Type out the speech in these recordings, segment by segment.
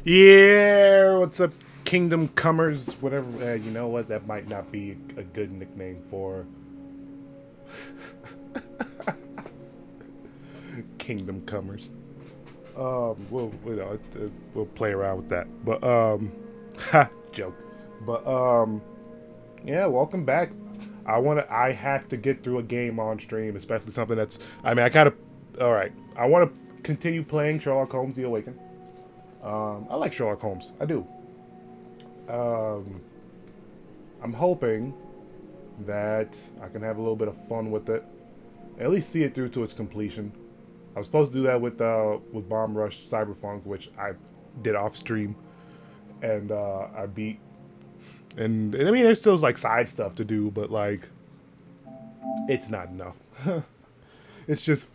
Yeah, what's up, Kingdom Comers? Whatever. You know what? That might not be a good nickname for Kingdom Comers. We'll play around with that. But ha, joke. But yeah, welcome back. I have to get through a game on stream, especially something that's. I mean, I gotta. All right, I want to continue playing Sherlock Holmes The Awakened. I like Sherlock Holmes. I do. Um, I'm hoping that I can have a little bit of fun with it, at least see it through to its completion. I was supposed to do that with Bomb Rush Cyberpunk, which I did off stream, and I beat. And I mean, there's still like side stuff to do, but like, it's not enough. It's just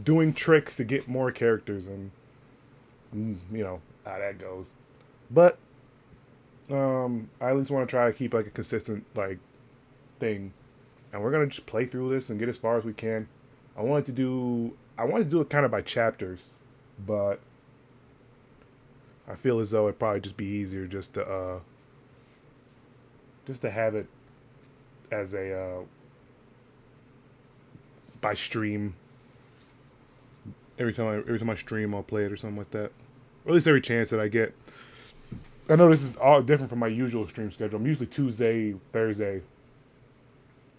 doing tricks to get more characters, and you know how that goes. But I at least want to try to keep like a consistent like thing, and we're gonna just play through this and get as far as we can. I wanted to do it kind of by chapters, but I feel as though it'd probably just be easier just to have it as a by stream. Every time I stream, I'll play it or something like that, or at least every chance that I get. I know this is all different from my usual stream schedule. I'm usually Tuesday, Thursday,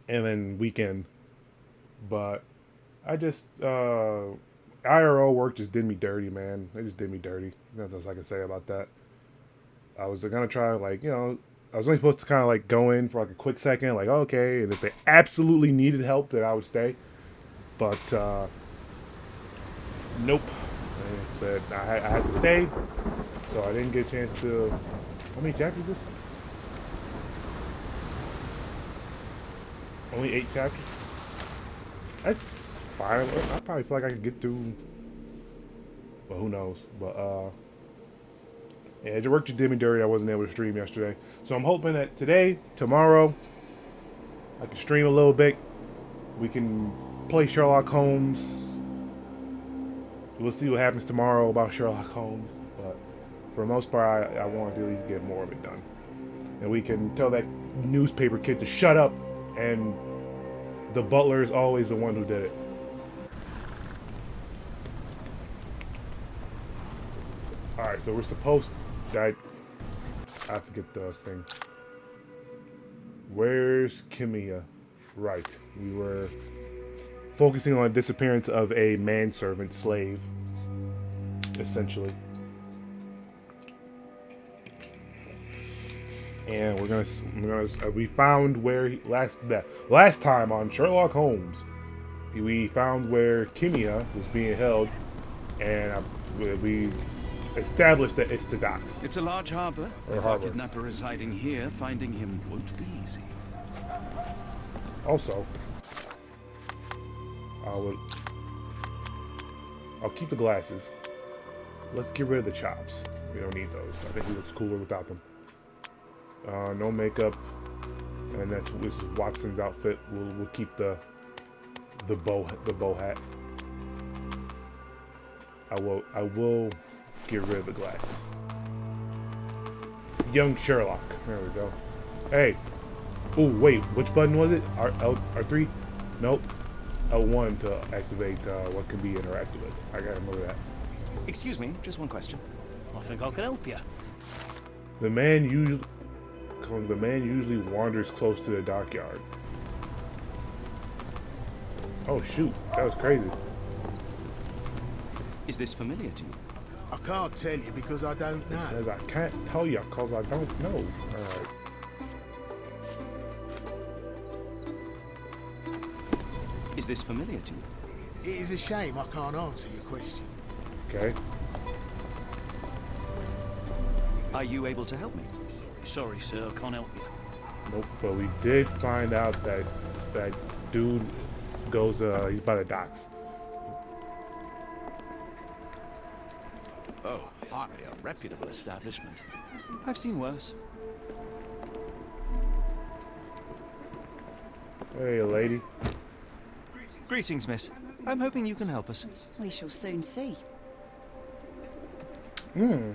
and then weekend. But I just IRO work just did me dirty, man. They just did me dirty. Nothing else I can say about that. I was gonna try like I was only supposed to kind of like go in for like a quick second, like okay, and if they absolutely needed help, that I would stay. But nope. They said I had to stay, so I didn't get a chance to. How many chapters is this? Only 8 chapters. That's fine. I probably feel like I could get through. Well, who knows? But yeah, the work just did me dirty. I wasn't able to stream yesterday, so I'm hoping that today, tomorrow, I can stream a little bit. We can play Sherlock Holmes. We'll see what happens tomorrow about Sherlock Holmes, but for the most part, I want to at least get more of it done, and we can tell that newspaper kid to shut up, and the butler is always the one who did it. Alright, so we're supposed to. I have to get the thing. Where's Kimia? Right. We were focusing on the disappearance of a manservant slave, essentially. And we found where last time on Sherlock Holmes, we found where Kimia was being held, and we established that it's the docks. It's a large harbor. If our kidnapper is hiding here, finding him won't be easy. Also, I'll keep the glasses. Let's get rid of the chops. We don't need those. I think he looks cooler without them. No makeup, and this is Watson's outfit. We'll keep the bow hat. I will get rid of the glasses. Young Sherlock. There we go. Hey. Oh wait, which button was it? R3? Nope. L1 to activate what can be interacted with. I gotta remember that. Excuse me, just one question. I think I can help you. The man usually wanders close to the dockyard. Oh shoot, that was crazy. Is this familiar to you? I can't tell you because I don't know. Says I can't tell you because I don't know. Alright. Is this familiar to you? It is a shame I can't answer your question. Okay. Are you able to help me? Sorry, sir, I can't help you. Nope, but we did find out that that dude goes, he's by the docks. Oh, hardly a reputable establishment. I've seen worse. Hey, lady. Greetings, miss. I'm hoping you can help us. We shall soon see. Hmm.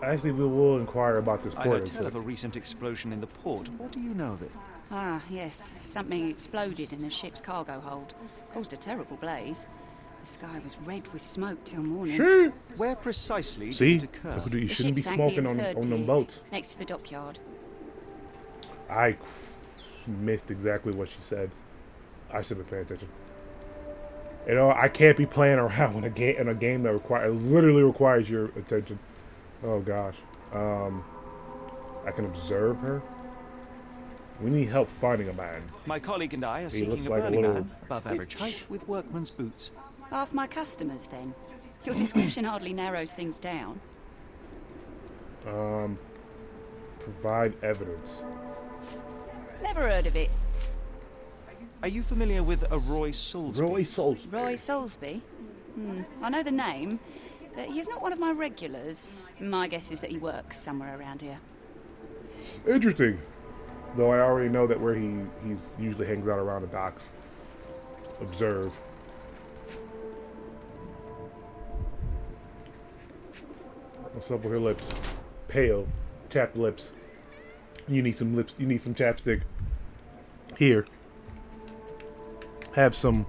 Actually, we will inquire about this I port heard tell of a incident. recent explosion in the port. What do you know of it? Ah, yes. Something exploded in the ship's cargo hold. Caused a terrible blaze. The sky was red with smoke till morning. Sure. Where precisely See, did it occur? you The shouldn't ship be sank near smoking the on third them pier, boats. next to the dockyard. I missed exactly what she said. I should have been paying attention. You know, I can't be playing around in a game that literally requires your attention. Oh gosh. I can observe her. We need help finding a man. My colleague and I are He seeking looks a like a burly little man, above average height, with workman's boots. Half my customers, then. Your description hardly narrows things down. Provide evidence. Never heard of it. Are you familiar with a Roy Soulsby? Roy Salisbury. Roy Soulsby? I know the name, but he's not one of my regulars. My guess is that he works somewhere around here. Interesting. Though I already know that where he's usually hangs out around the docks. Observe. What's up with her lips? Pale, chapped lips. You need some lips. You need some chapstick. Here. Have some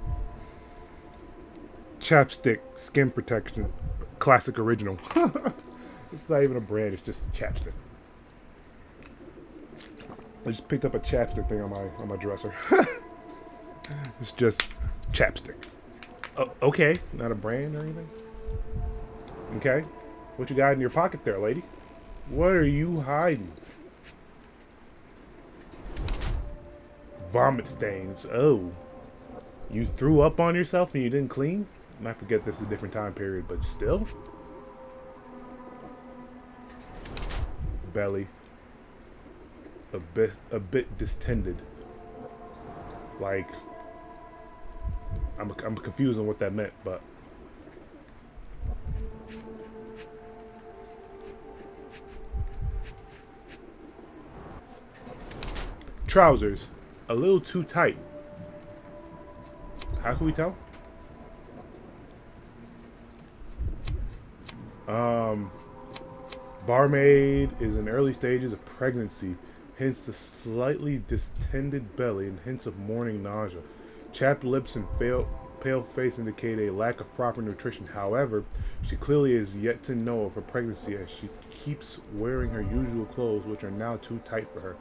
chapstick skin protection. Classic original. It's not even a brand. It's just chapstick. I just picked up a chapstick thing on my dresser. It's just chapstick. Oh, okay, not a brand or anything. Okay, what you got in your pocket there, lady? What are you hiding? Vomit stains. Oh, you threw up on yourself and you didn't clean? I forget this is a different time period, but still. Belly. A bit distended. Like, I'm confused on what that meant, but trousers a little too tight. How can we tell? Barmaid is in early stages of pregnancy, hence the slightly distended belly and hints of morning nausea. Chapped lips and pale face indicate a lack of proper nutrition. However, she clearly is yet to know of her pregnancy as she keeps wearing her usual clothes, which are now too tight for her.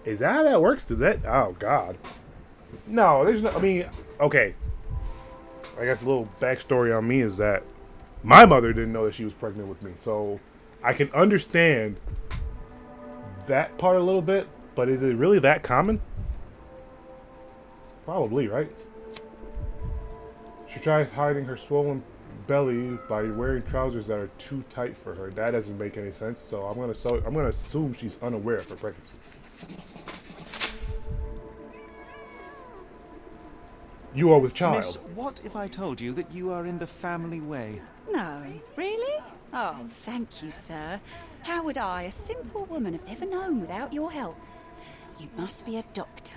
Is that how that works? Does that? Oh, God. No, there's no... I mean, okay. I guess a little backstory on me is that my mother didn't know that she was pregnant with me. So I can understand that part a little bit, but is it really that common? Probably, right? She tries hiding her swollen belly by wearing trousers that are too tight for her. That doesn't make any sense. So I'm gonna assume she's unaware of her pregnancy. You are with child. Miss, what if I told you that you are in the family way? No, really? Oh, thank you, sir. How would I, a simple woman, have ever known without your help? You must be a doctor.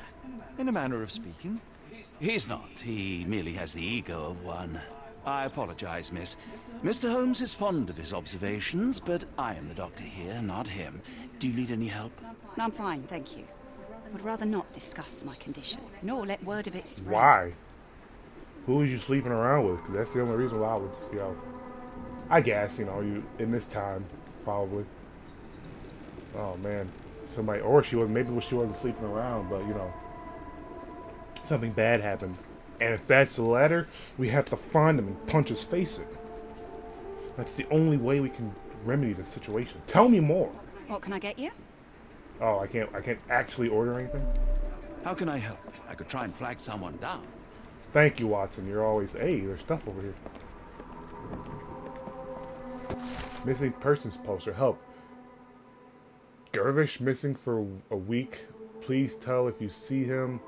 In a manner of speaking. He's not. He merely has the ego of one. I apologize, miss. Mr. Holmes is fond of his observations, but I am the doctor here, not him. Do you need any help? I'm fine, thank you. Would rather not discuss my condition, nor let word of it spread. Why? Who is you sleeping around with? 'Cause that's the only reason why I would, I guess, you in this time, probably. Oh man, somebody, or she wasn't sleeping around, but something bad happened. And if that's the latter, we have to find him and punch his face in. That's the only way we can remedy the situation. Tell me more. What can I get you? Oh, I can't actually order anything? How can I help? I could try and flag someone down. Thank you, Watson. You're always, hey, there's stuff over here. Missing persons poster, help. Gervish missing for a week. Please tell if you see him.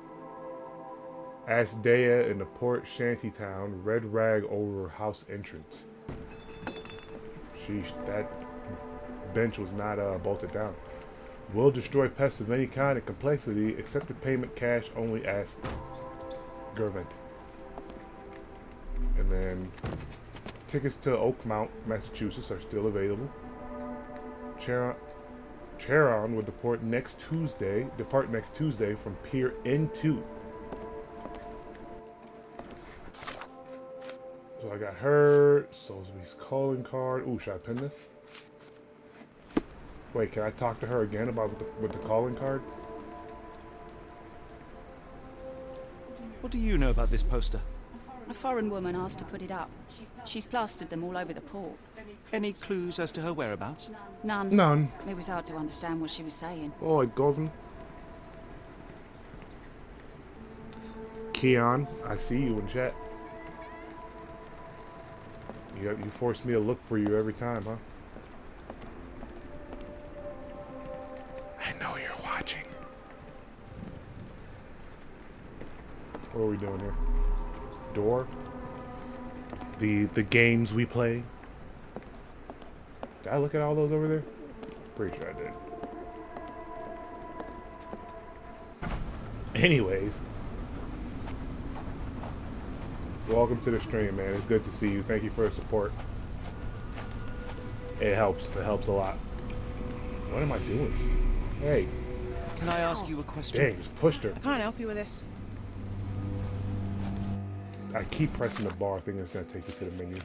Ask Dea in the port shantytown. Red rag over house entrance. Sheesh, that bench was not bolted down. Will destroy pests of any kind and complexity. Accepted payment cash only. Ask Gervint. And then tickets to Oakmount, Massachusetts are still available. Charon will depart next Tuesday from Pier N2. So I got her, Soulsby's calling card. Ooh, should I pin this? Wait, can I talk to her again about with the calling card? What do you know about this poster? A foreign woman asked to put it up. She's plastered them all over the port. Any clues as to her whereabouts? None. None. It was hard to understand what she was saying. Oh, Governor. Keon, I see you in chat. You force me to look for you every time, huh? I know you're watching. What are we doing here? Door? The games we play? Did I look at all those over there? Pretty sure I did. Anyways. Welcome to the stream, man. It's good to see you. Thank you for the support. It helps. It helps a lot. What am I doing? Hey. Can I ask you a question? Dang, just pushed her. I can't help you with this. I keep pressing the bar, thinking it's going to take you to the menu.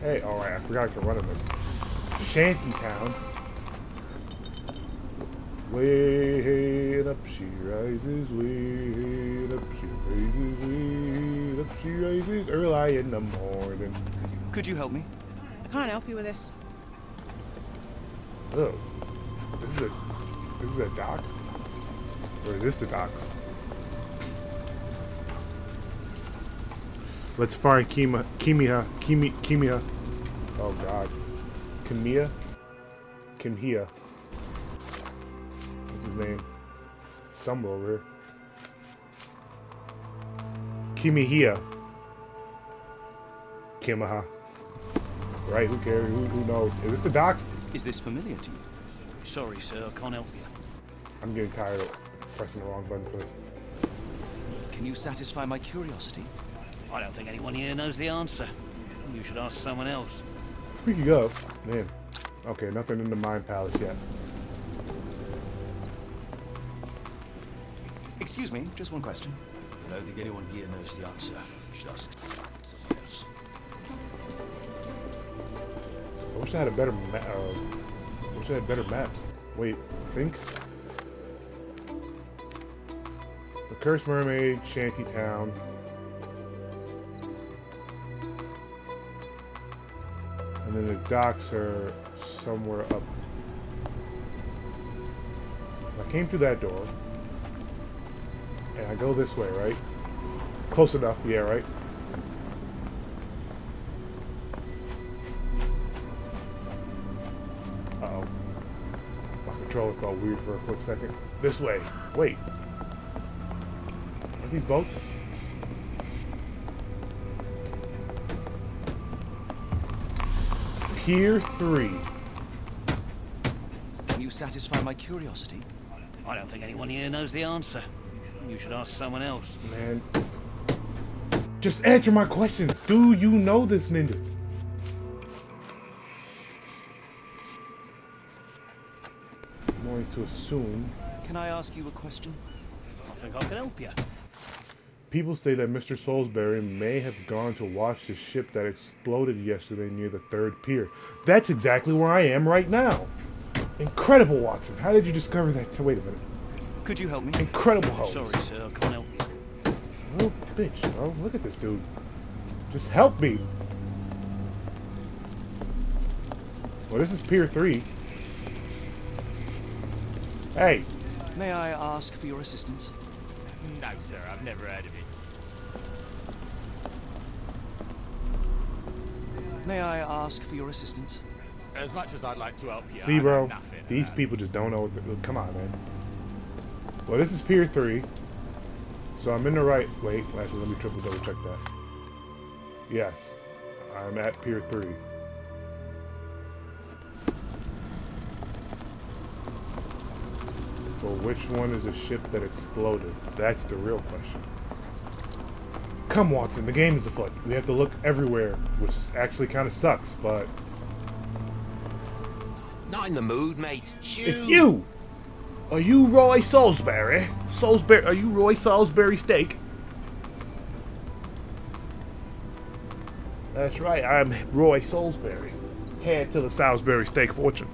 Hey, alright, I forgot I could run in this. Shantytown. Way up she rises, way up she rises, way up she rises, early in the morning. Could you help me? I can't help you with this. Oh, this is a dock? Or is this the docks? Let's find Kimia. Oh God, Kimia. What's his name? Somewhere over here. Kimihia. Kimaha. Right? Who cares? Who knows? Is this the docks? Is this familiar to you? Sorry, sir, I can't help you. I'm getting tired of pressing the wrong button for this. Can you satisfy my curiosity? I don't think anyone here knows the answer. You should ask someone else. Speaking of, man. Okay, nothing in the Mind Palace yet. Excuse me, just one question. I don't think anyone here knows the answer. You should ask someone else. I wish I had a better wish I had better maps. Wait, think. The Cursed Mermaid, Shantytown. And then the docks are somewhere up. I came through that door. And I go this way, right? Close enough, yeah, right? Uh-oh. My controller felt weird for a quick second. This way. Wait. Are these boats? Pier 3. Can you satisfy my curiosity? I don't think anyone here knows the answer. You should ask someone else. Man. Just answer my questions. Do you know this ninja? I'm going to assume. Can I ask you a question? I think I can help you. People say that Mr. Salisbury may have gone to watch the ship that exploded yesterday near the 3rd pier. That's exactly where I am right now. Incredible, Watson. How did you discover that? Wait a minute. Could you help me? Incredible, Holmes. Sorry, sir, I can't help you. Oh, bitch, bro. Look at this dude. Just help me. Well, this is Pier 3. Hey. May I ask for your assistance? No, sir, I've never heard of it. May I ask for your assistance? As much as I'd like to help you, See, I bro, know nothing. these people just don't know what to, come on, man. Well, this is Pier 3. So I'm in the right. Wait, actually, let me triple double check that. Yes, I'm at Pier 3. But which one is the ship that exploded? That's the real question. Come, Watson, the game is afoot. We have to look everywhere, which actually kind of sucks, but... Not in the mood, mate. Shoo. It's you! Are you Roy Salisbury? Are you Roy Salisbury Steak? That's right, I'm Roy Salisbury. Heir to the Salisbury Steak fortune.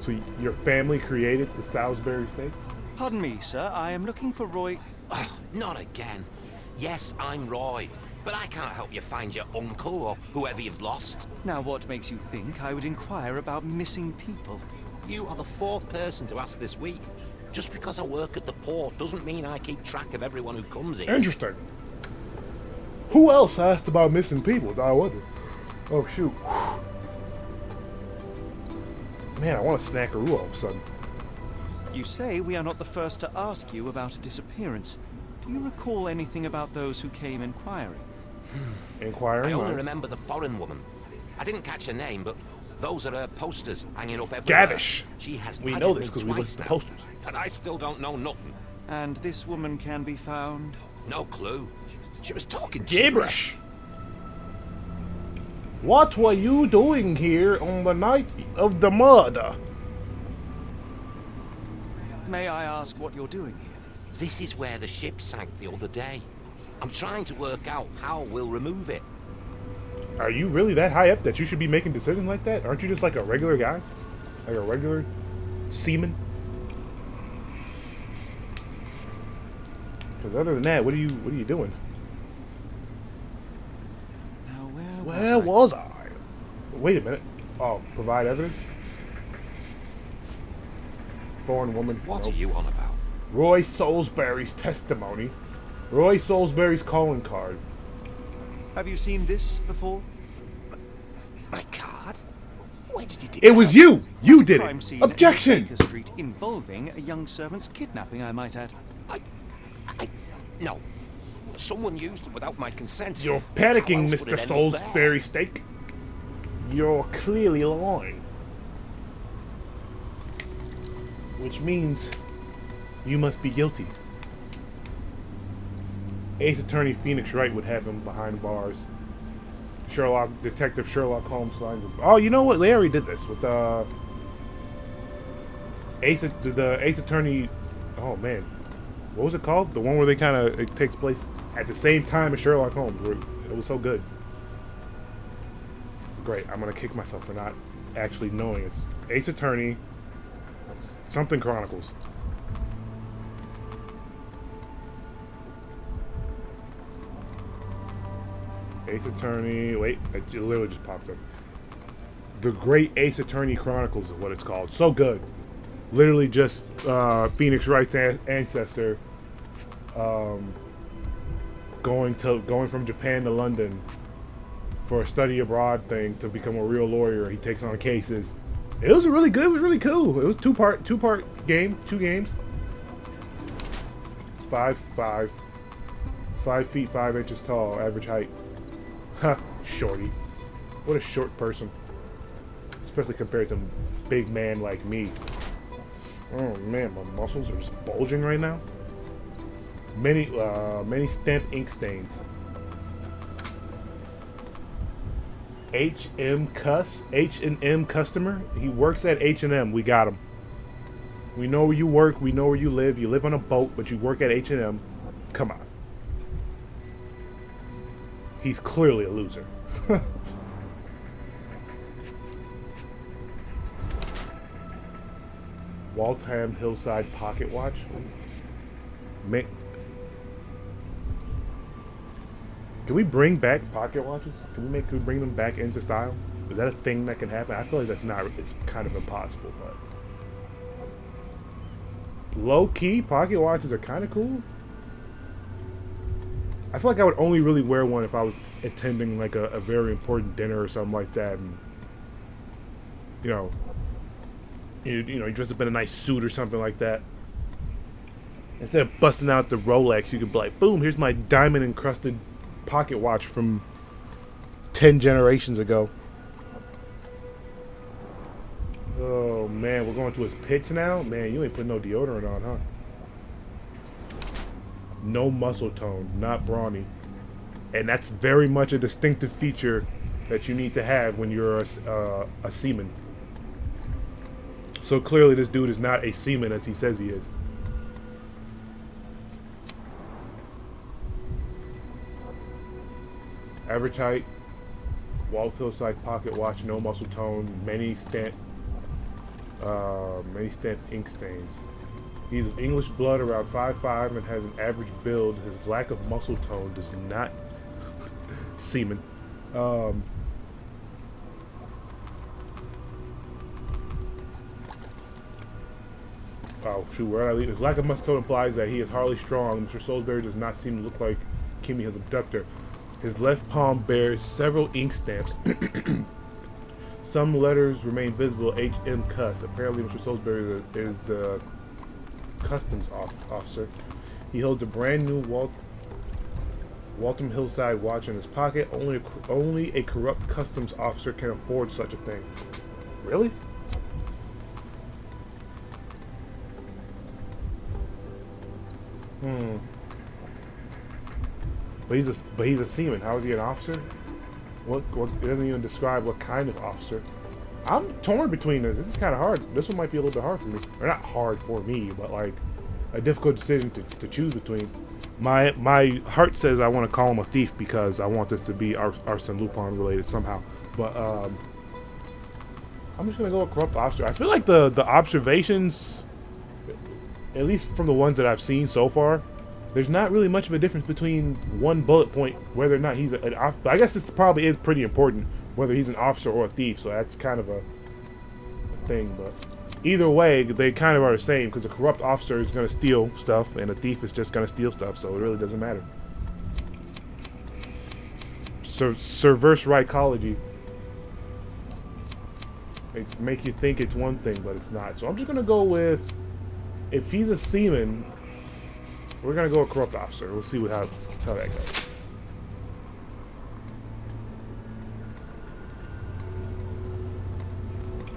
So your family created the Salisbury Steak? Pardon me, sir. I am looking for Roy... Oh, not again. Yes, I'm Roy, but I can't help you find your uncle or whoever you've lost. Now, what makes you think I would inquire about missing people? You are the 4th person to ask this week. Just because I work at the port doesn't mean I keep track of everyone who comes in. Interesting. Who else asked about missing people? I wonder. Oh, shoot. Man, I want a snackaroo all of a sudden. You say we are not the first to ask you about a disappearance. Do you recall anything about those who came inquiring? Inquiring? I only minds. remember the foreign woman. I didn't catch her name, but those are her posters hanging up everywhere. Gavish. She has We know badgered this me because we twice looked at the now, posters. and I still don't know nothing. And this woman can be found? No clue. She was talking Gibberish. What were you doing here on the night of the murder? May I ask what you're doing here? This is where the ship sank the other day. I'm trying to work out how we'll remove it. Are you really that high up that you should be making decisions like that? Aren't you just like a regular guy? Like a regular seaman? Because other than that, what are you doing? Now, Where was I? Wait a minute. Oh, provide evidence? Foreign woman. What Nope. are you on about? Roy Salisbury's testimony. Roy Salisbury's calling card. Have you seen this before? My card? Where did you dig It that was up? you! You It's a did crime it! scene near Objection! Baker Street involving a young servant's kidnapping, I might add. No. Someone used it without my consent. You're How panicking, else would Mr. it end up there? Salisbury Steak. You're clearly lying. Which means you must be guilty. Ace Attorney Phoenix Wright would have him behind bars. Detective Sherlock Holmes finds him. Oh, you know what? They already did this with the Ace Attorney. Oh man, what was it called? The one where it takes place at the same time as Sherlock Holmes. Where it was so good. Great. I'm gonna kick myself for not actually knowing it's Ace Attorney. Something Chronicles. Ace Attorney. Wait, it literally just popped up. The Great Ace Attorney Chronicles is what it's called. So good. Literally just Phoenix Wright's ancestor going from Japan to London for a study abroad thing to become a real lawyer. He takes on cases. It was really good. It was really cool. It was two part game, 2 games. 5'5", 5 feet 5 inches tall, average height. Huh, shorty. What a short person. Especially compared to a big man like me. Oh man, my muscles are just bulging right now. Many stamp ink stains. H&M customer. He works at H&M. We got him. We know where you work. We know where you live. You live on a boat, but you work at H&M. Come on. He's clearly a loser. Waltham Hillside Pocket Watch. Man. Can we bring back pocket watches? Can we bring them back into style? Is that a thing that can happen? I feel like that's not. It's kind of impossible, but low key pocket watches are kind of cool. I feel like I would only really wear one if I was attending like a very important dinner or something like that, and you dress up in a nice suit or something like that. Instead of busting out the Rolex, you could be like, boom, here's my diamond encrusted pocket watch from 10 generations ago. Oh man, we're going to his pits now? Man, you ain't putting no deodorant on, huh? no muscle tone, not brawny. And that's very much a distinctive feature that you need to have when you're a seaman. So clearly this dude is not a seaman as he says he is. Average height, Walt Hillside pocket watch, no muscle tone, many stamped ink stains. He's of English blood, around 5'5", and has an average build. His lack of muscle tone does not seaman. Oh shoot, where did I leave? His lack of muscle tone implies that he is hardly strong. Mr. Salisbury does not seem to look like Kimmy, his abductor. His left palm bears several ink stamps. Some letters remain visible. H.M. Cuss. Apparently, Mr. Salisbury is a customs officer. He holds a brand new Waltham Hillside watch in his pocket. Only a corrupt customs officer can afford such a thing. Really? But he's a seaman. How is he an officer? What it doesn't even describe what kind of officer. I'm torn between this. This is kind of hard. This one might be a little bit hard for me. Or not hard for me, but like a difficult decision to choose between. My heart says I want to call him a thief because I want this to be Arsène Lupin related somehow. But I'm just gonna go with corrupt officer. I feel like the observations, at least from the ones that I've seen so far, there's not really much of a difference between one bullet point whether or not he's an officer. I guess this probably is pretty important whether he's an officer or a thief, so that's kind of a thing. But either way, they kind of are the same because a corrupt officer is going to steal stuff and a thief is just going to steal stuff, so it really doesn't matter. Reverse psychology. They make you think it's one thing, but it's not. So I'm just going to go with, if he's a seaman, we're going to go with corrupt officer. We'll see how that goes.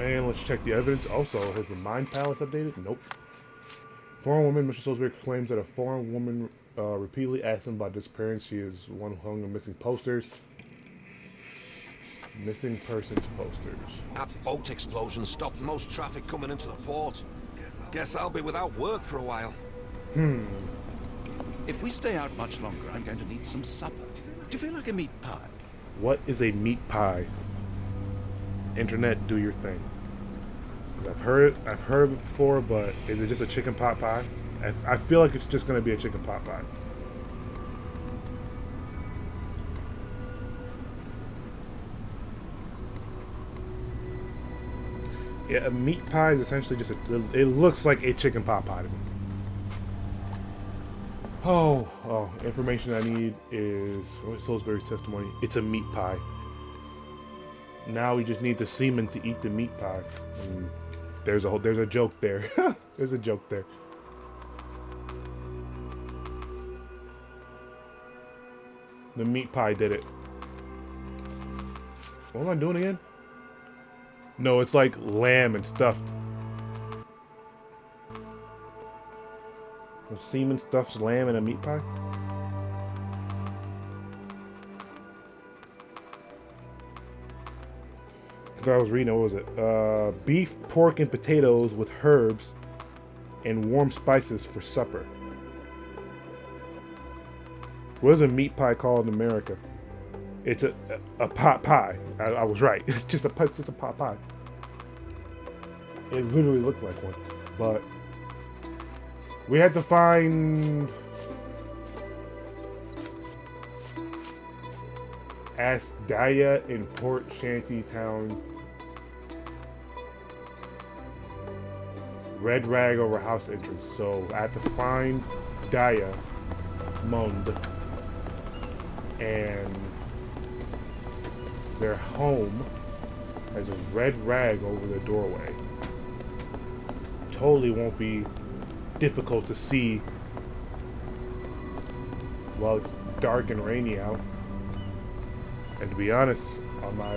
And let's check the evidence. Also, has the mind palace updated? Nope. Foreign woman. Mr. Salisbury claims that a foreign woman repeatedly asked him about disappearance. She is one who hung the missing posters. Missing persons posters. That boat explosion stopped most traffic coming into the port. Guess I'll be without work for a while. If we stay out much longer, I'm going to need some supper. Do you feel like a meat pie? What is a meat pie? Internet, do your thing. 'Cause I've heard of it before, but is it just a chicken pot pie? I feel like it's just gonna be a chicken pot pie. Yeah, a meat pie is essentially just it looks like a chicken pot pie to me. Oh, information I need is Salisbury's testimony. It's a meat pie. Now we just need the seaman to eat the meat pie. And there's a joke there. There's a joke there. The meat pie did it. What am I doing again? No, it's like lamb and stuffed. The seaman stuffs lamb in a meat pie? Because I was reading, what was it? Beef, pork, and potatoes with herbs and warm spices for supper. What is a meat pie called in America? It's a pot pie. I was right. It's just a pot pie. It literally looked like one. But we had to find Asdaya in Port Shanty Town. Red rag over house entrance. So I have to find Daya Mund and their home has a red rag over the doorway. Totally won't be difficult to see while it's dark and rainy out. And to be honest, on my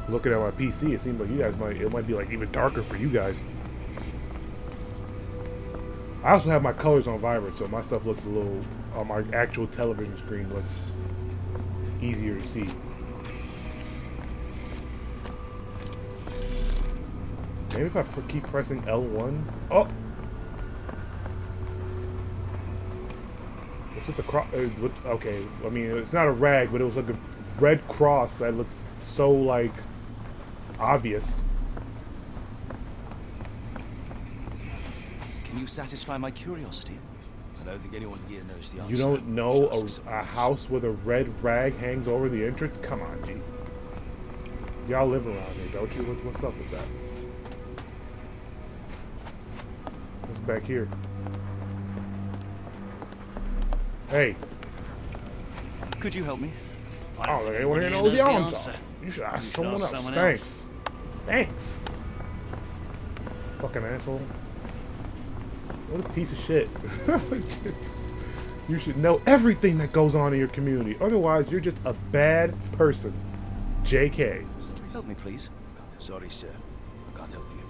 looking at my PC, it seems like it might be like even darker for you guys. I also have my colors on vibrant, so my stuff looks a little, on my actual television screen looks easier to see. Maybe if I keep pressing L1. Oh! What's with the cross? Okay, I mean, it's not a rag, but it was like a red cross that looks so, like, obvious. Can you satisfy my curiosity? I don't think anyone here knows the answer. You don't know Just a house with a red rag hangs over the entrance? Come on, G. Y'all live around here, don't you? What's up with that? What's back here? Hey. Could you help me? I don't Oh, think anyone here anyone knows the here answer. You should ask someone else. someone Thanks. Thanks. Fucking asshole. What a piece of shit. You should know everything that goes on in your community. Otherwise, you're just a bad person. JK. Help me, please. Sorry, sir. I can't help you.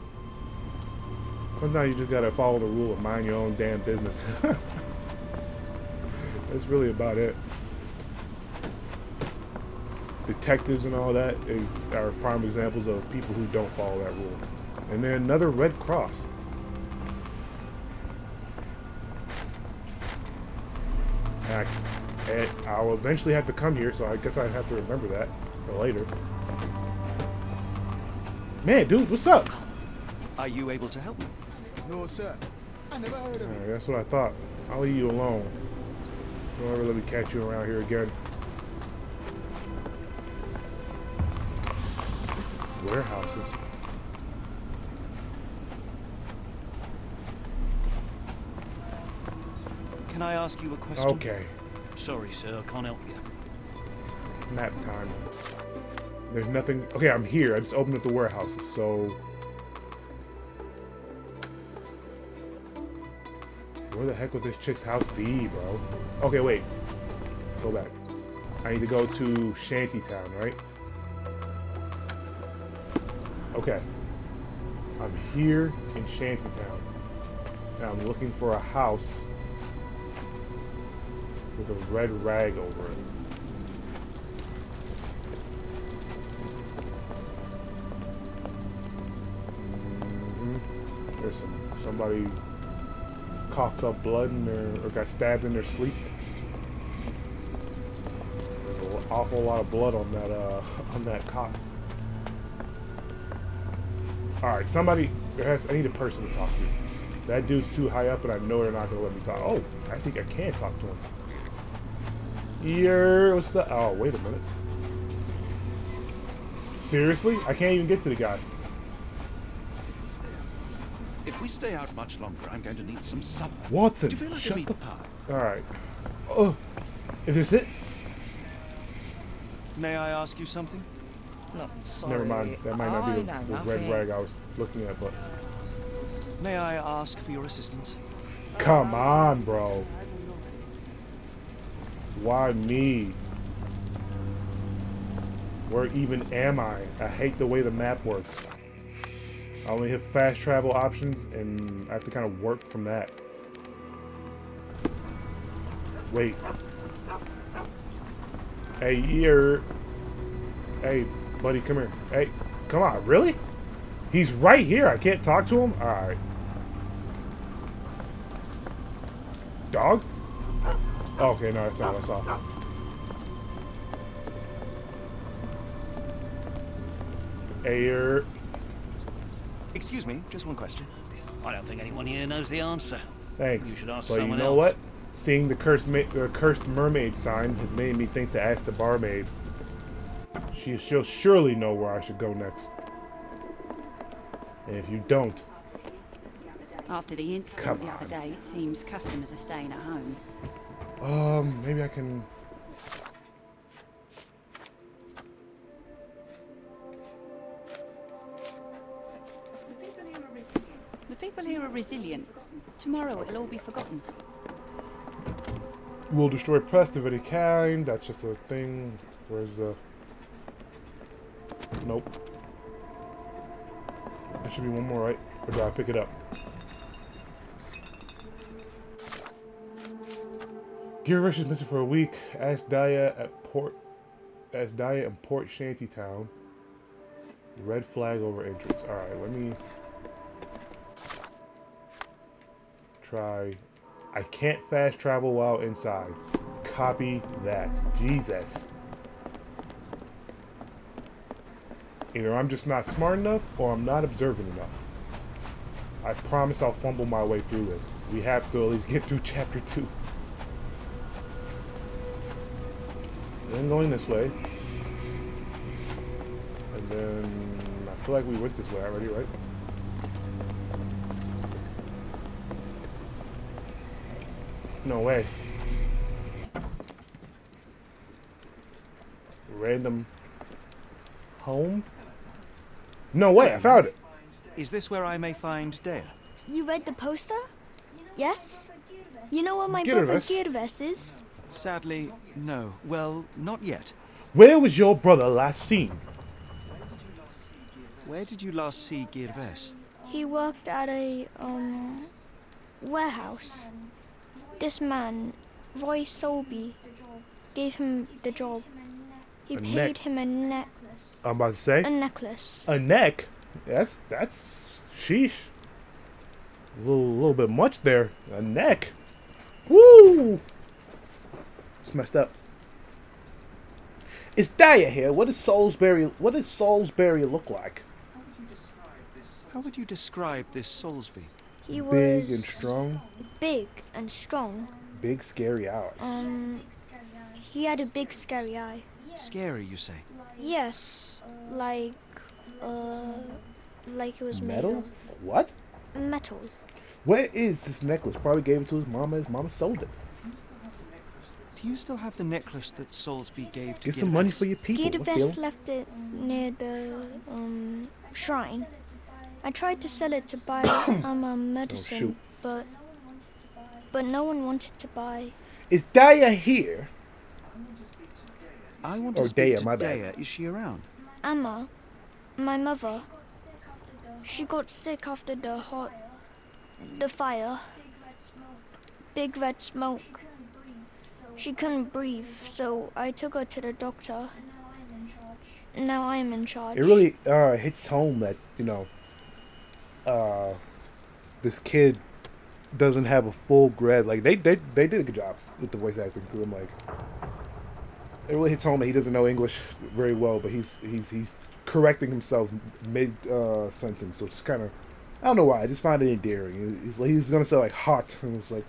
Sometimes you just gotta follow the rule of mind your own damn business. That's really about it. Detectives and all that are prime examples of people who don't follow that rule. And then another red cross. And I'll eventually have to come here, so I guess I have to remember that for later. Man, dude, what's up? Are you able to help me? No, sir. I never heard of it. Alright, that's what I thought. I'll leave you alone. Don't ever let me catch you around here again. Warehouses. Can I ask you a question? Okay, Sorry, sir, I can't help you. nap time. There's nothing. Okay, I'm here. I just opened up the warehouses, so. Where the heck would this chick's house be, bro? Okay, wait. Go back. I need to go to Shantytown, right? Okay. I'm here in Shantytown. And I'm looking for a house with a red rag over it. There's somebody coughed up blood in their, or got stabbed in their sleep. There's an awful lot of blood on that cot. All right, somebody. I need a person to talk to. That dude's too high up, and I know they're not gonna let me talk. Oh, I think I can talk to him. What's the? Oh, wait a minute. Seriously? I can't even get to the guy. If we stay out much longer, I'm going to need some supper. Watson, Do you feel like a shut meat the. pie? All right. Oh, is this it? May I ask you something? Look, sorry. Never mind. That might not be I know the red nothing. rag I was looking at, but May I ask for your assistance? come on, bro. Why me? Where even am I? I hate the way the map works. I only have fast travel options, and I have to kind of work from that. Wait. Hey, hey, buddy, come here. Hey, come on, really? He's right here. I can't talk to him? Alright. Dog? Okay, no, that's not what I saw. Ayer. Excuse me, just one question. I don't think anyone here knows the answer. Thanks. You should ask But you someone know else. what? Seeing the cursed mermaid sign has made me think to ask the barmaid. She'll surely know where I should go next. And if you don't, After the incident Come the other on. day, it seems customers are staying at home. maybe I can. The people here are resilient. Tomorrow it'll all be forgotten. Will destroy pest of any kind. That's just a thing. Where's the? Nope. There should be one more, right? Or did I pick it up? Gearrush is missing for a week. Ask Daya in Port Shantytown. Red flag over entrance. Alright, let me try. I can't fast travel while inside. Copy that. Jesus. Either I'm just not smart enough or I'm not observant enough. I promise I'll fumble my way through this. We have to at least get through chapter 2. Then going this way. And then I feel like we went this way already, right? No way. Random home? No way, I found it. Is this where I may find Dea? You read the poster? Yes? You know where my Girves. brother Girves is? Sadly, no. Well, not yet. Where was your brother last seen? Where did you last see Girves? He worked at a, warehouse. This man, Roy Solby, gave him the job. He paid him I'm about to say. a necklace. A neck? That's sheesh. A little bit much there. A neck. Woo! It's messed up. It's Daya here. What does Salisbury look like? How would you describe this Salisbury? He was Big and strong. big and strong. Big scary eyes. He had a big scary eye. Scary, you say? Yes, like it was Metal? made What? of metal. Where is this necklace? Probably gave it to his mama. His mama sold it. Do you still have the necklace that Salisbury gave to Get some money Girves? for your people. Girves left it near the shrine. I tried to sell it to buy medicine, shoot. but no one wanted to buy. Is Daya here? I want Or to speak Dea, my to bad. Dea. Is she around? Emma, my mother, she got sick after the fire. Big red smoke. She couldn't breathe, so I took her to the doctor. Now I am in charge. It really hits home that, this kid doesn't have a full grad. Like they did a good job with the voice acting. Cause I'm like, it really hits home that he doesn't know English very well, but he's correcting himself mid sentence. So it's kind of, I don't know why. I just find it endearing. He's gonna say like hot, and it's like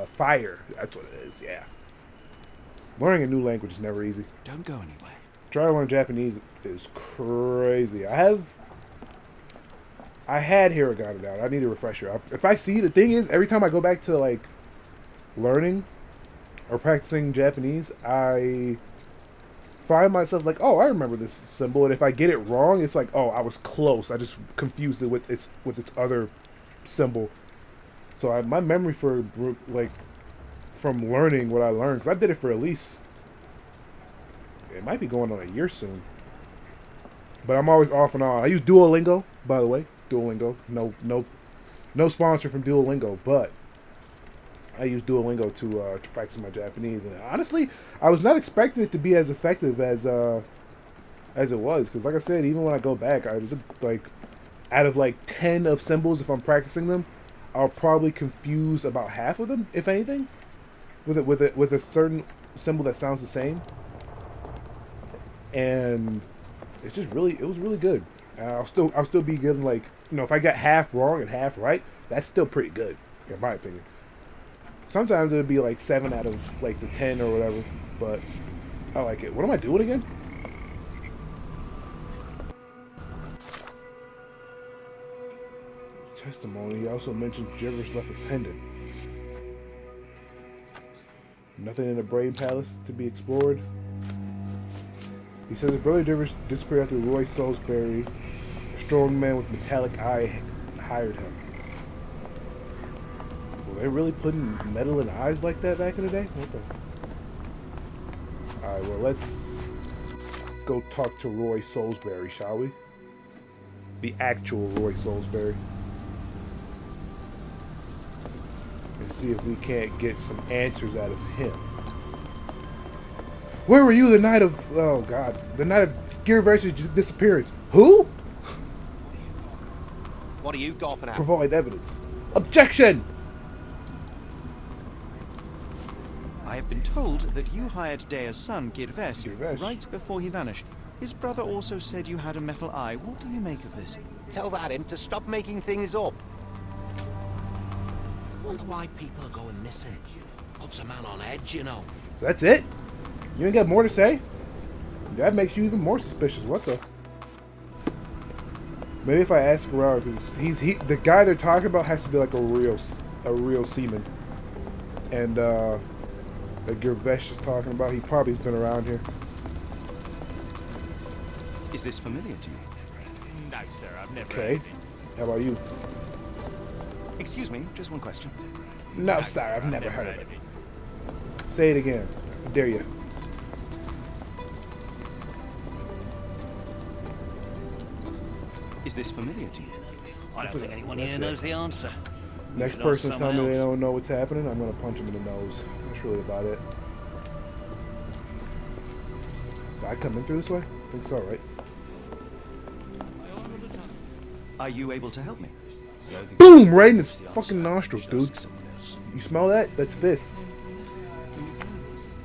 fire. That's what it is. Yeah. Learning a new language is never easy. Don't go anywhere. Trying to learn Japanese is crazy. I had hiragana down. I need a refresher. If I see, the thing is, every time I go back to like learning or practicing Japanese, I find myself like, oh, I remember this symbol, and if I get it wrong, it's like, oh, I was close. I just confused it with its other symbol. So my memory for like from learning what I learned, because I did it for at least, it might be going on a year soon. But I'm always off and on. I use Duolingo, by the way. Duolingo. No sponsor from Duolingo, but I use Duolingo to practice my Japanese. And honestly, I was not expecting it to be as effective as it was. Because like I said, even when I go back, I was like, out of like 10 of symbols, if I'm practicing them, I'll probably confuse about half of them, if anything, with a certain symbol that sounds the same. And it was really good. I'll still be given like, if I got half wrong and half right, that's still pretty good, in my opinion. Sometimes it would be like 7 out of like the 10 or whatever, but I like it. What am I doing again? Testimony. He also mentioned Jivers left a pendant. Nothing in the Brain Palace to be explored. He says his brother Jivers disappeared after Roy Salisbury, a strong man with metallic eye, hired him. Were they really putting metal in eyes like that back in the day? What the? Alright, well, let's go talk to Roy Salisbury, shall we? The actual Roy Salisbury. And see if we can't get some answers out of him. Where were you the night of... Oh, God. The night of Girvesh's disappearance. Who? What are you gawping at? Provide evidence. Objection! I have been told that you hired Dea's son, Girvesh, Girvesh. right before he vanished. His brother also said you had a metal eye. What do you make of this? Tell that him to stop making things up. Wonder why people are going missing. Puts a man on edge, you know. So that's it? You ain't got more to say? That makes you even more suspicious. What the? Maybe if I ask around, because the guy they're talking about has to be like a real seaman. And that Girvesh is talking about, he probably has been around here. Is this familiar to you? No, sir, I've never Okay. How about you? Excuse me, just one question. No, sorry, I've never heard of it. Say it again. I dare you. Is this familiar to you? I don't think anyone here That's knows it. the answer. You Next should ask person to tell someone me they else. don't know what's happening, I'm gonna punch him in the nose. That's really about it. Did I come in through this way? I think so, right? Are you able to help me? Boom! Right in his fucking nostrils, dude. You smell that? That's fist.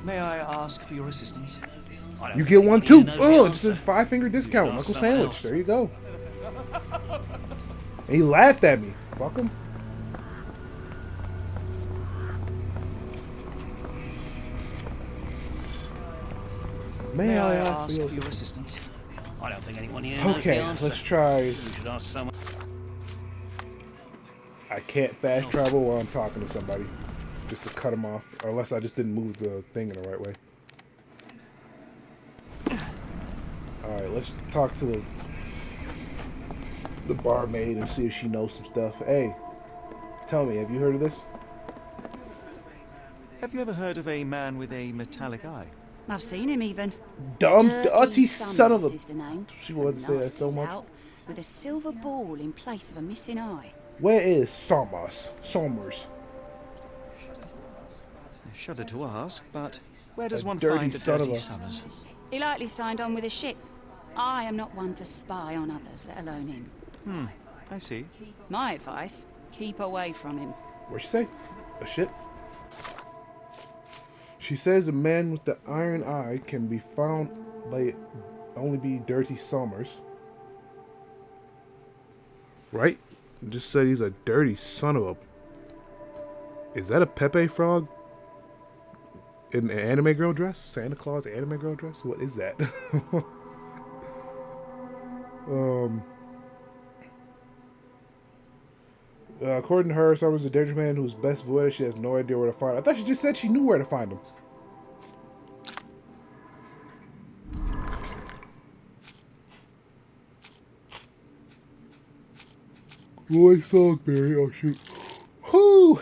May I ask for your assistance? I don't You think get one anyone too. here knows the Oh, just a answer. 5-finger discount. ask Uncle someone Sandwich. else. There you go. And he laughed at me. Fuck him. May I ask ask for for your your assistance? I don't think anyone here knows the Okay, answer. let's try. You should ask someone. I can't fast travel while I'm talking to somebody. Just to cut him off. Unless I just didn't move the thing in the right way. Alright, let's talk to the barmaid and see if she knows some stuff. Hey, tell me, have you heard of this? Have you ever heard of a man with a metallic eye? I've seen him even. Dumb, Dirty dirty son of Summers a... is the name. She wanted to say that Nasty so much. lout, with a silver ball in place of a missing eye. Where is Somers? I shudder to ask, but where does A one dirty find a son of dirty a- Summers? He likely signed on with a ship. I am not one to spy on others, let alone him. I see. My advice, keep away from him. What'd she say? A ship? She says a man with the iron eye can be found by only be Dirty Summers. Right? It just said he's a dirty son of a... Is that a Pepe frog? In an anime girl dress? Santa Claus anime girl dress? What is that? According to her, Summers is a dangerous man who's best avoided. She has no idea where to find him. I thought she just said she knew where to find him. Roy Salisbury, oh shoot. Whoo!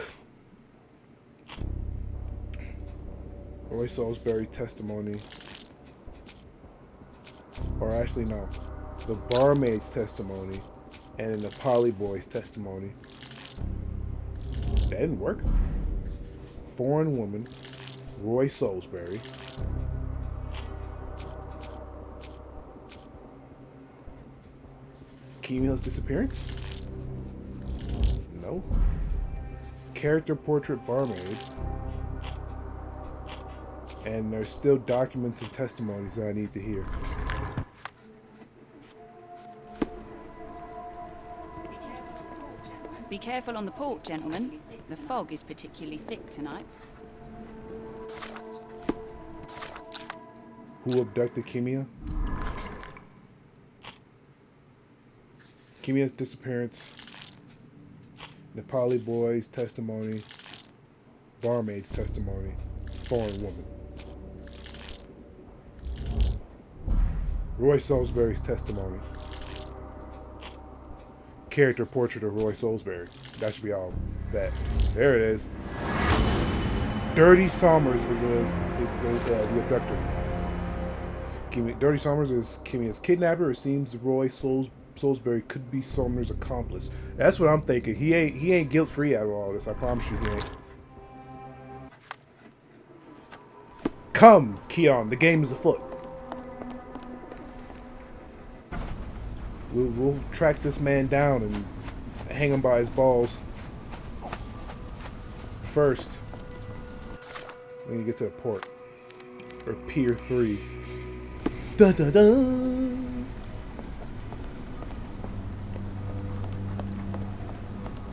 Roy Salisbury testimony. Or actually, no. The barmaid's testimony. And then the Polly Boy's testimony. That didn't work. Foreign woman. Roy Salisbury. Kemia's disappearance? No. Character portrait barmaid. And there's still documents and testimonies that I need to hear. Be careful on the port, gentlemen. The fog is particularly thick tonight. Who abducted Kemia? Kemia's disappearance. Nepali boy's testimony. Barmaid's testimony. Foreign woman. Roy Salisbury's testimony. Character portrait of Roy Salisbury. That should be all that. There it is. Dirty Summers is the abductor. Dirty Summers is Kemia's kidnapper. It seems Roy Salisbury could be Summers' accomplice. That's what I'm thinking. He ain't guilt free out of all this. I promise you he ain't. Come, Keon, the game is afoot. We'll track this man down and hang him by his balls. First, when you get to the port, or Pier 3. Da da da!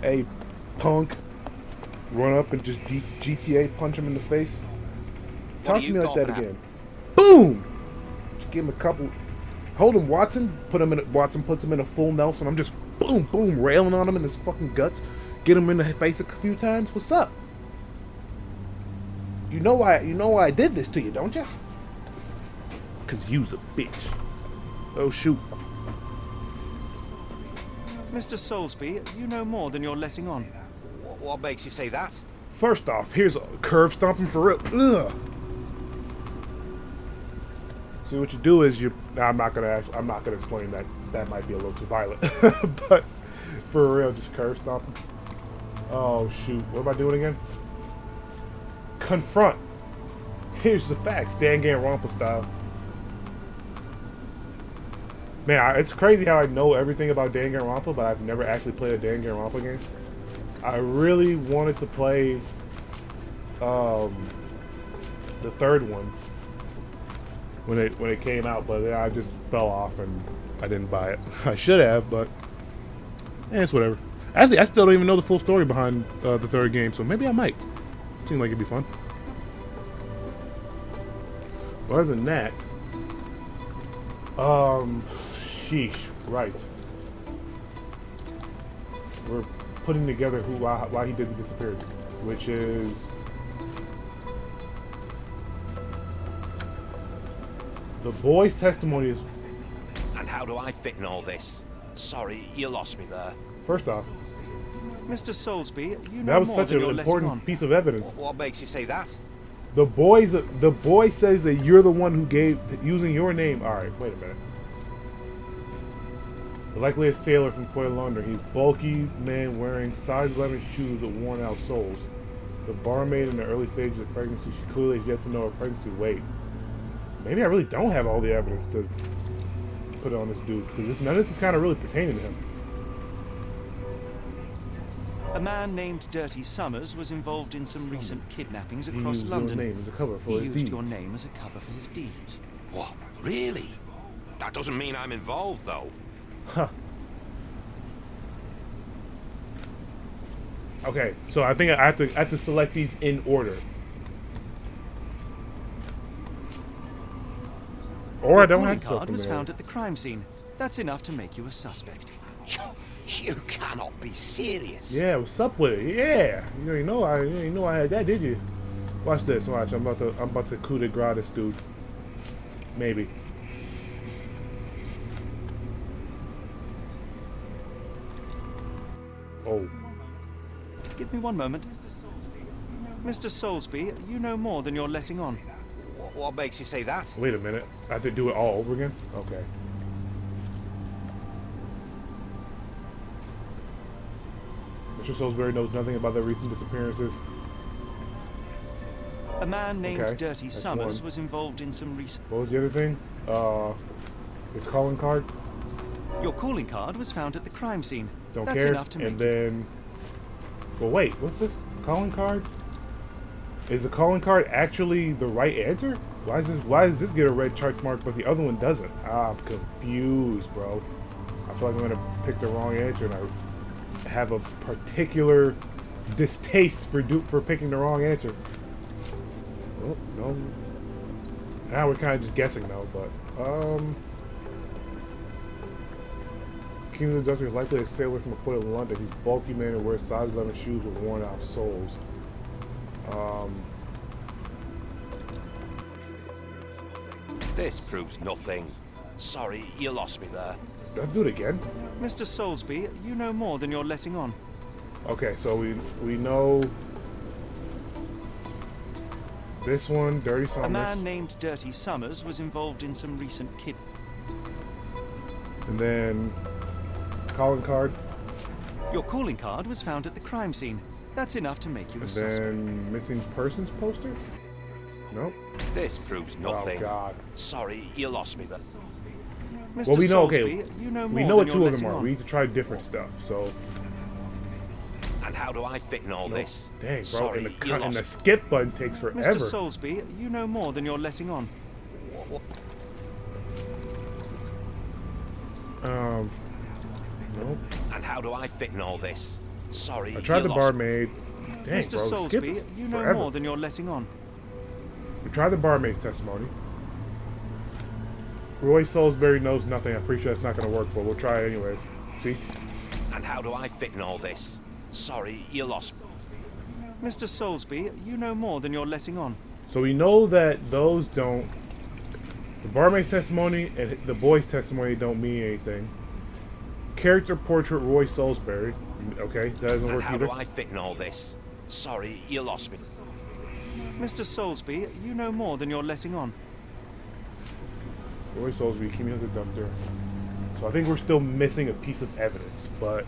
Hey, punk. Run up and just GTA punch him in the face. Talk to me like that again. Boom! Just give him a couple. Hold him, Watson. Watson puts him in a full Nelson. I'm just boom, boom, railing on him in his fucking guts. Get him in the face a few times. What's up? You know why I did this to you, don't you? Cause you's a bitch. Oh shoot. Mr. Soulsby, you know more than you're letting on. What makes you say that? First off, here's a curve stomping for real. Ugh. See what you do is I'm not gonna explain that. That might be a little too violent. But for real, just curve stomping. Oh shoot, what am I doing again? Confront. Here's the facts, Danganronpa style. Man, it's crazy how I know everything about Danganronpa, but I've never actually played a Danganronpa game. I really wanted to play the third one when it came out, but I just fell off and I didn't buy it. I should have, but it's whatever. Actually, I still don't even know the full story behind the third game, so maybe I might. Seems like it'd be fun. But other than that, sheesh, right. We're putting together why he did the disappearance, which is the boy's testimony is. And how do I fit in all this? Sorry, you lost me there. First off, Mr. Soulsby, you know that was more such than an you're letting important on. piece of evidence. What makes you say that? The boy says that you're the one who gave using your name. All right, wait a minute. Likely a sailor from Puerto London. He's bulky man wearing size 11 shoes with worn out soles. The barmaid in the early stages of pregnancy. She clearly has yet to know her pregnancy weight. Maybe I really don't have all the evidence to put on this dude, because none of this is kind of really pertaining to him. A man named Dirty Summers was involved in some recent kidnappings across He used London. your name as a cover for He his used deeds. your name as a cover for his deeds. What? Really? That doesn't mean I'm involved, though. Huh. Okay, so I think I have to select these in order. Or I don't have to. Your card was found at the crime scene. That's enough to make you a suspect. You cannot be serious. Yeah, what's up with it? Yeah, you know I had that, did you? Watch this. Watch. I'm about to coup de grace this dude. Maybe. Oh. Give me one moment. Mr. Soulsby, you know more than you're letting on. What makes you say that? Wait a minute. I have to do it all over again? Okay. Mr. Salisbury knows nothing about the recent disappearances. A man named Okay, Dirty that's Summers one. was involved in some recent... What was the other thing? His calling card? Your calling card was found at the crime scene. Don't That's care. enough to make And then... Well, wait. What's this? Calling card? Is the calling card actually the right answer? Why does this get a red check mark but the other one doesn't? I'm confused, bro. I feel like I'm gonna pick the wrong answer, and I have a particular distaste for picking the wrong answer. Oh, no. Now we're kind of just guessing though, but King of the Junction is likely a sailor from a port of London. He's a bulky man and wears size 11 shoes with worn out soles. This proves nothing. Sorry, you lost me there. Let's do it again. Mr. Soulsby, you know more than you're letting on. Okay, so we know this one, Dirty Summers. A man named Dirty Summers was involved in some recent And then calling card. Your calling card was found at the crime scene. That's enough to make you a And suspect. then missing persons poster. Nope. This proves nothing. Oh God. Sorry, you lost me there. Mr. Well, we know. Soulsby, Okay, you know we more know than what you're two of them letting are. on. We need to try different stuff. So. And how do I fit in all this? Dang, bro. Sorry, And you the lost. skip button takes forever. Mr. Soulsby, you know more than you're letting on. Nope. And how do I fit in all this? Sorry, I tried you the lost. barmaid. Dang, Mr. bro. Skip Soulsby, is you know forever. more than you're letting on. We tried the barmaid's testimony. Roy Salisbury knows nothing. I'm pretty sure that's not going to work, but we'll try it anyways. See? And how do I fit in all this? Sorry, you lost. Mr. Soulsby, you know more than you're letting on. So we know that those don't. The barmaid's testimony and the boy's testimony don't mean anything. Character portrait Roy Salisbury. Okay, that doesn't And work how either. do I fit in all this? Sorry, you lost me. Mr. Soulsby, you know more than you're letting on. Roy Salisbury, Kimi has a dumpster. So I think we're still missing a piece of evidence, but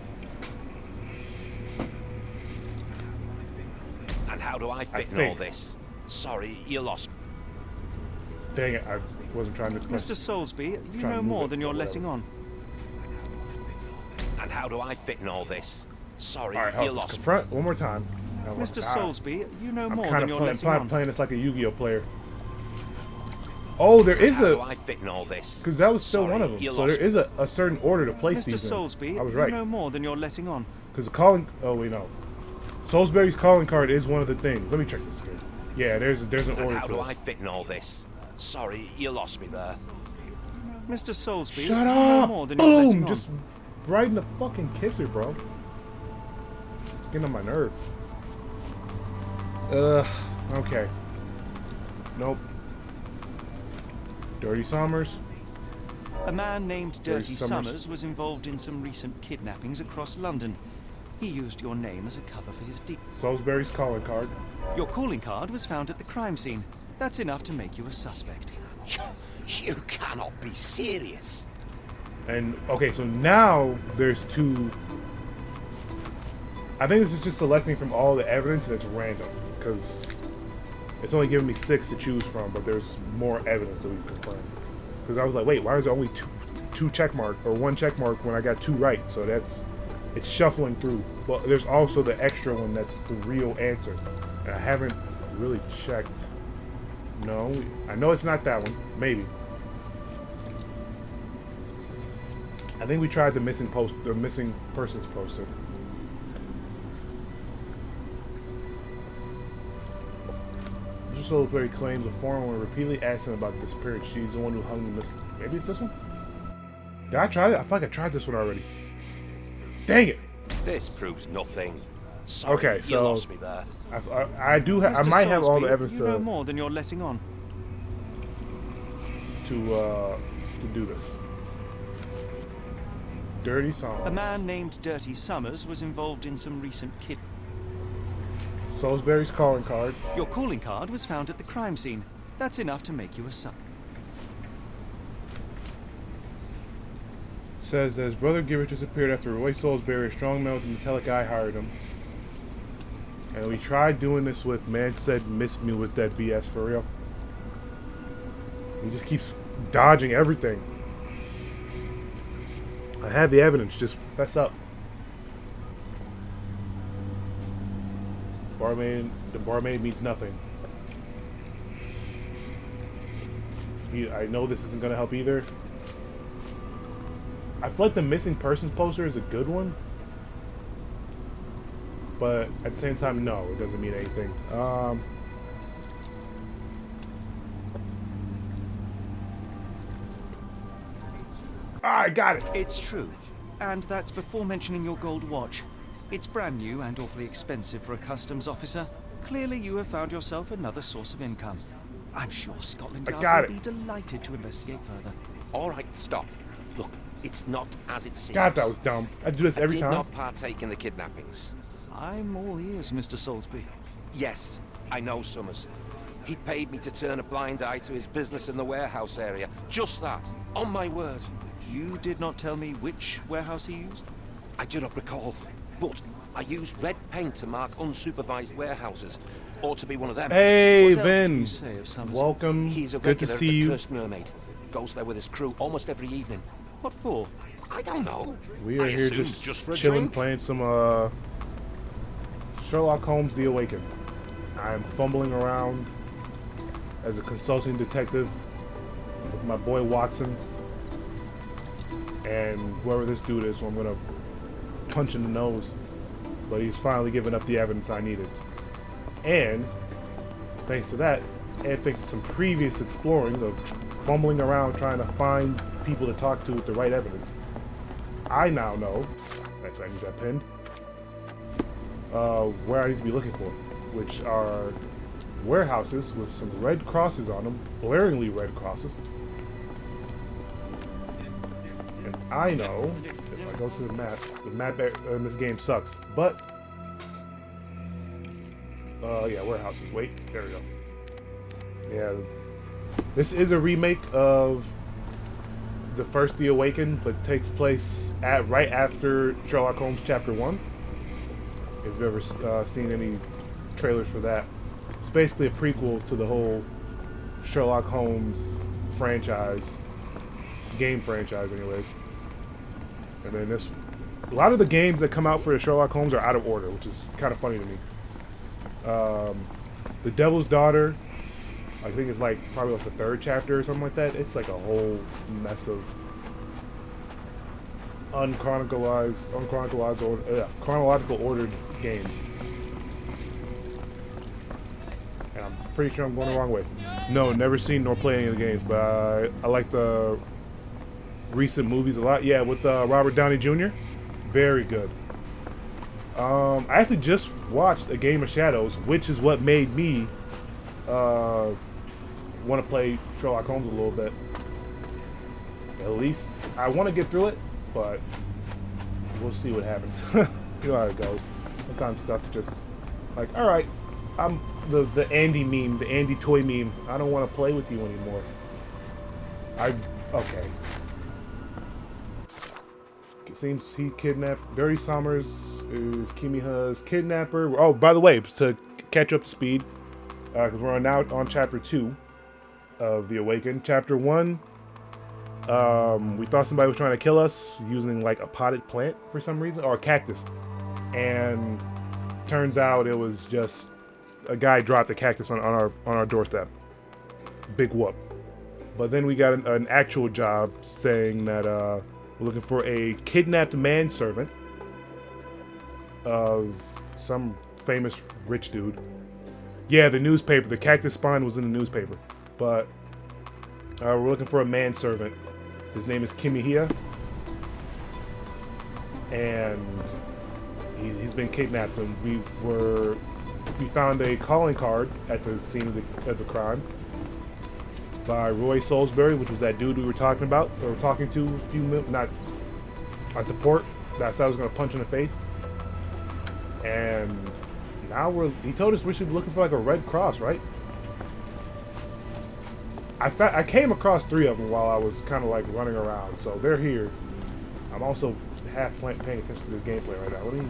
And how do I fit in all this? Sorry, you lost me. dang it, I wasn't trying to. Mr. Soulsby, you Try know and move more it, than you're whatever. letting on. And how do I fit in all this? Sorry, All right, you hold on. lost me. Confront one more time. Mr. Soulsby, you know I'm more kind than of you're playing, letting on. playing this like a Yu-Gi-Oh player. Oh, there is How a do I fit in all this? because that was still Sorry, one of them. you So lost there is a certain order to place Mr. these in. Soulsby, I was you right. know more than you're letting on. Because the calling. Oh wait, no. Salisbury's calling card is one of the things. Let me check this again. Yeah, there's an And order how to do it. I fit in all this? Sorry, you lost me there. Mr. Soulsby, Shut you know up! more than you're letting Boom! on. Just right in the fucking kisser, bro. Getting on my nerve. Okay. Nope. Dirty Summers. A man named Dirty Summers. Summers was involved in some recent kidnappings across London. He used your name as a cover for his deed. Salisbury's calling card. Your calling card was found at the crime scene. That's enough to make you a suspect. You cannot be serious. And okay, so now there's two. I think this is just selecting from all the evidence that's random because it's only giving me 6 to choose from, but there's more evidence that we can confirm. Because I was like, wait, why is there only two check mark or 1 check mark when I got 2 right? So it's shuffling through. But there's also the extra one that's the real answer. And I haven't really checked. No, I know it's not that one. Maybe. I think we tried the missing persons poster. Mr. Salisbury claims a foreign woman repeatedly asked him about the disappearance. She's the one who hung the Maybe it's this one? Did I try it? I feel like I tried this one already. Dang it! This proves nothing. Sorry, Okay, you so lost me there. I do have. I Mr. might have all the Soulsby, evidence you know more than you're letting on. to do this. Dirty Song. A man named Dirty Summers was involved in some recent kid. Salisbury's calling card. Your calling card was found at the crime scene. That's enough to make you a suspect. Says that his brother Gibbert disappeared after Roy Salisbury, a strong man with a metallic eye, hired him. And we tried doing this with Man Said Miss Me with that BS for real. He just keeps dodging everything. I have the evidence, just fess up. The barmaid means nothing. I know this isn't gonna help either. I feel like the missing persons poster is a good one, but at the same time, no, it doesn't mean anything. I got it. It's true. And that's before mentioning your gold watch. It's brand new and awfully expensive for a customs officer. Clearly you have found yourself another source of income. I'm sure Scotland I got Yard will it. be delighted to investigate further. All right, stop. Look, it's not as it seems. God, that was dumb. I do this every I did time. not partake in the kidnappings. I'm all ears, Mr. Soulsby. Yes, I know Summers. He paid me to turn a blind eye to his business in the warehouse area. Just that, on my word. You did not tell me which warehouse he used? I do not recall, but I used red paint to mark unsupervised warehouses. Ought to be one of them. Hey, What else can Vin. you say of Summers? Welcome. He's a Good to regular see at the you. Cursed Mermaid. Goes there with his crew almost every evening. What for? I don't know. We are I here assume just for a chilling, drink. playing some Sherlock Holmes The Awakened. I'm fumbling around as a consulting detective with my boy Watson and whoever this dude is, so I'm gonna punch in the nose. But he's finally given up the evidence I needed. And thanks to that, and thanks to some previous exploring of fumbling around trying to find people to talk to with the right evidence, I now know, actually I need that pinned, where I need to be looking for, which are warehouses with some red crosses on them, blaringly red crosses. And I know, if I go to the map in this game sucks, but, yeah, warehouses, wait, there we go. Yeah, this is a remake of the first The Awakened, but takes place right after Sherlock Holmes Chapter 1. If you've ever seen any trailers for that. It's basically a prequel to the whole Sherlock Holmes franchise. Game franchise, anyways. And then a lot of the games that come out for the Sherlock Holmes are out of order, which is kind of funny to me. The Devil's Daughter, I think it's like probably like the third chapter or something like that. It's like a whole mess of chronological ordered games. And I'm pretty sure I'm going the wrong way. No, never seen nor played any of the games, but I like the recent movies a lot. Yeah, with Robert Downey Jr. Very good. I actually just watched A Game of Shadows, which is what made me want to play Sherlock Holmes a little bit. At least I want to get through it, but we'll see what happens. You know how it goes. Sometimes stuff just like, all right, I'm the Andy meme, the Andy toy meme. I don't want to play with you anymore. Okay. It seems he kidnapped. Dirty Summers is Kimiha's kidnapper. Oh, by the way, to catch up to speed, because we're now on chapter 2 of The Awakened. Chapter 1, we thought somebody was trying to kill us using like a potted plant for some reason, or a cactus, and turns out it was just a guy dropped a cactus on our doorstep. Big whoop. But then we got an actual job saying that we're looking for a kidnapped manservant of some famous rich dude. Yeah, the newspaper. The cactus spine was in the newspaper. But we're looking for a manservant. His name is Kimihia. And he's been kidnapped. And we found a calling card at the scene of the crime by Roy Salisbury, which was that dude we were talking about, or talking to a few minutes, not at the port, that I said I was going to punch in the face. And now he told us we should be looking for like a red cross, right? I came across 3 of them while I was kind of like running around, so they're here. I'm also half paying attention to this gameplay right now. Let me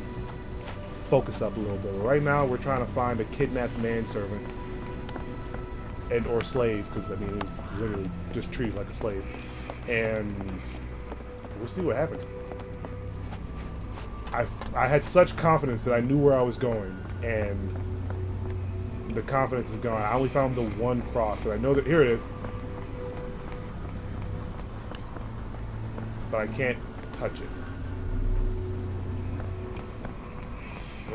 focus up a little bit. Right now, we're trying to find a kidnapped manservant. Or slave, because I mean, he's literally just treated like a slave. And we'll see what happens. I had such confidence that I knew where I was going, and the confidence is gone. I only found the one cross, and I know that here it is. But I can't touch it.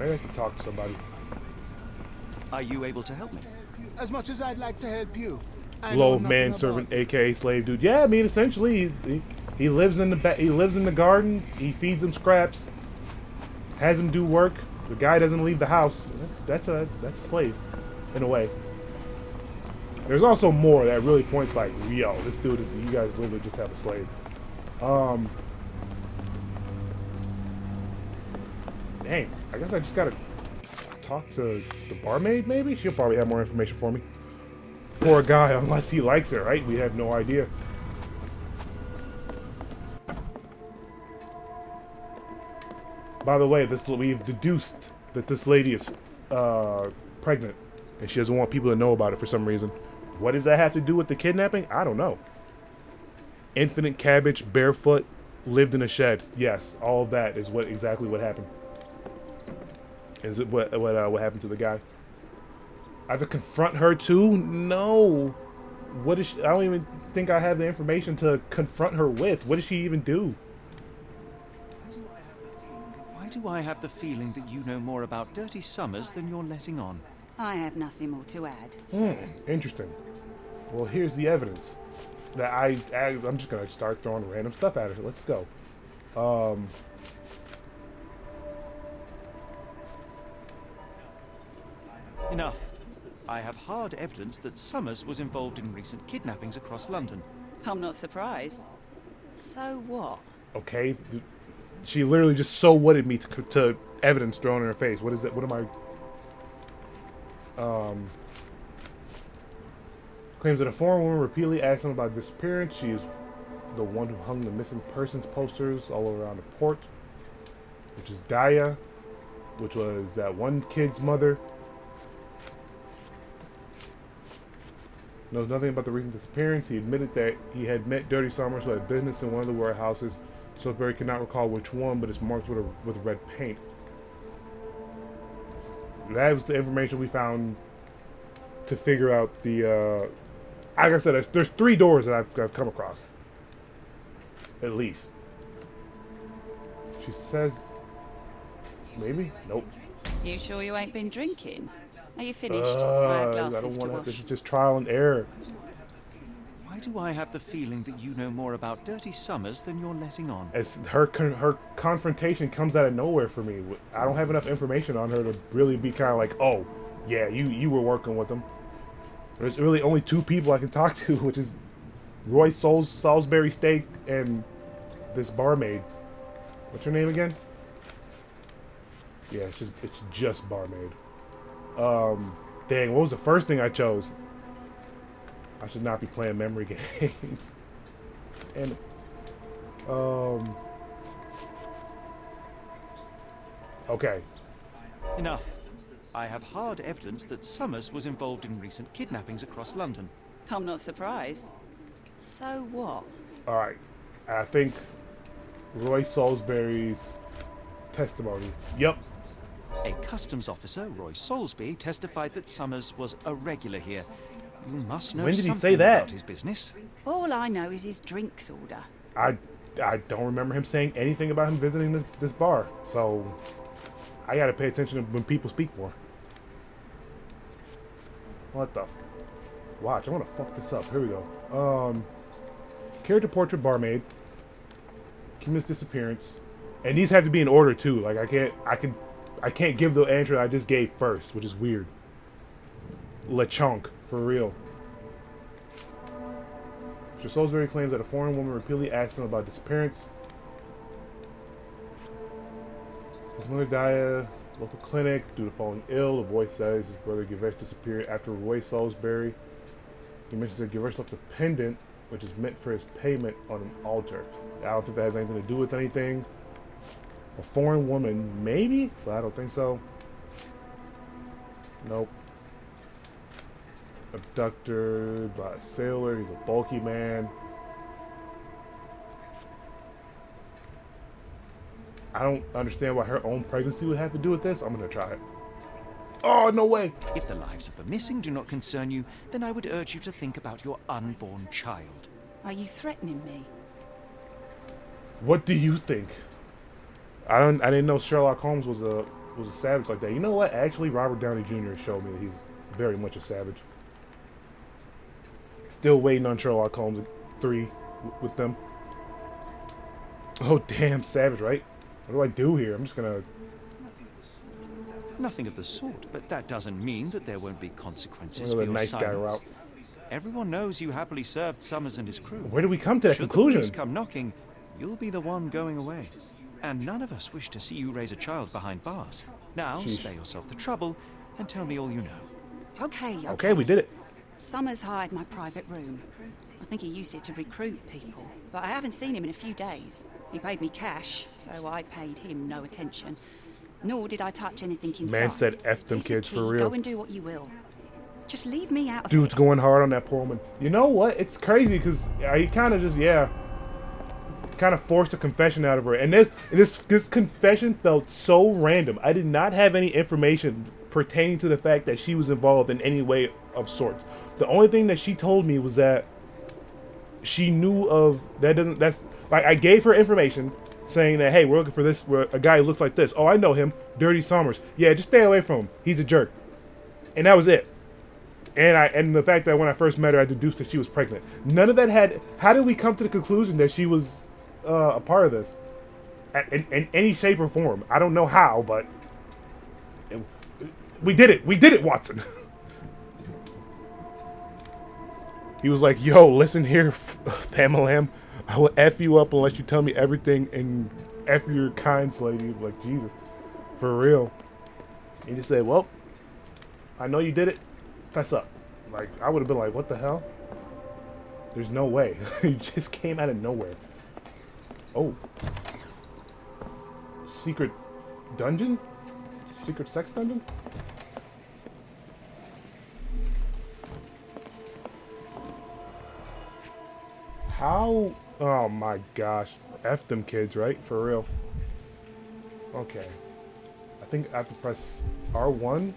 I have to talk to somebody. Are you able to help me? As much as I'd like to help you, I know Low nothing manservant, about this. aka slave dude. Yeah, I mean, essentially, he lives in the garden. He feeds him scraps, has him do work. The guy doesn't leave the house. That's a slave, in a way. There's also more that really points like, yo, this dude is. You guys literally just have a slave. Dang, I guess I just gotta talk to the barmaid, maybe? She'll probably have more information for me. Poor guy, unless he likes it, right? We have no idea. By the way, we've deduced that this lady is pregnant. and she doesn't want people to know about it for some reason. What does that have to do with the kidnapping? I don't know. Infinite Cabbage, barefoot, lived in a shed. Yes, all of that is exactly what happened. Is it what happened to the guy? I have to confront her too? No. What is she? I don't even think I have the information to confront her with. What does she even do? Why do I have the feeling that you know more about Dirty Summers than you're letting on? I have nothing more to add, sir. Interesting. Well, here's the evidence. That I'm just gonna start throwing random stuff at her. Let's go. Enough. I have hard evidence that Summers was involved in recent kidnappings across London. I'm not surprised. So what? Okay. She literally just so whatted me to evidence thrown in her face. What is it? What am I? Claims that a foreign woman repeatedly asked him about disappearance. She is the one who hung the missing persons posters all around the port, which is Daya, which was that one kid's mother. Knows nothing about the recent disappearance. He admitted that he had met Dirty Summers, who had business in one of the warehouses. Salisbury cannot recall which one, but it's marked with red paint. That was the information we found to figure out the. Like I said, there's 3 doors that I've come across. At least. She says. Maybe? Nope. You sure you ain't been drinking? Are you finished? I have I glasses don't to want to. This wash. is just trial and error. Why do I have the feeling that you know more about Dirty Summers than you're letting on? As her confrontation comes out of nowhere for me. I don't have enough information on her to really be kind of like, oh, yeah, you were working with him. There's really only 2 people I can talk to, which is Roy Salisbury Steak and this barmaid. What's her name again? Yeah, it's just barmaid. Dang, what was the first thing I chose? I should not be playing memory games. And okay. Enough. I have hard evidence that Summers was involved in recent kidnappings across London. I'm not surprised. So what? Alright. I think Roy Salisbury's testimony. Yep. A customs officer, Roy Salisbury, testified that Summers was a regular here. You must know When did he something say that? about his business. All I know is his drinks order. I don't remember him saying anything about him visiting this bar. So I gotta pay attention to when people speak more. What the? Watch, I'm gonna fuck this up. Here we go. Character portrait barmaid. Cumin's disappearance. And these have to be in order too. Like I can't give the answer I just gave first, which is weird. LeChonk, for real. Mr. Salisbury claims that a foreign woman repeatedly asked him about disappearance. His mother died at a local clinic due to falling ill. The boy says his brother Givesh disappeared after Roy Salisbury. He mentions that Givesh left a pendant, which is meant for his payment, on an altar. I don't think that has anything to do with anything. A foreign woman, maybe? But I don't think so. Nope. Abducted by a sailor. He's a bulky man. I don't understand why her own pregnancy would have to do with this. I'm gonna try it. Oh, no way! If the lives of the missing do not concern you, then I would urge you to think about your unborn child. Are you threatening me? What do you think? I didn't know Sherlock Holmes was a savage like that. You know what? Actually, Robert Downey Jr. showed me that he's very much a savage. Still waiting on Sherlock Holmes 3 with them. Oh, damn, savage, right? What do I do here? I'm just gonna... Nothing of the sort, but that doesn't mean that there won't be consequences Another for your nice guy silence. route. Everyone knows you happily served Summers and his crew. Where do we come to that Should conclusion? the police come knocking, you'll be the one going away. And none of us wish to see you raise a child behind bars. Now, Sheesh. spare yourself the trouble and tell me all you know. Okay. Okay, we did it. Summers hired my private room. I think he used it to recruit people, but I haven't seen him in a few days. He paid me cash, so I paid him no attention. Nor did I touch anything inside. Man said F them Here's the kids key. for real. Go and do what you will. Just leave me out of Dude's it. going hard on that poor woman. You know what? It's crazy because he kind of just, kind of forced a confession out of her. And this confession felt so random. I did not have any information pertaining to the fact that she was involved in any way of sorts. The only thing that she told me was that she knew of that's like, I gave her information saying that, hey, we're looking for this, a guy who looks like this. Oh, I know him, Dirty Summers. Yeah, just stay away from him. He's a jerk. And that was it. And the fact that when I first met her, I deduced that she was pregnant. None of that had. How did we come to the conclusion that she was a part of this in any shape or form? I don't know how, but we did it. We did it, Watson. He was like, "Yo, listen here, Famalam. I will f you up unless you tell me everything and f your kinds, lady." Like, Jesus, for real. He just said, "Well, I know you did it. Fess up." Like, I would have been like, what the hell? There's no way. You just came out of nowhere. Oh. Secret dungeon? Secret sex dungeon? How? Oh my gosh. F them kids, right? For real. Okay. I think I have to press R1.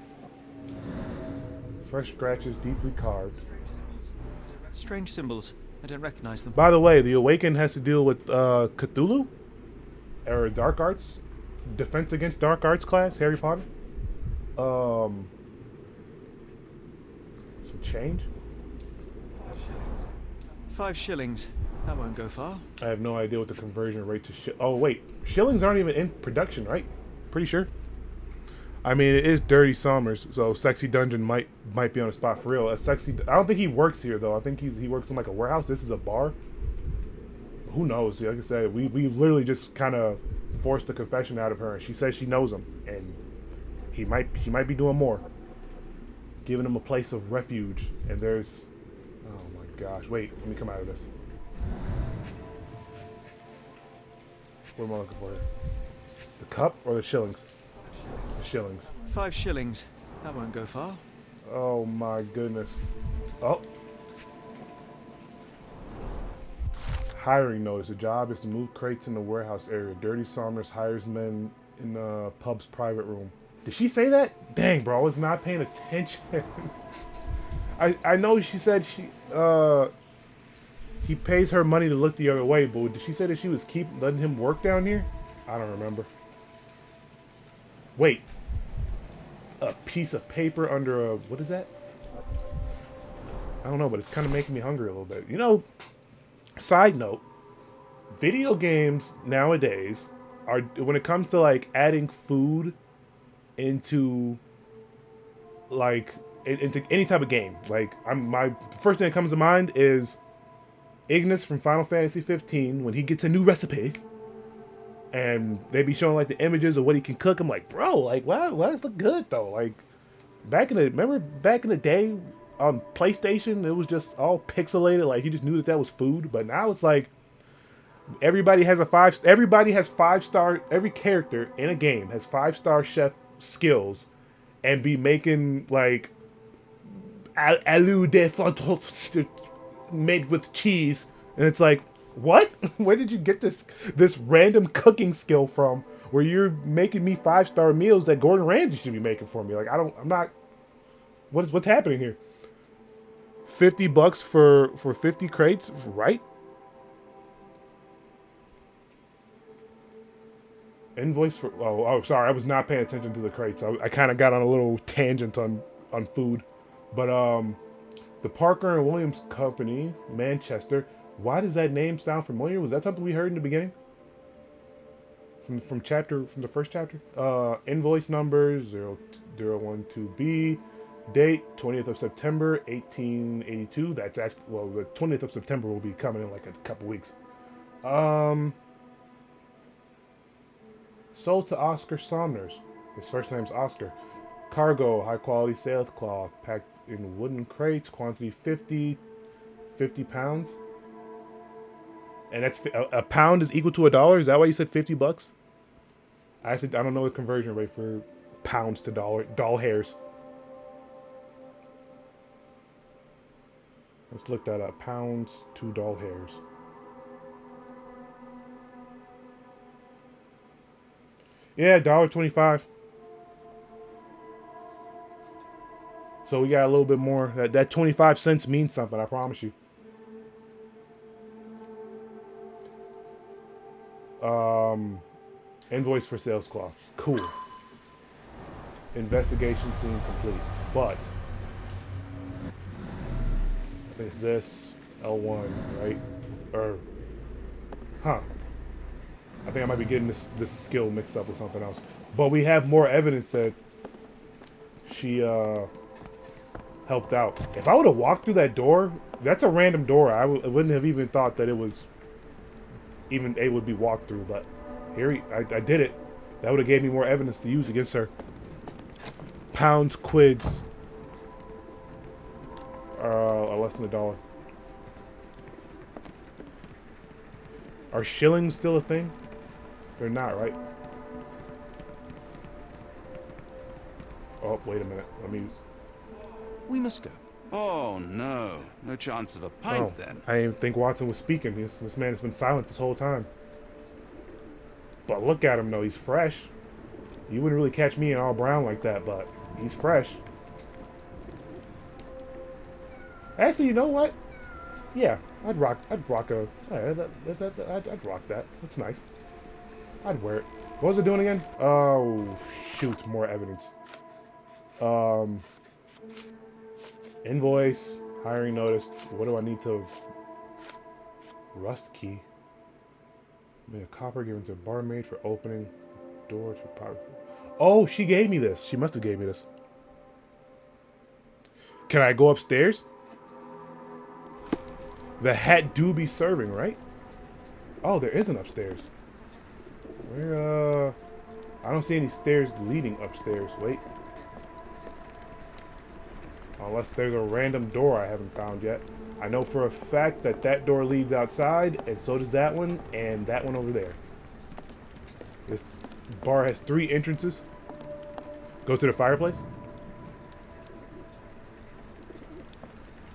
Fresh scratches, deeply carved. Strange symbols. I don't recognize them. By the way, the Awakened has to deal with Cthulhu? Or Dark Arts? Defense Against Dark Arts class, Harry Potter? Some change? 5 shillings. That won't go far. I have no idea what the conversion rate to oh wait, shillings aren't even in production, right? Pretty sure. I mean, it is Dirty Summers, so Sexy Dungeon might be on the spot for real. I don't think he works here though. I think he works in like a warehouse. This is a bar. Who knows? Like I said, we literally just kind of forced the confession out of her, and she says she knows him, and he might be doing more, giving him a place of refuge. And there's, oh my gosh, wait, let me come out of this. What am I looking for here? The cup or the shillings? The shillings. 5 shillings. That won't go far. Oh my goodness. Oh. Hiring notice. The job is to move crates in the warehouse area. Dirty Summers hires men in the pub's private room. Did she say that? Dang, bro, I was not paying attention. I know she said he pays her money to look the other way, but did she say that she was letting him work down here? I don't remember. Wait. A piece of paper under a... What is that? I don't know, but it's kind of making me hungry a little bit. You know, side note, video games nowadays are... When it comes to, like, adding food into... Like, into any type of game. Like, my first thing that comes to mind is Ignis from Final Fantasy 15 when he gets a new recipe. And they be showing like the images of what he can cook. I'm like, bro, like, wow, that look good though. Like, remember back in the day on PlayStation, it was just all pixelated. Like, you just knew that was food. But now it's like everybody has 5-star. Every character in a game has 5-star chef skills, and be making like anew de flanton made with cheese, and it's like, what? Where did you get this random cooking skill from? Where you're making me 5-star meals that Gordon Ramsay should be making for me? Like, I'm not. What's happening here? $50 for 50 crates, right? Invoice for sorry, I was not paying attention to the crates. I kind of got on a little tangent on food, but the Parker and Williams Company, Manchester. Why does that name sound familiar? Was that something we heard in the beginning? From the first chapter? Invoice number 0012B. Date 20th of September 1882. That's actually, well, the 20th of September will be coming in like a couple weeks. Sold to Oscar Saunders. His first name's Oscar. Cargo, high quality sailcloth, packed in wooden crates, quantity 50 pounds. And that's a pound is equal to $1. Is that why you said $50? I don't know the conversion rate for pounds to doll hairs. Let's look that up. Pounds, 2 doll hairs. Yeah, $1.25. So we got a little bit more. That 25 cents means something, I promise you. Invoice for sales cloth. Cool. Investigation scene complete. But is this L1, right? Or huh. I think I might be getting this skill mixed up with something else. But we have more evidence that she helped out. If I would have walked through that door, that's a random door. I wouldn't have even thought that it was even it would be walked through. But here I did it. That would have gave me more evidence to use against her. Pounds, quids, less than $1. Are shillings still a thing? They're not, right? Oh, wait a minute. Let me... We must go. Oh, no. No chance of a pint, then. I didn't even think Watson was speaking. This man has been silent this whole time. But look at him, though. He's fresh. You wouldn't really catch me in all brown like that, but he's fresh. Actually, you know what? Yeah, I'd rock a... I'd rock that. That's nice. I'd wear it. What was it doing again? Oh, shoot. More evidence. Invoice. Hiring notice. What do I need to... Rust key. A copper given to a barmaid for opening door to power. Oh, she gave me this. She must have gave me this. Can I go upstairs? The hat do be serving, right? Oh, there is an upstairs. Where, I don't see any stairs leading upstairs. Wait. Unless there's a random door I haven't found yet. I know for a fact that that door leads outside, and so does that one, and that one over there. This bar has 3 entrances. Go to the fireplace.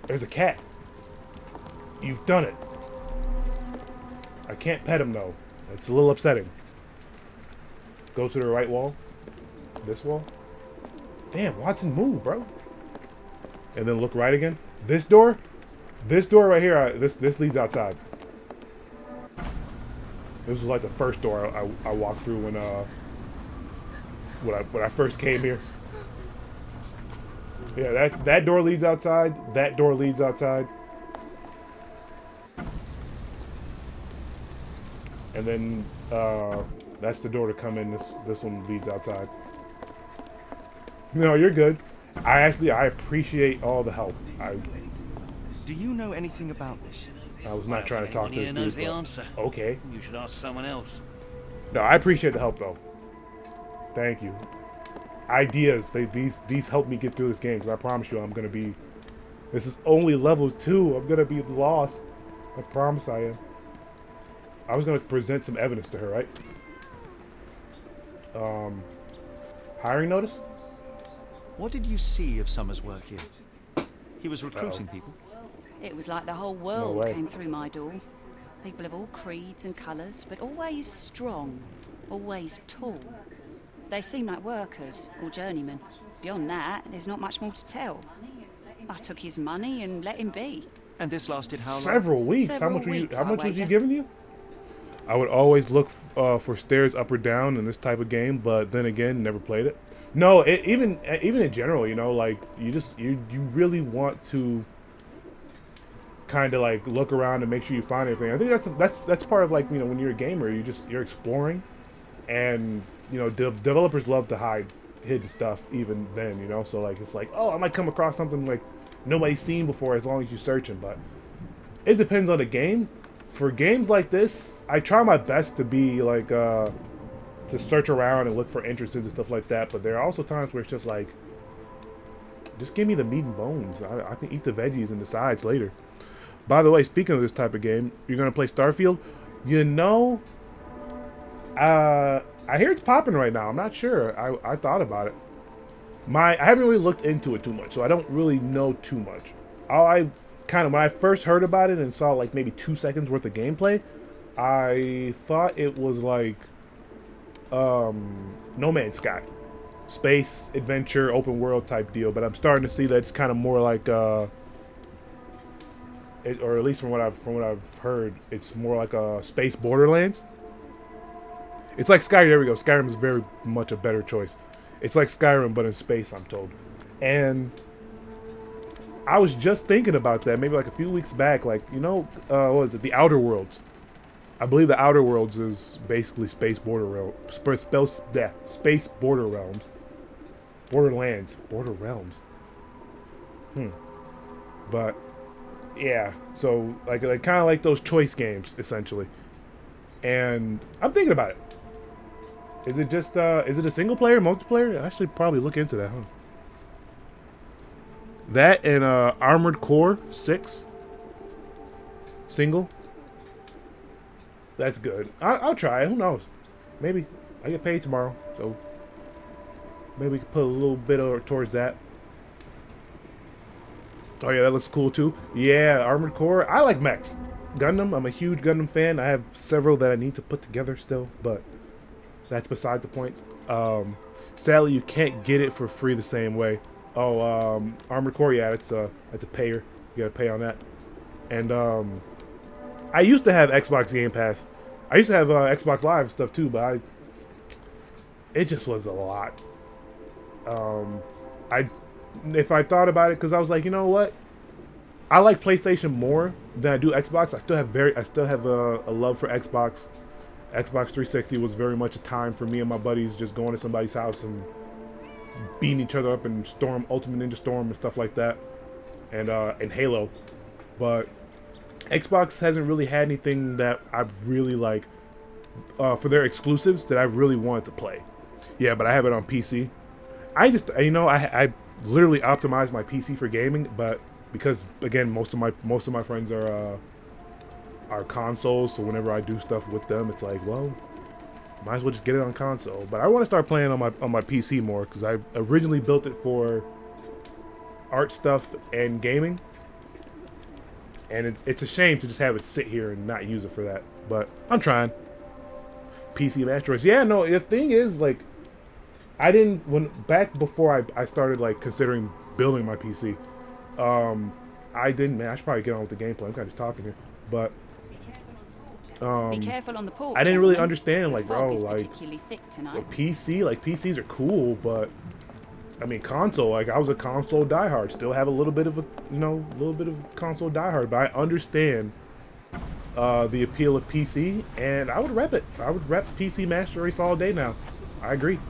There's a cat. You've done it. I can't pet him, though. It's a little upsetting. Go to the right wall. This wall. Damn, Watson, move, bro. And then look right again. This door right here, this leads outside. This was like the first door I walked through when I first came here. Yeah, that door leads outside. That door leads outside. And then that's the door to come in. This one leads outside. No, you're good. I appreciate all the help. Do you know anything about this? I was not trying to talk to this knows dude. the answer. Okay. You should ask someone else. No, I appreciate the help though. Thank you. Ideas, these help me get through this game. Because I promise you, I'm gonna be. This is only level 2. I'm gonna be lost. I promise I am. I was gonna present some evidence to her, right? Hiring notice? What did you see of Summer's work here? He was recruiting people. It was like the whole world came through my door. People of all creeds and colours, but always strong, always tall. They seem like workers or journeymen. Beyond that, there's not much more to tell. I took his money and let him be. And this lasted how long? Several weeks. How much was he giving you? I would always look for stairs up or down in this type of game, but then again, never played it. No, even in general, you know, like you really want to kind of like look around and make sure you find everything. I think that's part of, like, you know, when you're a gamer, you're exploring, and you know, developers love to hide hidden stuff even then, you know. So like it's like, oh, I might come across something like nobody's seen before as long as you're searching, but it depends on the game. For games like this, I try my best to be like to search around and look for entrances and stuff like that, but there are also times where it's just like, just give me the meat and bones. I can eat the veggies and the sides later. By the way, speaking of this type of game, you're gonna play Starfield. You know, I hear it's popping right now. I'm not sure. I thought about it. I haven't really looked into it too much, so I don't really know too much. All I kind of when I first heard about it and saw like maybe 2 seconds worth of gameplay, I thought it was like No Man's Sky, space adventure, open world type deal. But I'm starting to see that it's kind of more like, or at least from what I've heard, it's more like a space Borderlands. It's like Skyrim. There we go. Skyrim is very much a better choice. It's like Skyrim, but in space, I'm told. And I was just thinking about that maybe like a few weeks back. Like, you know, what is it? The Outer Worlds. I believe the Outer Worlds is basically space border space border realms. Borderlands. Border realms. But yeah, so like kind of like those choice games essentially. And I'm thinking about it. Is it just is it a single player, multiplayer? I should probably look into that, huh? That and Armored Core 6 single. That's good. I'll try it. Who knows? Maybe I get paid tomorrow, so maybe we can put a little bit towards that. Oh yeah, that looks cool too. Yeah, Armored Core. I like mechs. Gundam. I'm a huge Gundam fan. I have several that I need to put together still, but that's beside the point. Sadly, you can't get it for free the same way. Oh, Armored Core. Yeah, it's a payer. You gotta pay on that. And I used to have Xbox Game Pass. I used to have Xbox Live stuff too, but it just was a lot. If I thought about it, because I was like, you know what, I like PlayStation more than I do Xbox. I still have a love for Xbox. Xbox 360 was very much a time for me and my buddies just going to somebody's house and beating each other up in Ultimate Ninja Storm and stuff like that, and Halo. But Xbox hasn't really had anything that I've really like for their exclusives that I really wanted to play. Yeah, but I have it on PC. I just, you know, I literally optimized my PC for gaming, but because again, most of my friends are consoles, so whenever I do stuff with them, it's like, well, might as well just get it on console. But I want to start playing on my PC more because I originally built it for art stuff and gaming. And it's a shame to just have it sit here and not use it for that. But I'm trying. PC Master Race. Yeah, no, the thing is, like, I didn't, back before I started, like, considering building my PC, I didn't, man, I should probably get on with the gameplay. I'm kind of just talking here. But, be careful on the porch, I didn't really gentlemen. understand, like, The fog bro, is like, particularly thick tonight. PCs are cool, but I mean, console, like, I was a console diehard. Still have a little bit of console diehard, but I understand the appeal of PC, and I would rep it. I would rep PC Master Race all day now. I agree.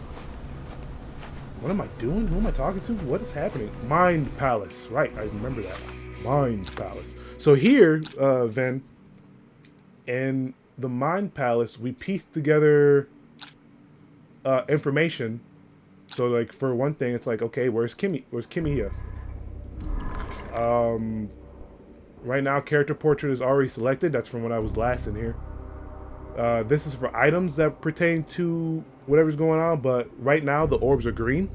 What am I doing? Who am I talking to? What is happening? Mind Palace. Right, I remember that. Mind Palace. So here, Ven, in the Mind Palace, we pieced together information. So, like, for one thing, it's like, okay, where's Kimmy? Where's Kimmy here? Right now, character portrait is already selected. That's from when I was last in here. This is for items that pertain to whatever's going on, but right now, the orbs are green.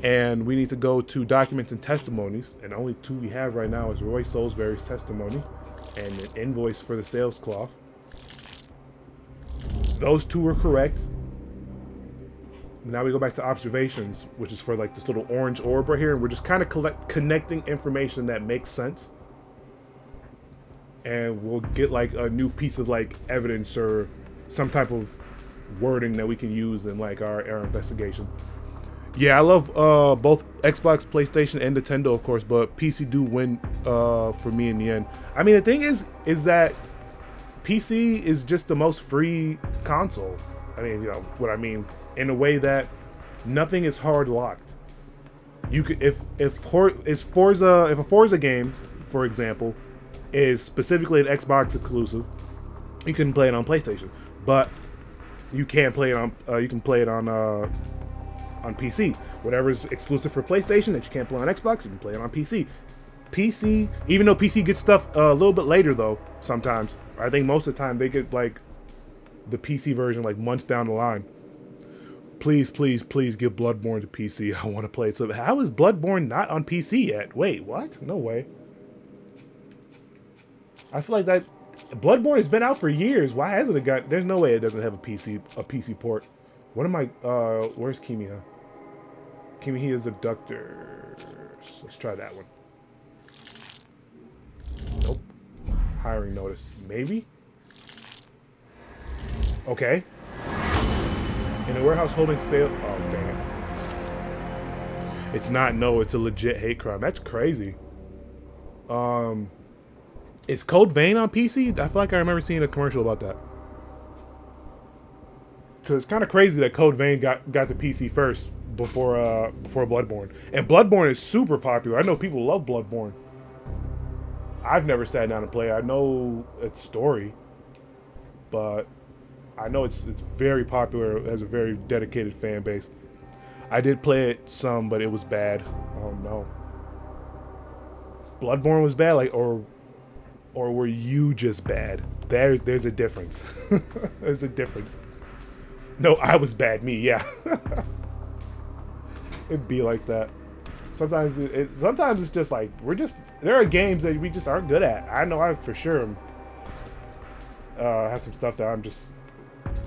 And we need to go to documents and testimonies. And only two we have right now is Roy Salisbury's testimony and an invoice for the sales cloth. Those two are correct. Now we go back to observations, which is for like this little orange orb right here, and we're just kind of connecting information that makes sense. And we'll get like a new piece of like evidence or some type of wording that we can use in like our investigation. Yeah, I love both Xbox, PlayStation, and Nintendo, of course, but PC do win for me in the end. I mean, the thing is that PC is just the most free console. I mean, you know what I mean, in a way that nothing is hard locked. You could, if a Forza game, for example, is specifically an Xbox exclusive, you can play it on PlayStation, but you can't play it on on PC. Whatever is exclusive for PlayStation that you can't play on Xbox, you can play it on PC. PC, even though PC gets stuff a little bit later though, sometimes. I think most of the time they get like the PC version like months down the line. Please, please, please give Bloodborne to PC. I want to play it. So how is Bloodborne not on PC yet? Wait, what? No way. I feel like that Bloodborne has been out for years. Why hasn't it got? There's no way it doesn't have a PC port. What am I? Where's Kimiya? Kimiya's abductors. Let's try that one. Nope. Hiring notice. Maybe. Okay. In a warehouse holding sale. Oh damn. It's not. No, it's a legit hate crime. That's crazy. Is Code Vein on PC? I feel like I remember seeing a commercial about that. Cause it's kind of crazy that Code Vein got the PC first before Bloodborne. And Bloodborne is super popular. I know people love Bloodborne. I've never sat down and played. I know its story, but I know it's very popular. It has a very dedicated fan base. I did play it some, but it was bad. Oh no. Bloodborne was bad, like, or were you just bad? There's a difference. There's a difference. No, I was bad. Me, yeah. It'd be like that. Sometimes sometimes it's just like there are games that we just aren't good at. I know I for sure have some stuff that I'm just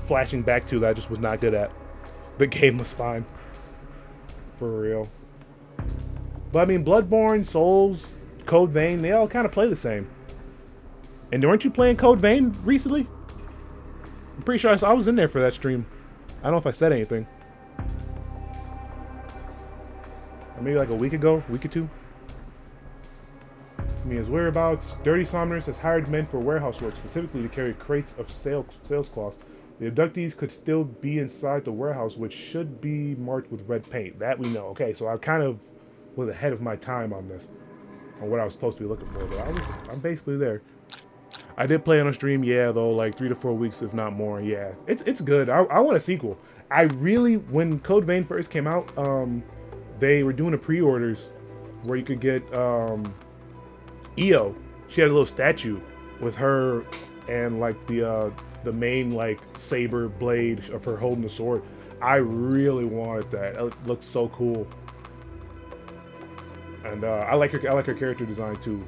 flashing back to that I just was not good at. The game was fine. For real. But I mean, Bloodborne, Souls, Code Vein, they all kind of play the same. And weren't you playing Code Vein recently? I'm pretty sure I was in there for that stream. I don't know if I said anything. Or maybe like a week ago, week or two. Mia's whereabouts. Dirty Somnus has hired men for warehouse work, specifically to carry crates of sales cloth. The abductees could still be inside the warehouse, which should be marked with red paint. That we know. Okay, so I kind of was ahead of my time on this, on what I was supposed to be looking for, but I'm basically there. I did play on a stream, yeah, though, like 3 to 4 weeks, if not more. Yeah, it's good. I want a sequel. I really, when Code Vein first came out, they were doing a pre-orders where you could get Io. She had a little statue with her and like the main like saber blade of her holding the sword. I really wanted that. It looked so cool. And I like her character design too.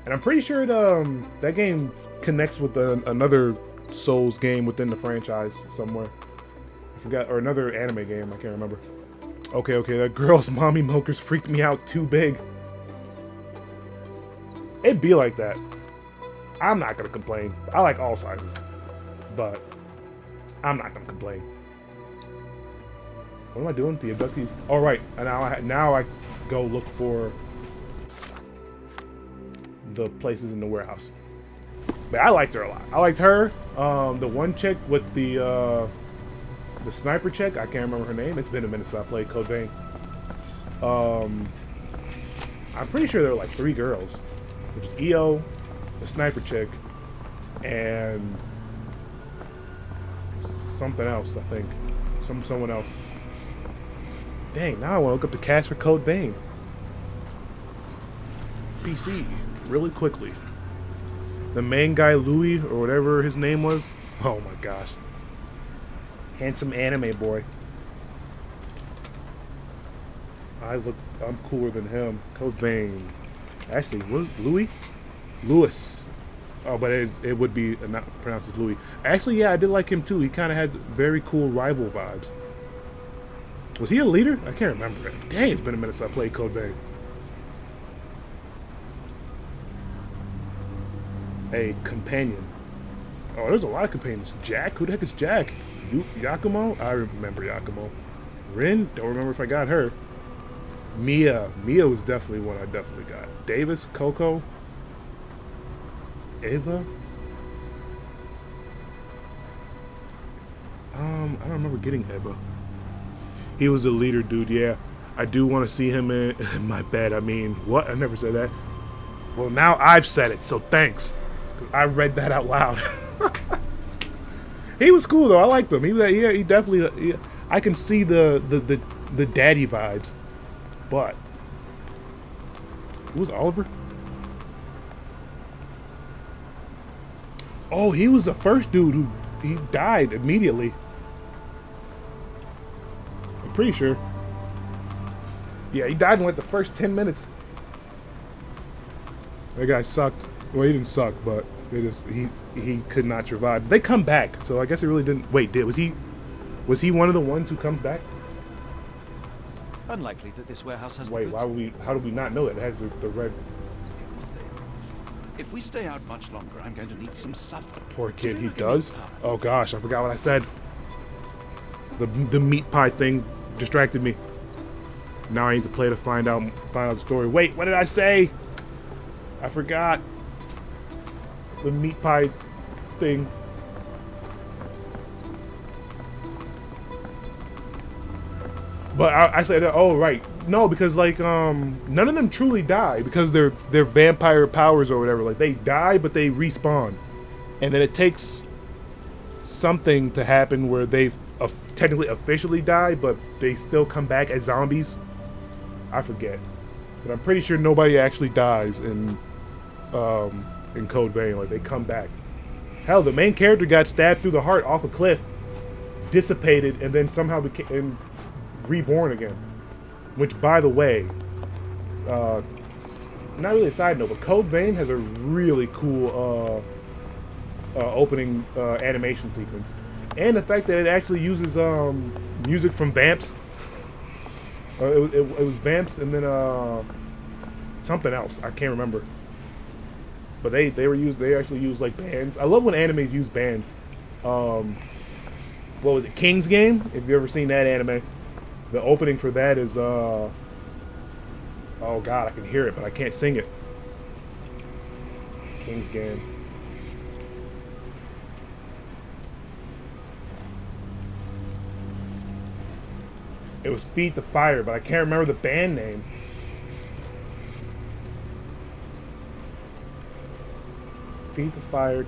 And I'm pretty sure that game connects with another Souls game within the franchise somewhere. I forgot, or another anime game, I can't remember. Okay, that girl's mommy milkers freaked me out too big. It'd be like that. I'm not gonna complain. I like all sizes, but I'm not gonna complain. What am I doing? The abductees. All right, and now I go look for the places in the warehouse. But I liked her a lot. I liked her. The one chick with the sniper chick. I can't remember her name. It's been a minute since I played Code Vein. I'm pretty sure there were like 3 girls, which is Io, the sniper chick, and something else. I think someone else. Dang! Now I want to look up the cast for Code Vein. PC. Really quickly. The main guy, Louis, or whatever his name was. Oh my gosh. Handsome anime boy. I'm cooler than him. Code Vein. Actually, what, Louis? Louis. Oh, but it would be not pronounced as Louis. Actually, yeah, I did like him too. He kind of had very cool rival vibes. Was he a leader? I can't remember. Dang, it's been a minute since I played Code Vein. A companion. Oh, there's a lot of companions. Jack? Who the heck is Jack? Yakumo? I remember Yakumo. Rin? Don't remember if I got her. Mia. Mia was definitely one I definitely got. Davis? Coco? Ava? I don't remember getting Eva. He was a leader, dude, yeah. I do want to see him in my bed. I mean, what? I never said that. Well, now I've said it, so thanks. I read that out loud. He was cool though. I liked him. He definitely. I can see the daddy vibes, but who was Oliver? Oh, he was the first dude who he died immediately. I'm pretty sure. Yeah, he died in like the first 10 minutes. That guy sucked. Well, he didn't suck, but It is he could not survive. They come back, so I guess he really didn't. Wait, was he one of the ones who comes back? Unlikely that this warehouse has Wait, the why goods. would we? How do we not know it? It has the red. If we stay out much longer, I'm going to need some supper. Poor kid, he does. Oh gosh, I forgot what I said. The meat pie thing distracted me. Now I need to play to find out the story. Wait, what did I say? I forgot. The meat pie thing. But I said, oh right, no, because like none of them truly die because they're vampire powers or whatever. Like they die, but they respawn, and then it takes something to happen where they technically officially die, but they still come back as zombies. I forget, but I'm pretty sure nobody actually dies in Code Vein. Like they come back. Hell, the main character got stabbed through the heart off a cliff, dissipated, and then somehow became reborn again. Which, by the way, not really a side note, but Code Vein has a really cool opening animation sequence, and the fact that it actually uses music from Vamps. It was Vamps and then something else I can't remember. But they actually use like bands. I love when animes use bands. What was it, King's Game? If you ever seen that anime, the opening for that is oh god, I can hear it, but I can't sing it. King's Game. It was Feed the Fire, but I can't remember the band name. Feed the Fire,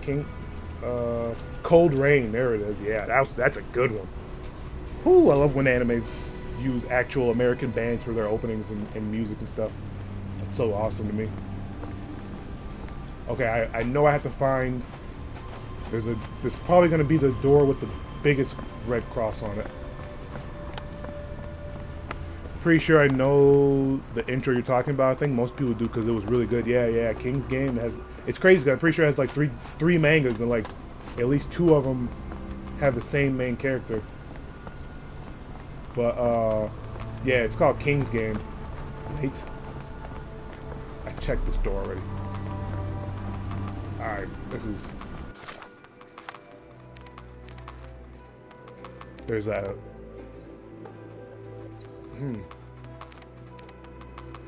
Cold Rain. There it is. Yeah, that's a good one. Ooh, I love when animes use actual American bands for their openings and music and stuff. That's so awesome to me. Okay, I know I have to find. There's probably going to be the door with the biggest red cross on it. Pretty sure I know the intro you're talking about. I think most people do because it was really good. Yeah. King's Game has. It's crazy. I'm pretty sure it has like three mangas and like at least 2 of them have the same main character. But yeah, it's called King's Game. Wait, I checked this door already. All right, this is. There's that.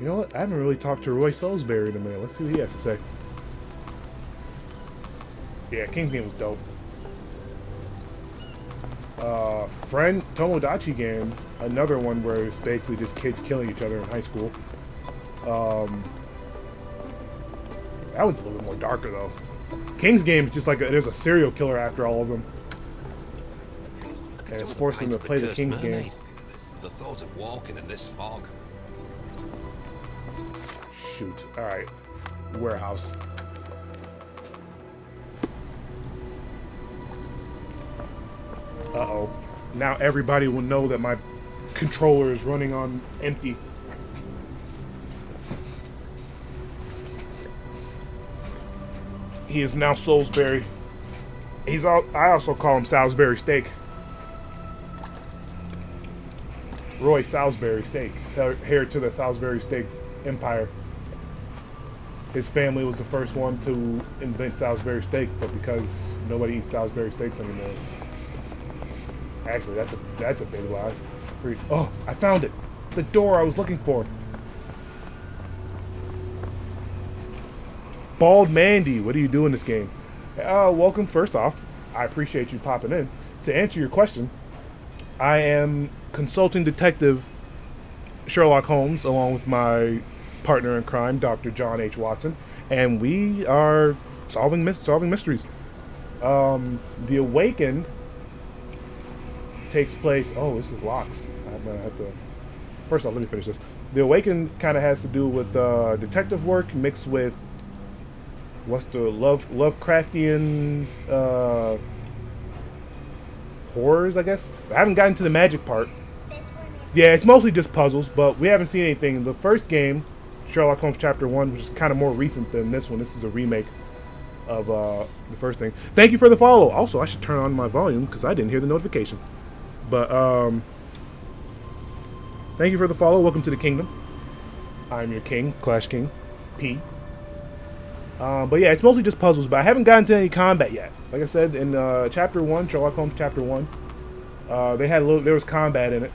You know what? I haven't really talked to Roy Salisbury in a minute. Let's see what he has to say. Yeah, King's Game was dope. Friend Tomodachi Game, another one where it's basically just kids killing each other in high school. That one's a little bit more darker though. King's Game is just like there's a serial killer after all of them, and it's forcing them to play the King's Game. The thought of walking in this fog. Shoot. All right. Warehouse. Uh-oh. Now everybody will know that my controller is running on empty. He is now Salisbury. I also call him Salisbury Steak. Roy Salisbury Steak. Heir to the Salisbury Steak empire. His family was the first one to invent Salisbury steak, but because nobody eats Salisbury steaks anymore. Actually, that's a big lie. Oh, I found it. The door I was looking for. Bald Mandy, what do you do in this game? Welcome, first off. I appreciate you popping in. To answer your question, I am consulting detective Sherlock Holmes, along with my partner in crime, Dr. John H. Watson, and we are solving mysteries. The Awakened takes place. Oh, this is locks. I'm gonna have to. First off, let me finish this. The Awakened kind of has to do with detective work mixed with what's the Lovecraftian horrors, I guess. I haven't gotten to the magic part. Yeah, it's mostly just puzzles, but we haven't seen anything. The first game, Sherlock Holmes Chapter 1, which is kind of more recent than this one. This is a remake. of the first thing. Thank you for the follow. Also, I should turn on my volume because I didn't hear the notification. But thank you for the follow. Welcome to the kingdom. I'm your king, Clash King, P. But yeah, it's mostly just puzzles. But I haven't gotten to any combat yet. Like I said in Chapter 1, Sherlock Holmes Chapter 1, there was combat in it.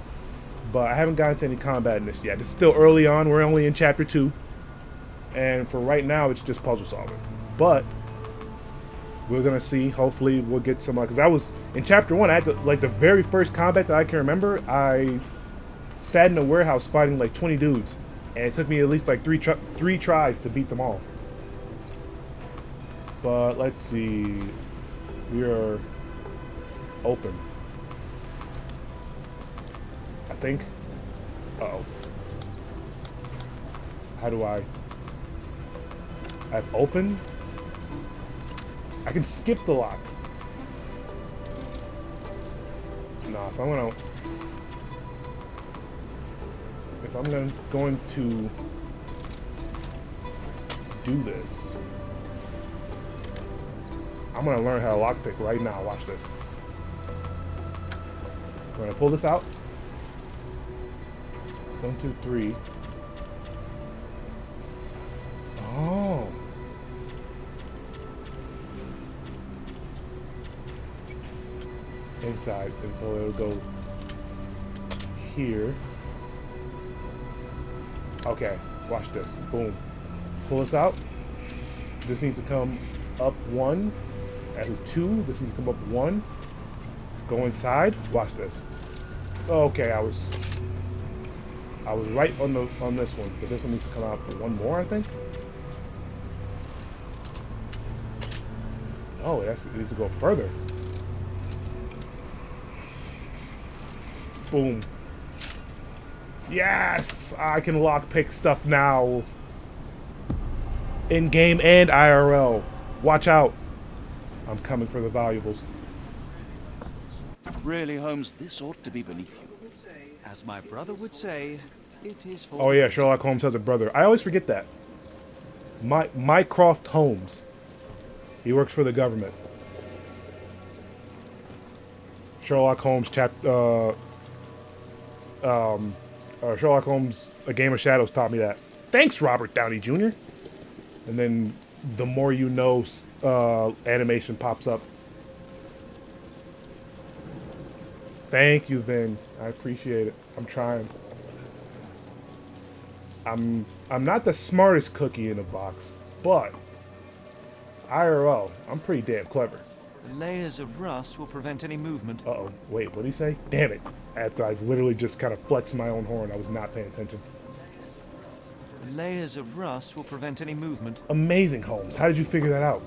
But I haven't gotten to any combat in this yet. It's still early on. We're only in Chapter 2. And for right now, it's just puzzle solving. But we're going to see. Hopefully, we'll get some... Because I was... In Chapter 1, I had to... Like, the very first combat that I can remember, I sat in a warehouse fighting, like, 20 dudes. And it took me at least, like, three tries to beat them all. But, let's see... We are... open. I think. Uh-oh. How do I... I've opened? I can skip the lock. Nah, if I'm going to do this, I'm gonna learn how to lockpick right now. Watch this. We're gonna pull this out. 1, 2, 3. Oh. Inside, and so it'll go here. Okay, watch this. Boom. Pull this out. This needs to come up 1. At a 2, this needs to come up 1. Go inside. Watch this. Okay, I was right on this one, but this one needs to come out for 1 more, I think. Oh, it needs to go further. Boom. Yes! I can lockpick stuff now. In-game and IRL. Watch out. I'm coming for the valuables. Really, Holmes, this ought to be beneath you. As my brother would say, it is for... Oh yeah, Sherlock Holmes has a brother. I always forget that. Mycroft Holmes. He works for the government. Sherlock Holmes Sherlock Holmes, A Game of Shadows taught me that. Thanks, Robert Downey Jr. And then the more you know animation pops up. Thank you, Vin. I appreciate it. I'm trying. I'm not the smartest cookie in the box, but IRL, I'm pretty damn clever. The layers of rust will prevent any movement. Uh-oh. Wait, what did he say? Damn it. After I've literally just kind of flexed my own horn, I was not paying attention. The layers of rust will prevent any movement. Amazing, Holmes. How did you figure that out?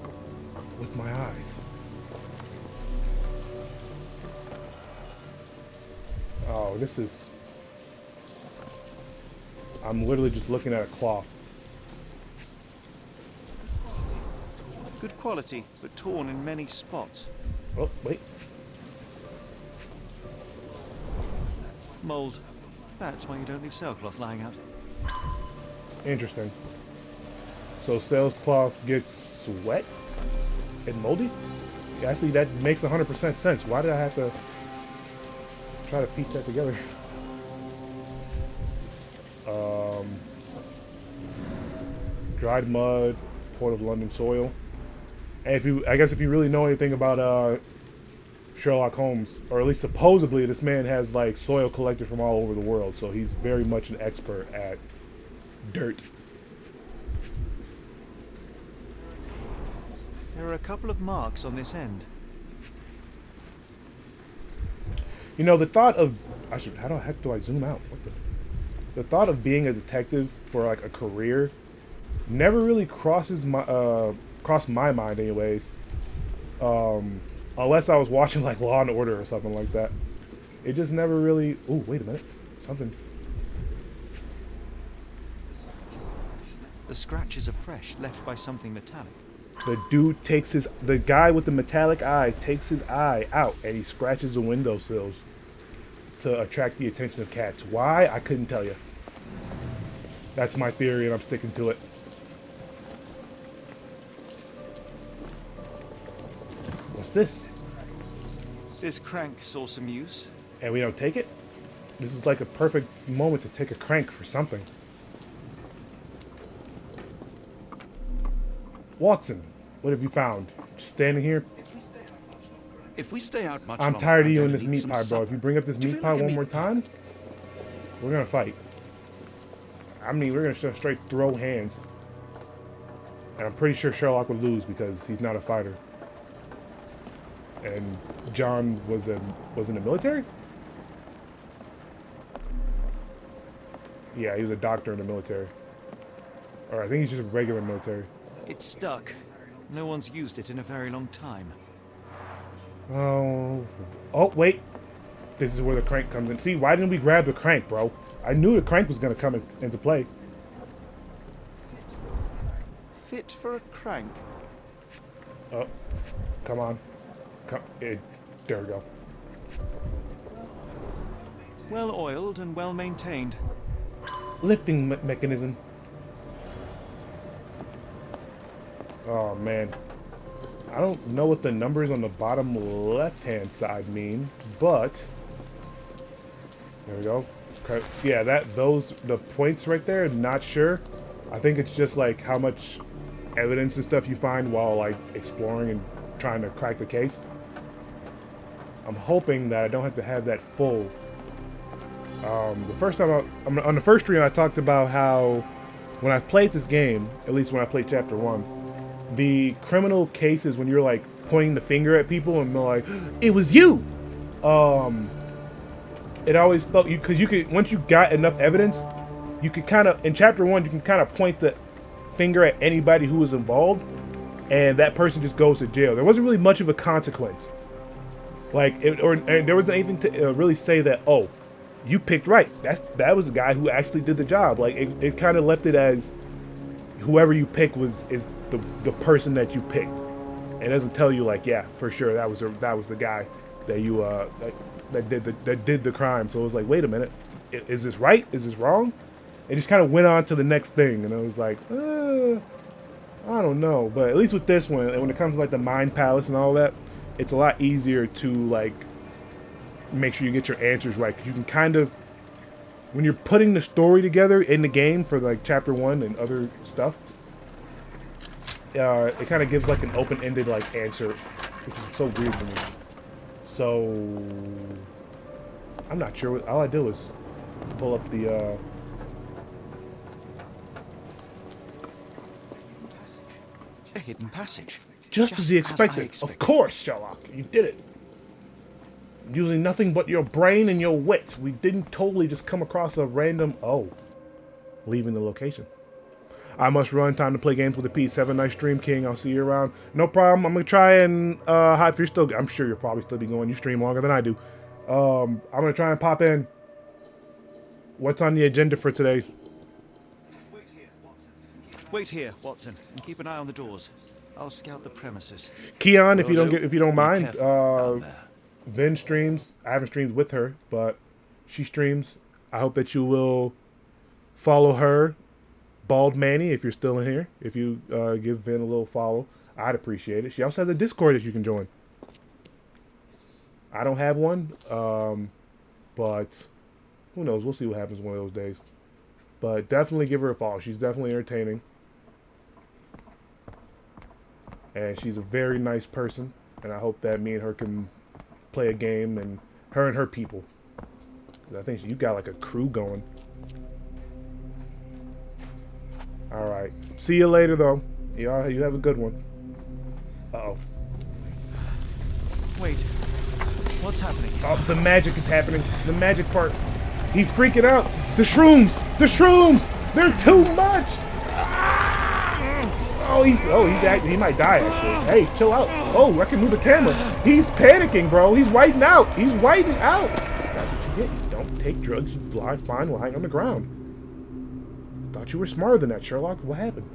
With my eyes. Oh, this is... I'm literally just looking at a cloth. Good quality, but torn in many spots. Oh, wait. Mold. That's why you don't leave sailcloth lying out. Interesting. So sailcloth gets wet and moldy? Actually, that makes 100% sense. Why did I have to try to piece that together? Dried mud, Port of London soil. And I guess if you really know anything about Sherlock Holmes, or at least supposedly, this man has like soil collected from all over the world, so he's very much an expert at dirt. There are a couple of marks on this end. You know, the thought of how the heck do I zoom out? The thought of being a detective for like a career never really crossed my mind, anyways. Unless I was watching like Law and Order or something like that. It just never really. Oh, wait a minute, something. The scratches are fresh, left by something metallic. The guy with the metallic eye takes his eye out and he scratches the windowsills to attract the attention of cats. Why? I couldn't tell you. That's my theory and I'm sticking to it. this? This crank saw some use. And we don't take it? This is like a perfect moment to take a crank for something. Watson, what have you found? Just standing here? If we stay out much I'm longer, tired of you going and to this need meat some pie, bro. supper. If you bring up this Do you meat feel pie like a one meat more pie? time, we're gonna fight. I mean, we're gonna just straight throw hands. And I'm pretty sure Sherlock would lose because he's not a fighter. And John was in the military? Yeah, he was a doctor in the military. Or I think he's just regular military. It's stuck. No one's used it in a very long time. Oh, wait. This is where the crank comes in. See, why didn't we grab the crank, bro? I knew the crank was going to come into play. Fit for a crank. Oh, come on. There we go. Well oiled and well maintained. Lifting mechanism. Oh, man. I don't know what the numbers on the bottom left-hand side mean, but there we go. Okay. Yeah, the points right there, not sure. I think it's just like how much evidence and stuff you find while like exploring and trying to crack the case. I'm hoping that I don't have to have that full. The first time on the first stream I talked about how when I played this game, at least when I played chapter 1, the criminal cases when you're like pointing the finger at people and they're like, it was you. It always felt because you could, once you got enough evidence, you could kind of, in chapter 1, you can kind of point the finger at anybody who was involved and that person just goes to jail. There wasn't really much of a consequence. Like, and there wasn't anything to really say that, oh, you picked right. That was the guy who actually did the job. Like, it kind of left it as whoever you pick is the person that you picked. It doesn't tell you like, yeah, for sure that was the guy that you that did the crime. So it was like, wait a minute, is this right? Is this wrong? It just kind of went on to the next thing, and I was like, I don't know. But at least with this one, and when it comes to like the Mind Palace and all that, it's a lot easier to like make sure you get your answers right, because you can kind of, when you're putting the story together in the game for like chapter 1 and other stuff, it kind of gives like an open-ended like answer, which is so weird to me. So I'm not sure. All I do is pull up the A hidden passage. just as he expected. Of course, Sherlock, you did it. Using nothing but your brain and your wit. We didn't totally just come across a random... Oh. Leaving the location. I must run. Time to play games with a piece. Have a nice stream, King. I'll see you around. No problem. I'm going to try and... if you're still... I'm sure you'll probably still be going. You stream longer than I do. I'm going to try and pop in. What's on the agenda for today? Wait here, Watson, and keep an eye on the doors. I'll scout the premises. Keon, if you don't mind, Careful. Vin streams. I haven't streamed with her, but she streams. I hope that you will follow her, Bald Manny, if you're still in here. If you give Vin a little follow, I'd appreciate it. She also has a Discord that you can join. I don't have one, but who knows? We'll see what happens one of those days. But definitely give her a follow. She's definitely entertaining. And she's a very nice person. And I hope that me and her can play a game, and her people. I think you got like a crew going. All right. See you later, though. You have a good one. Uh-oh. Wait. What's happening? Oh, the magic is happening. The magic part. He's freaking out. The shrooms. The shrooms. They're too much. Oh, he might die, actually. Hey, chill out. Oh, I can move the camera. He's panicking, bro. He's whiting out. He's whiting out. That's what you get. You don't take drugs. You fly fine while hanging on the ground. Thought you were smarter than that, Sherlock. What happened?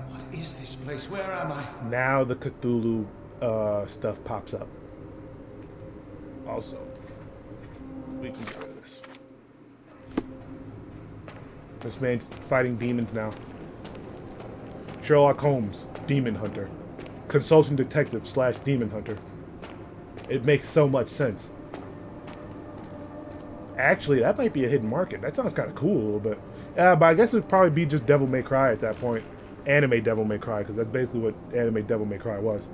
What is this place? Where am I? Now the Cthulhu stuff pops up. Also, we can get rid of this. This man's fighting demons now. Sherlock Holmes, Demon Hunter. consulting detective slash demon hunter. It makes so much sense. Actually, that might be a hidden market. That sounds kind of cool a little bit. But I guess it'd probably be just Devil May Cry at that point. Anime Devil May Cry, because that's basically what anime Devil May Cry was.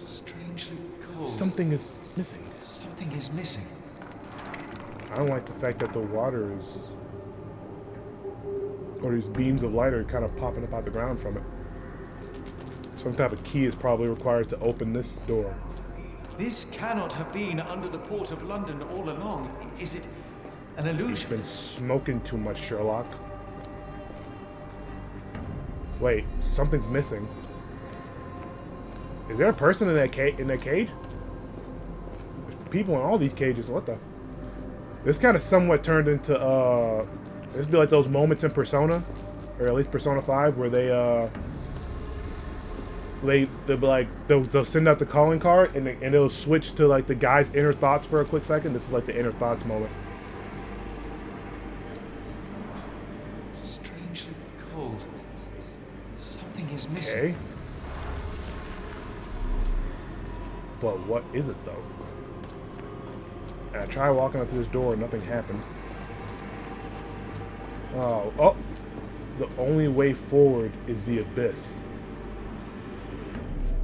Strangely cold. Something is missing. Something is missing. I don't like the fact that the water is... or these beams of light are kind of popping up out the ground from it. Some type of key is probably required to open this door. This cannot have been under the port of London all along. Is it an illusion? You've been smoking too much, Sherlock. Wait, something's missing. Is there a person in that cage? There's people in all these cages. What the? This kind of somewhat turned into this would be like those moments in Persona, or at least Persona 5, where they'll send out the calling card and it'll switch to like the guy's inner thoughts for a quick second. This is like the inner thoughts moment. Strangely cold. Something is missing. Okay. But what is it though? And I tried walking up to this door and nothing happened. Oh, the only way forward is the abyss.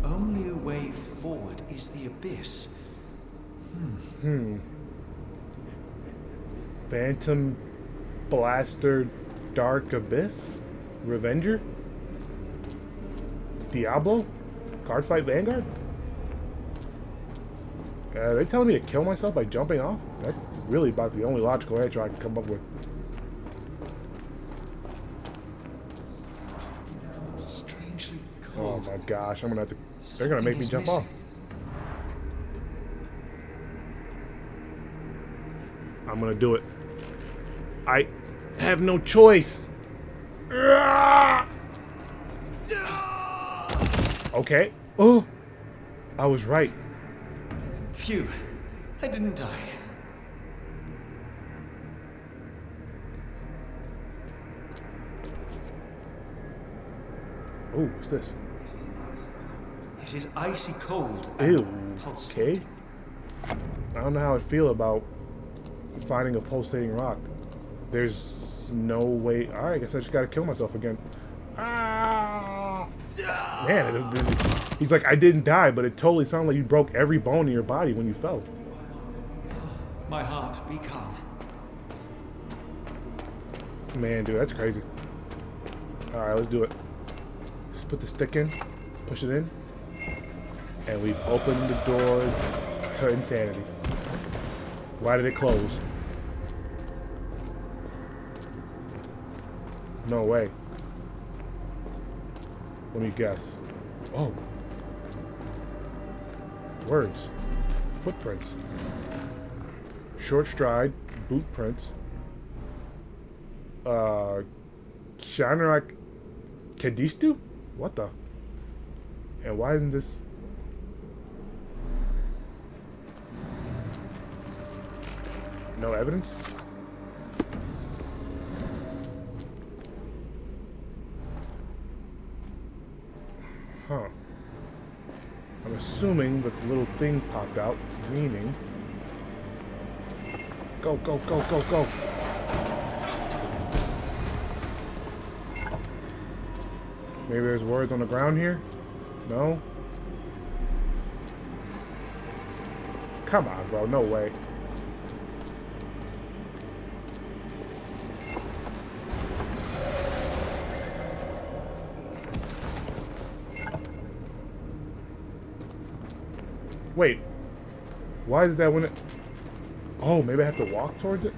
Only way forward is the abyss. Phantom Blaster Dark Abyss? Revenger? Diablo? Cardfight Vanguard? Are they telling me to kill myself by jumping off? That's really about the only logical answer I can come up with. Strangely Oh cold. my gosh, I'm gonna have to... They're gonna make me jump off. I'm gonna do it. I have no choice. Okay. Oh, I was right. Phew, I didn't die. Oh, what's this? It is icy cold Ew. and pulsating. Okay. I don't know how I feel about finding a pulsating rock. There's no way. All right, I guess I just gotta kill myself again. Ah! Man, he's like, I didn't die, but it totally sounded like you broke every bone in your body when you fell. My heart, be calm. Man, dude, that's crazy. All right, let's do it. Just put the stick in, push it in, and we've opened the door to insanity. Why did it close? No way. Let me guess. Oh. Words. Footprints. Short stride. Boot prints. Shanrak Kadistu? What the? And why isn't this... No evidence? Huh. I'm assuming that the little thing popped out, meaning... Go, go, go, go, go! Maybe there's words on the ground here? No? Come on, bro. No way. Wait. Why did that when it... Oh, maybe I have to walk towards it?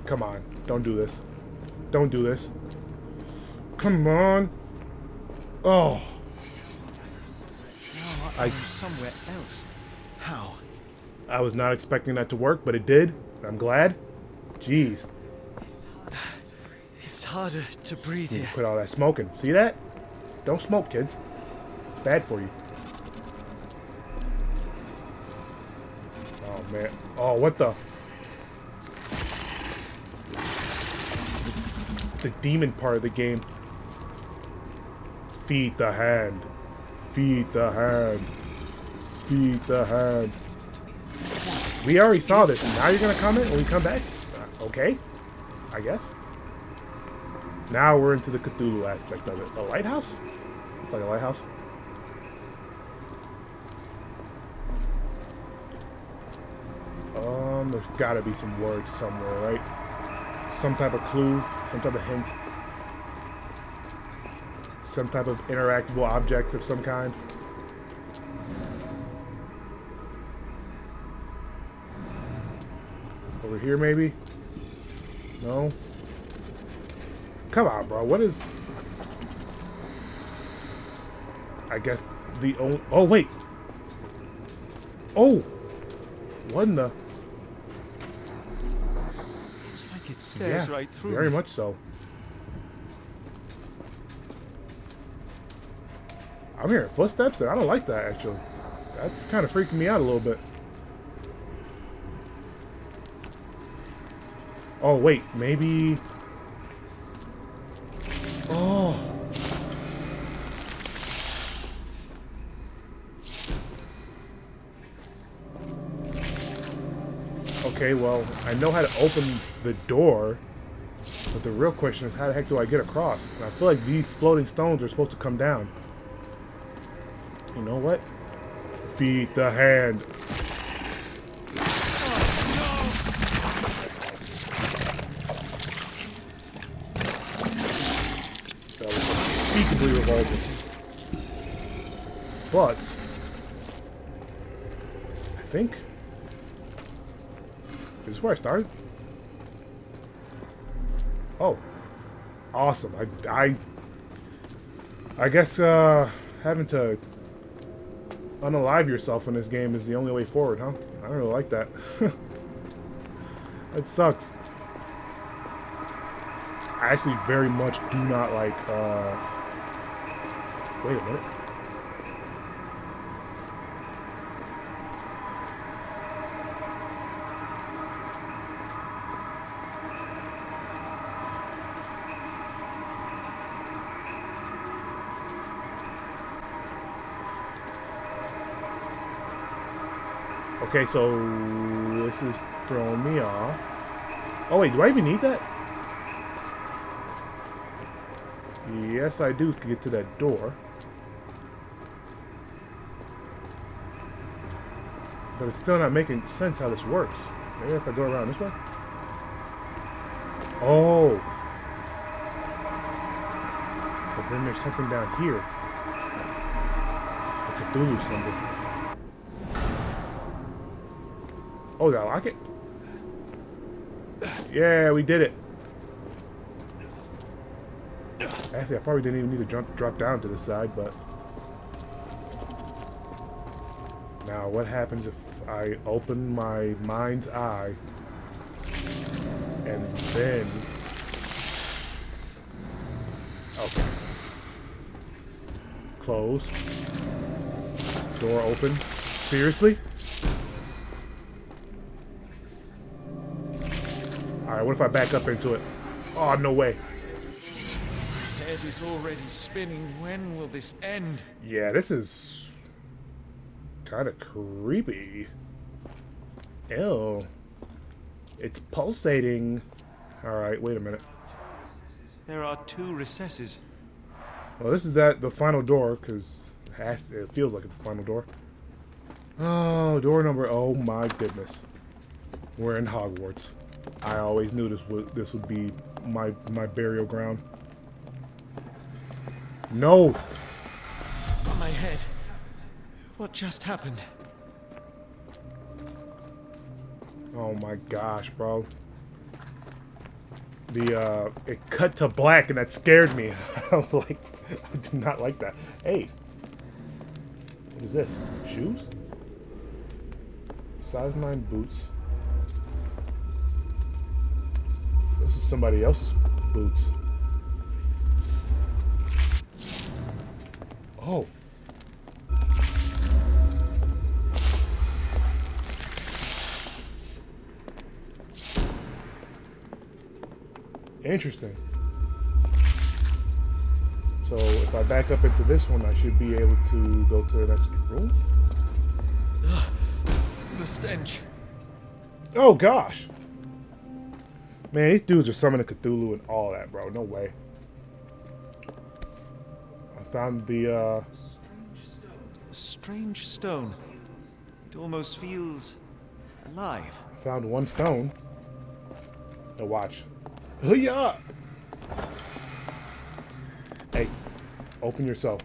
Come on. Don't do this. Don't do this. Come on. Oh. Now I'm somewhere else. How? I was not expecting that to work, but it did. I'm glad. Jeez. It's harder to breathe here. Quit all that smoking. See that? Don't smoke, kids. It's bad for you. Oh, man. Oh, what the? the demon part of the game. Feed the hand. Feed the hand. Feed the hand. We already saw this. Now you're gonna comment when we come back? Okay. I guess. Now we're into the Cthulhu aspect of it. A lighthouse? Looks like a lighthouse. There's gotta be some words somewhere, right? Some type of clue, some type of hint. Some type of interactable object of some kind. Over here, maybe? No? Come on, bro. What is... I guess the only... Oh, wait. Oh! What in the... It's like it stares right through very me. much so. I'm hearing footsteps, and I don't like that, actually. That's kind of freaking me out a little bit. Oh, wait. Maybe... Oh. Okay, well, I know how to open the door, but the real question is how the heck do I get across? And I feel like these floating stones are supposed to come down. You know what? Feed the hand. That was unspeakably revolting. But I think this is where I started. Oh, awesome! I guess having to unalive yourself in this game is the only way forward, huh? I don't really like that. That sucks. I actually very much do not like, wait a minute. Okay, so this is throwing me off. Oh wait, do I even need that? Yes, I do to get to that door. But it's still not making sense how this works. Maybe if I go around this way? Oh! But then there's something down here. The Cthulhu symbol. Oh, did I like it? Yeah, we did it. Actually, I probably didn't even need to drop down to the side, but... Now, what happens if I open my mind's eye and then... Okay. Close. Door open. Seriously? Alright, what if I back up into it? Oh, no way. Head is already spinning. When will this end? Yeah, this is kind of creepy. Ew. It's pulsating. Alright, wait a minute. There are 2 recesses. Well, this is the final door, because it feels like it's the final door. Oh, door number... Oh my goodness. We're in Hogwarts. I always knew this would be my burial ground. No! My head. What just happened? Oh my gosh, bro. It cut to black and that scared me. I do not like that. Hey. What is this? Shoes? Size 9 boots. This is somebody else's boots. Oh. Interesting. So if I back up into this one, I should be able to go to the next room. The stench. Oh gosh. Man, these dudes are summoning Cthulhu and all that, bro. No way. I found the A strange stone. It almost feels alive. found one stone. Now watch. Hoo-yah! Hey, open yourself.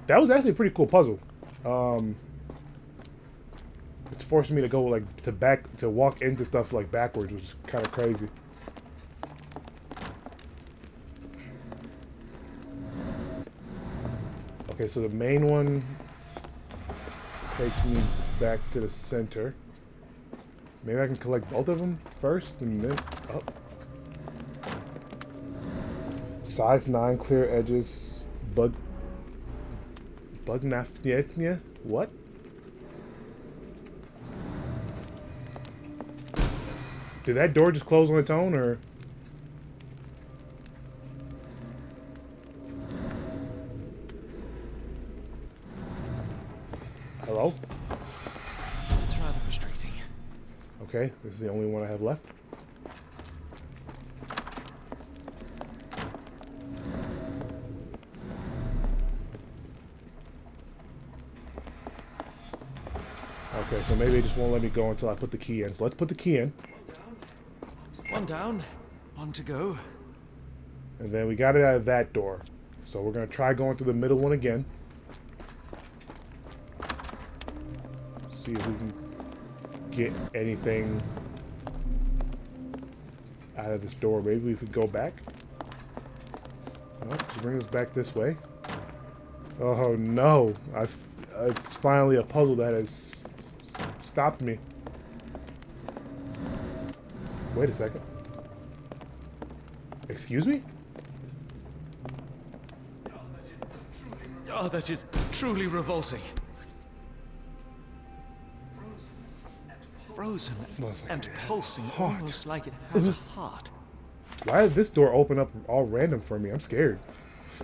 That was actually a pretty cool puzzle. It's forcing me to go like to walk into stuff like backwards, which is kind of crazy. Okay, so the main one takes me back to the center. Maybe I can collect both of them first and then up. Size 9, clear edges, bug naftnia? What? Did that door just close on its own, or? Hello? It's rather frustrating. Okay, this is the only one I have left. Okay, so maybe they just won't let me go until I put the key in. So let's put the key in. One down, one to go. And then we got it out of that door. So we're going to try going through the middle one again. See if we can get anything out of this door. Maybe we could go back. Oh, just bring us back this way. Oh no. It's finally a puzzle that has stopped me. Wait a second. Excuse me? Oh, that is truly revolting. Frozen and pulsing, Hot. almost like it has a heart. Why did this door open up all random for me? I'm scared.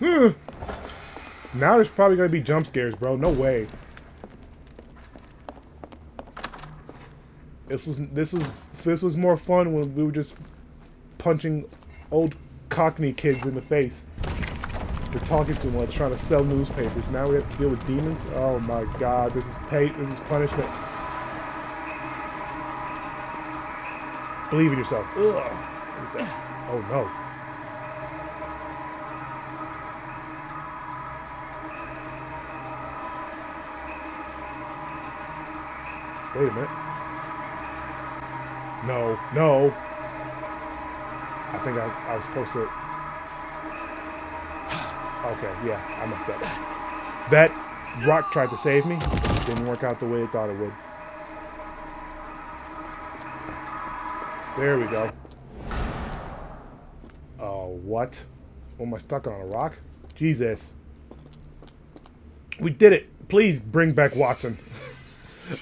Now there's probably gonna be jump scares, bro. No way. This was more fun when we were just punching old Cockney kids in the face for talking too much, trying to sell newspapers. Now we have to deal with demons. Oh my God, this is punishment. Believe in yourself. Ugh. Look at that. Oh no. Wait a minute. No, no. I think I was supposed to. Okay, yeah, I messed up. That rock tried to save me. It didn't work out the way it thought it would. There we go. Oh, what? Oh, am I stuck on a rock? Jesus. We did it. Please bring back Watson.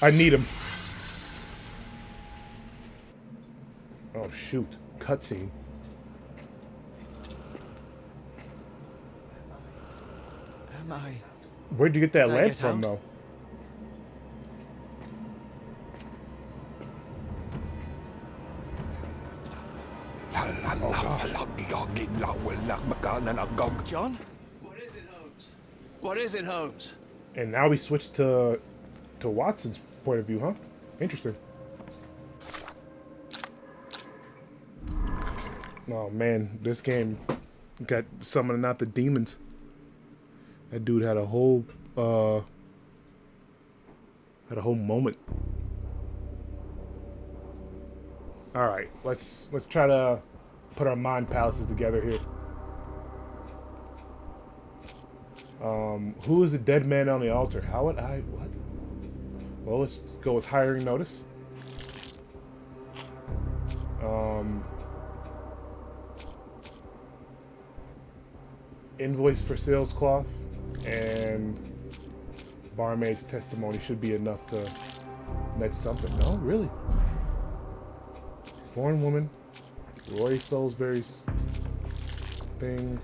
I need him. Oh, shoot. Cutscene. Am I? Where'd you get that Did I lamp get from, out? though? John? What is it, Holmes? What is it, Holmes? And now we switch to Watson's point of view, huh? Interesting. Oh man, this game got summoning out the demons. That dude had a whole moment. All right, let's try to put our mind palaces together here. Who is the dead man on the altar? How would I what? Well, let's go with hiring notice. Invoice for sales cloth and barmaid's testimony should be enough to net something. No, really. Foreign woman, Roy Salisbury's thing.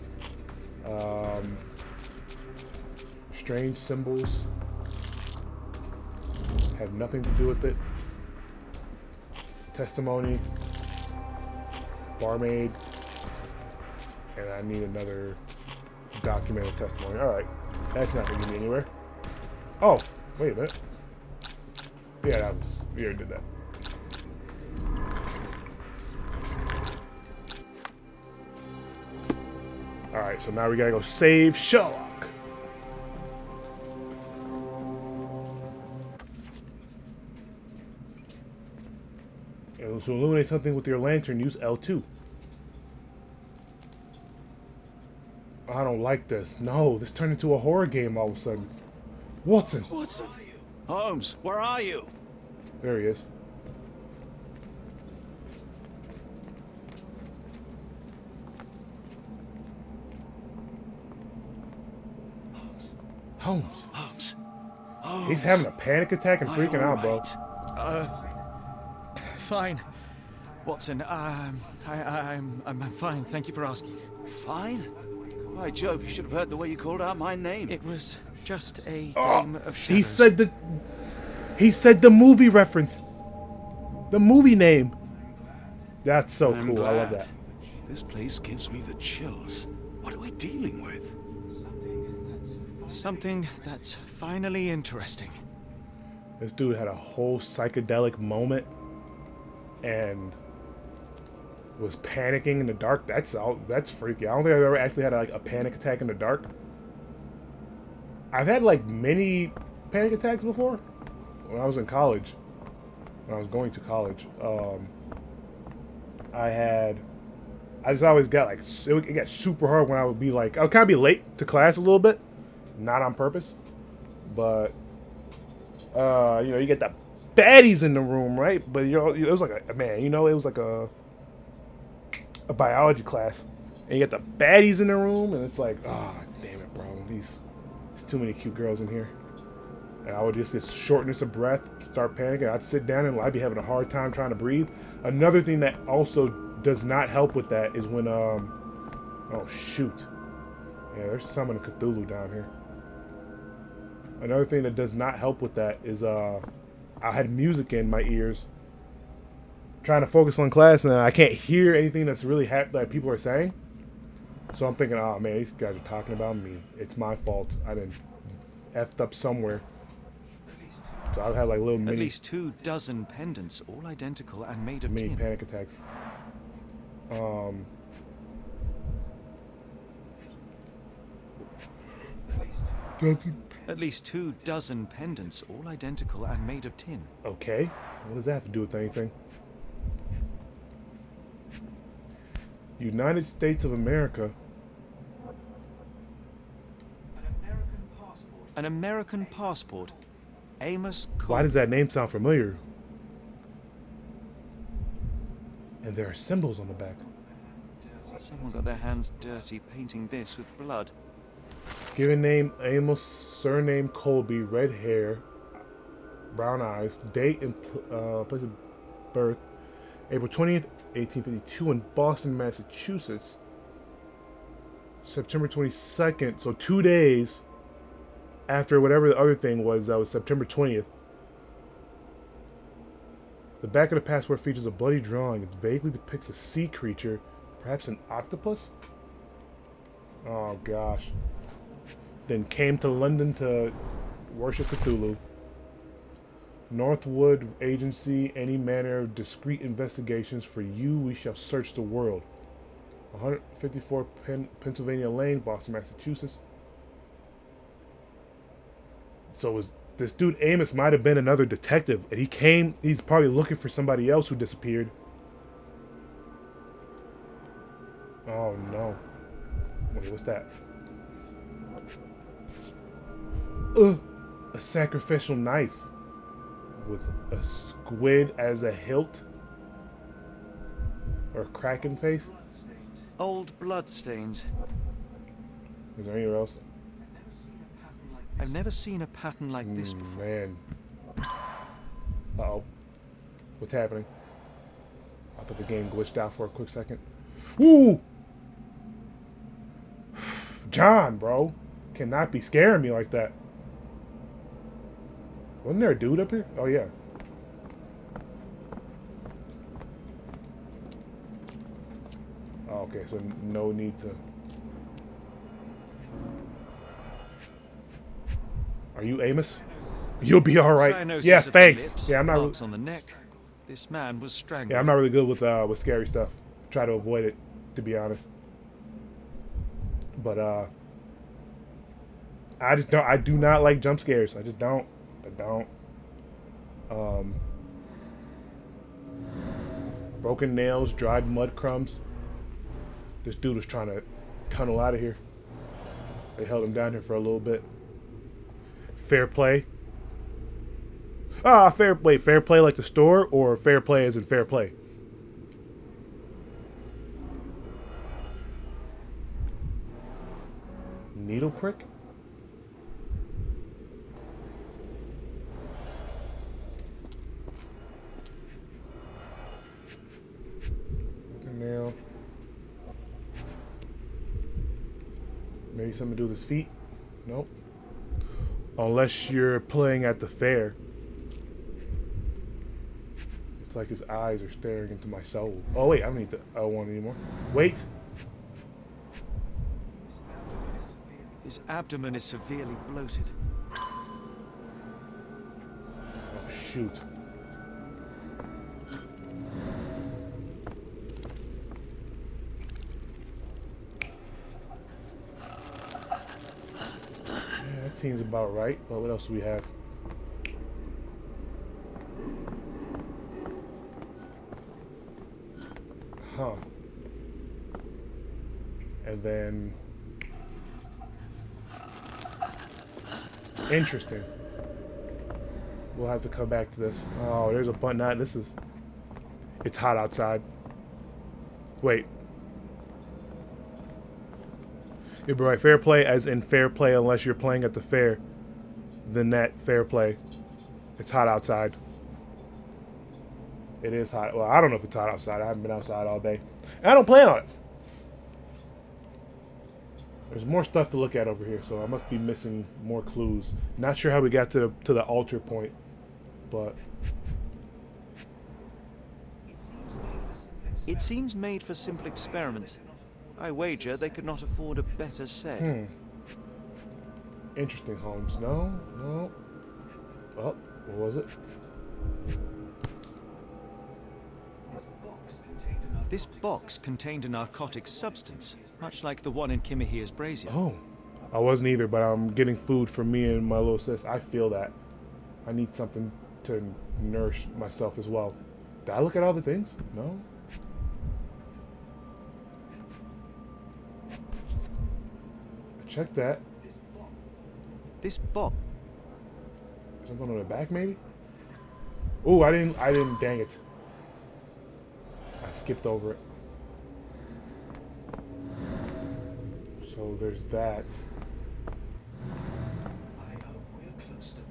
Strange symbols. Have nothing to do with it. Testimony. Barmaid. And I need another documented testimony. Alright. That's not going to get me anywhere. Oh, wait a minute. Yeah, that was... We already did that. Alright, so now we gotta go save Sherlock. To illuminate something with your lantern, use L2. I don't like this. No, this turned into a horror game all of a sudden. Watson! Watson! Holmes, where are you? There he is. Holmes. Holmes. He's having a panic attack and freaking out, bro. Fine. Watson, I'm fine. Thank you for asking. Fine? Why, Jove, you should have heard the way you called out my name. It was just a game of shadows. He said the movie reference. The movie name. That's so I'm cool. glad. I love that. This place gives me the chills. What are we dealing with? Something that's finally interesting. This dude had a whole psychedelic moment and was panicking in the dark. That's freaky. I don't think I've ever actually had like a panic attack in the dark. I've had like many panic attacks before when I was in college. When I was going to college, I just always got like it got super hard when I would be like I would kind of be late to class a little bit, not on purpose, but you know, you get the baddies in the room, right? But you know, it was like it was like a biology class, and you get the baddies in the room, and it's like, oh damn it, bro, there's too many cute girls in here, and I would just get shortness of breath, start panicking. I'd sit down and I'd be having a hard time trying to breathe. Another thing that also does not help with that is when oh shoot, yeah, there's someone in Cthulhu down here. Another thing that does not help with that is I had music in my ears trying to focus on class, and I can't hear anything that's really that people are saying. So I'm thinking, oh man, these guys are talking about me. It's my fault. I didn't effed up somewhere. So I've had like little At least 24 pendants, all identical and made of mini tin. panic attacks. At least 24 pendants, all identical and made of tin. Okay, what does that have to do with anything? United States of America. An American passport. Amos Cole. Why does that name sound familiar? And there are symbols on the back. Someone got their hands dirty painting this with blood. Given name Amos, surname Colby, red hair, brown eyes, date and place of birth, April 20th, 1852 in Boston, Massachusetts. September 22nd, so 2 days after whatever the other thing was, that was September 20th. The back of the passport features a bloody drawing. It vaguely depicts a sea creature, perhaps an octopus? Oh gosh. Then came to London to worship Cthulhu. Northwood Agency, any manner of discreet investigations. For you, we shall search the world. 154 Pennsylvania Lane, Boston, Massachusetts. So this dude Amos might have been another detective, and he's probably looking for somebody else who disappeared. Oh no. Wait, what's that? A sacrificial knife with a squid as a hilt, or a kraken face. Old blood stains. Is there anywhere else? I've never seen a pattern like this before. Man. Uh-oh. What's happening? I thought the game glitched out for a quick second. Woo! John, bro. Cannot be scaring me like that. Wasn't there a dude up here? Oh, yeah. Oh, okay, so no need to... Are you Amos? You'll be all right. Cyanosis Yeah, of the thanks. lips, Yeah, I'm not. marks on the neck. This man was strangled. Yeah, I'm not really good with scary stuff. Try to avoid it, to be honest. But I just don't. I do not like jump scares. I just don't. I don't. Broken nails, dried mud crumbs. This dude was trying to tunnel out of here. They held him down here for a little bit. Fair play. Ah, fair play like the store, or fair play as in fair play? Needle prick? Nail. Maybe something to do with his feet? Nope. Unless you're playing at the fair. It's like his eyes are staring into my soul. Oh wait, I don't need the L1 anymore. Wait. His abdomen is severely bloated. Oh shoot. Yeah, that seems about right. But what else do we have? Huh. And then... Interesting. We'll have to come back to this. Oh, there's a button. Nah, this is... It's hot outside. Wait. You'd be right. Fair play as in fair play unless you're playing at the fair. Then that fair play. It's hot outside. It is hot. Well, I don't know if it's hot outside. I haven't been outside all day. And I don't plan on it. There's more stuff to look at over here, so I must be missing more clues. Not sure how we got to the altar point, but... It seems made for simple experiments. I wager they could not afford a better set. Interesting, Holmes. No, no. Oh, what was it? This box contained a narcotic substance, much like the one in Kimahir's brazier. Oh, I wasn't either, but I'm getting food for me and my little sis. I feel that. I need something to nourish myself as well. Did I look at all the things? No? I checked that. This box. Something on the back, maybe? Oh, I didn't, dang it. I skipped over it. So there's that.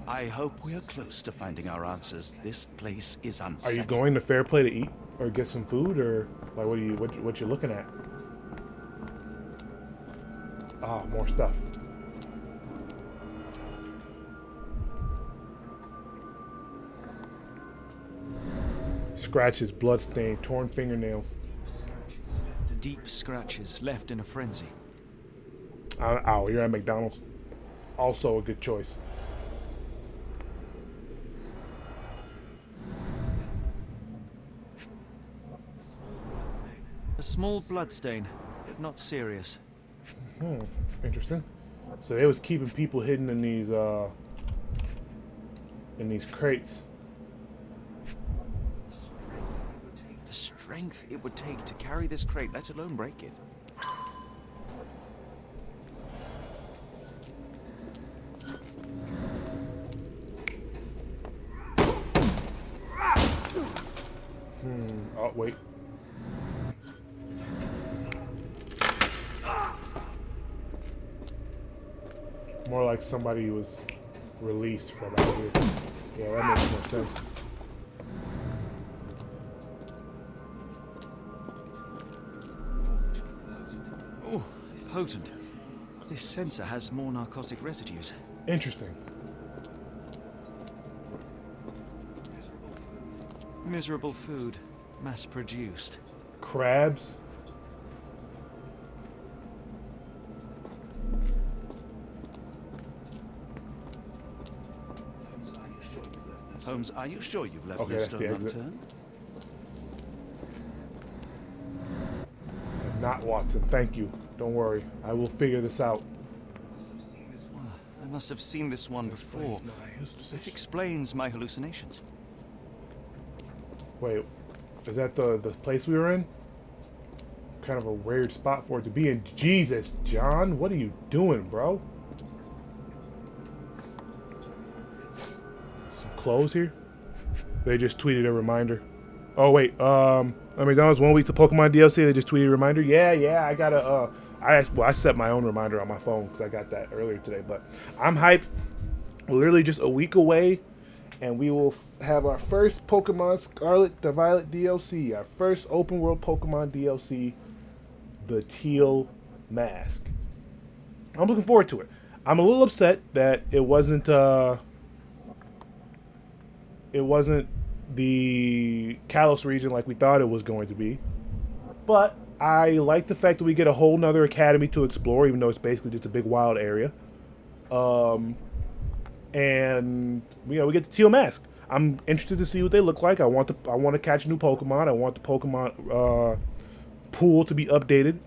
I hope we're close to finding our answers. This place is Are unsettling. you going to Fair Play to eat or get some food, or like what you looking at? Ah, more stuff. Scratches, bloodstain, torn fingernail. Deep scratches left in a frenzy. Ow, you're at McDonald's. Also a good choice. A small bloodstain, but not serious. Interesting. So they was keeping people hidden in these crates. The strength it would take to carry this crate, let alone break it. Oh, wait. More like somebody was released from out here. Yeah, that makes more sense. potent. This sensor has more narcotic residues. Interesting. Miserable food, mass-produced. Crabs. Holmes, are you sure you've left Okay, your that's the stone exit. unturned? Not Watson, thank you. Don't worry, I will figure this out. I must have seen this one before. It explains my hallucinations. Wait, is that the place we were in? Kind of a weird spot for it to be in. Jesus, John, what are you doing, bro? Some clothes here? They just tweeted a reminder. Oh wait, McDonald's 1 week to Pokemon DLC. They just tweeted a reminder. Yeah, I gotta. I set my own reminder on my phone because I got that earlier today. But I'm hyped. We're literally just a week away, and we will have our first Pokemon Scarlet the Violet DLC. Our first open world Pokemon DLC, the Teal Mask. I'm looking forward to it. I'm a little upset that it wasn't the Kalos region like we thought it was going to be. But I like the fact that we get a whole nother academy to explore, even though it's basically just a big wild area. And we get the Teal Mask. I'm interested to see what they look like. I want to catch new Pokemon. I want the Pokemon pool to be updated,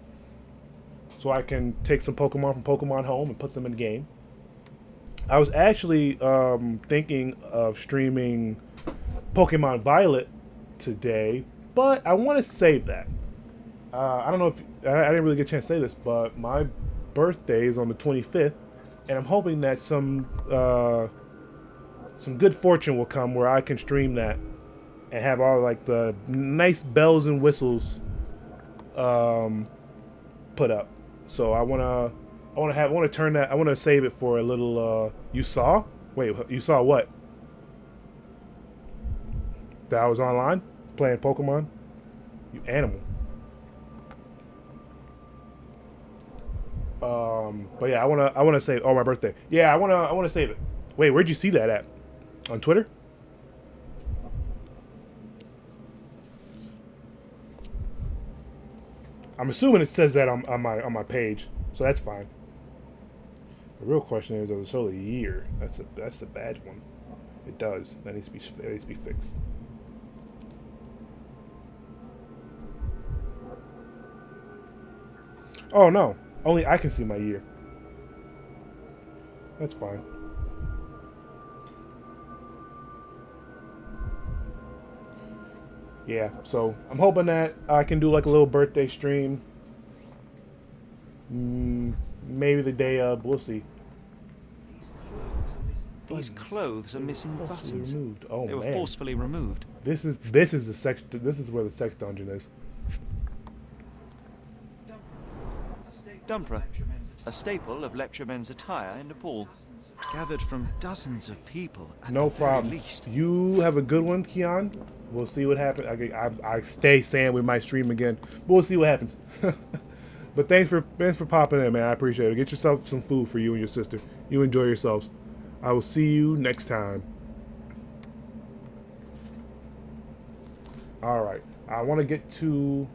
so I can take some Pokemon from Pokemon Home and put them in the game. I was actually thinking of streaming Pokemon Violet today, but I want to save that. I don't know if I didn't really get a chance to say this, but my birthday is on the 25th, and I'm hoping that some good fortune will come where I can stream that and have all like the nice bells and whistles put up. So I want to turn that. I want to save it for a little. You saw? Wait, you saw what? That I was online playing Pokemon. You animal. But yeah, I wanna save. Oh, my birthday. Yeah, I wanna save it. Wait, where'd you see that at? On Twitter? I'm assuming it says that on my page, so that's fine. The real question is, does it show the year? That's a bad one. It does. That needs to be fixed. Oh no, only I can see my year. That's fine. Yeah, so I'm hoping that I can do like a little birthday stream. Maybe the day of, we'll see. These clothes are missing buttons. Removed. Oh, they were man. forcefully removed. This is the sex. This is where the sex dungeon is. Dumpra, a staple of leptromen's attire in Nepal, gathered from dozens of people at No the very problem. least. You have a good one, Keon. We'll see what happens. I stay saying we might stream again, but we'll see what happens. But thanks for popping in, man. I appreciate it. Get yourself some food for you and your sister. You enjoy yourselves. I will see you next time. All right. I want to get to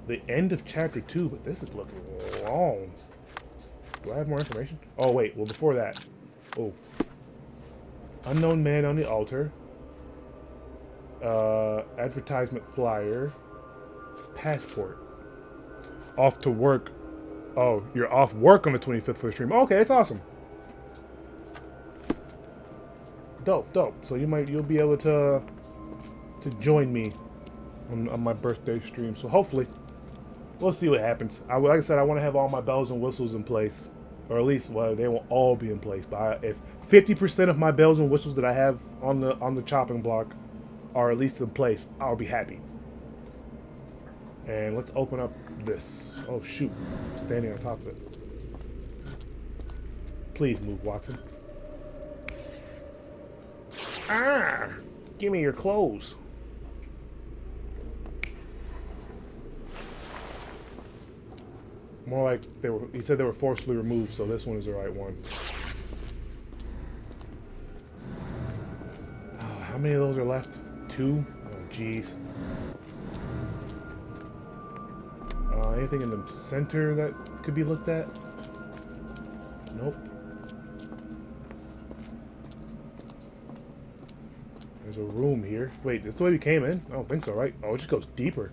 the end of chapter 2, but this is looking long. Do I have more information? Oh, wait. Well, before that. Oh. Unknown man on the altar. Advertisement flyer. Passport. Off to work. Oh, you're off work on the 25th for the stream. Okay, that's awesome. Dope. So you'll be able to join me on my birthday stream. So hopefully, we'll see what happens. Like I said, I want to have all my bells and whistles in place, or at least, well, they won't all be in place. But if 50% of my bells and whistles that I have on the chopping block are at least in place, I'll be happy. And let's open up this. Oh shoot, I'm standing on top of it. Please move, Watson. Ah! Give me your clothes. More like they were. He said they were forcibly removed, so this one is the right one. Oh, how many of those are left? 2? Oh, jeez. Anything in the center that could be looked at? Nope. There's a room here. Wait, this is the way we came in? I don't think so, right? Oh, it just goes deeper.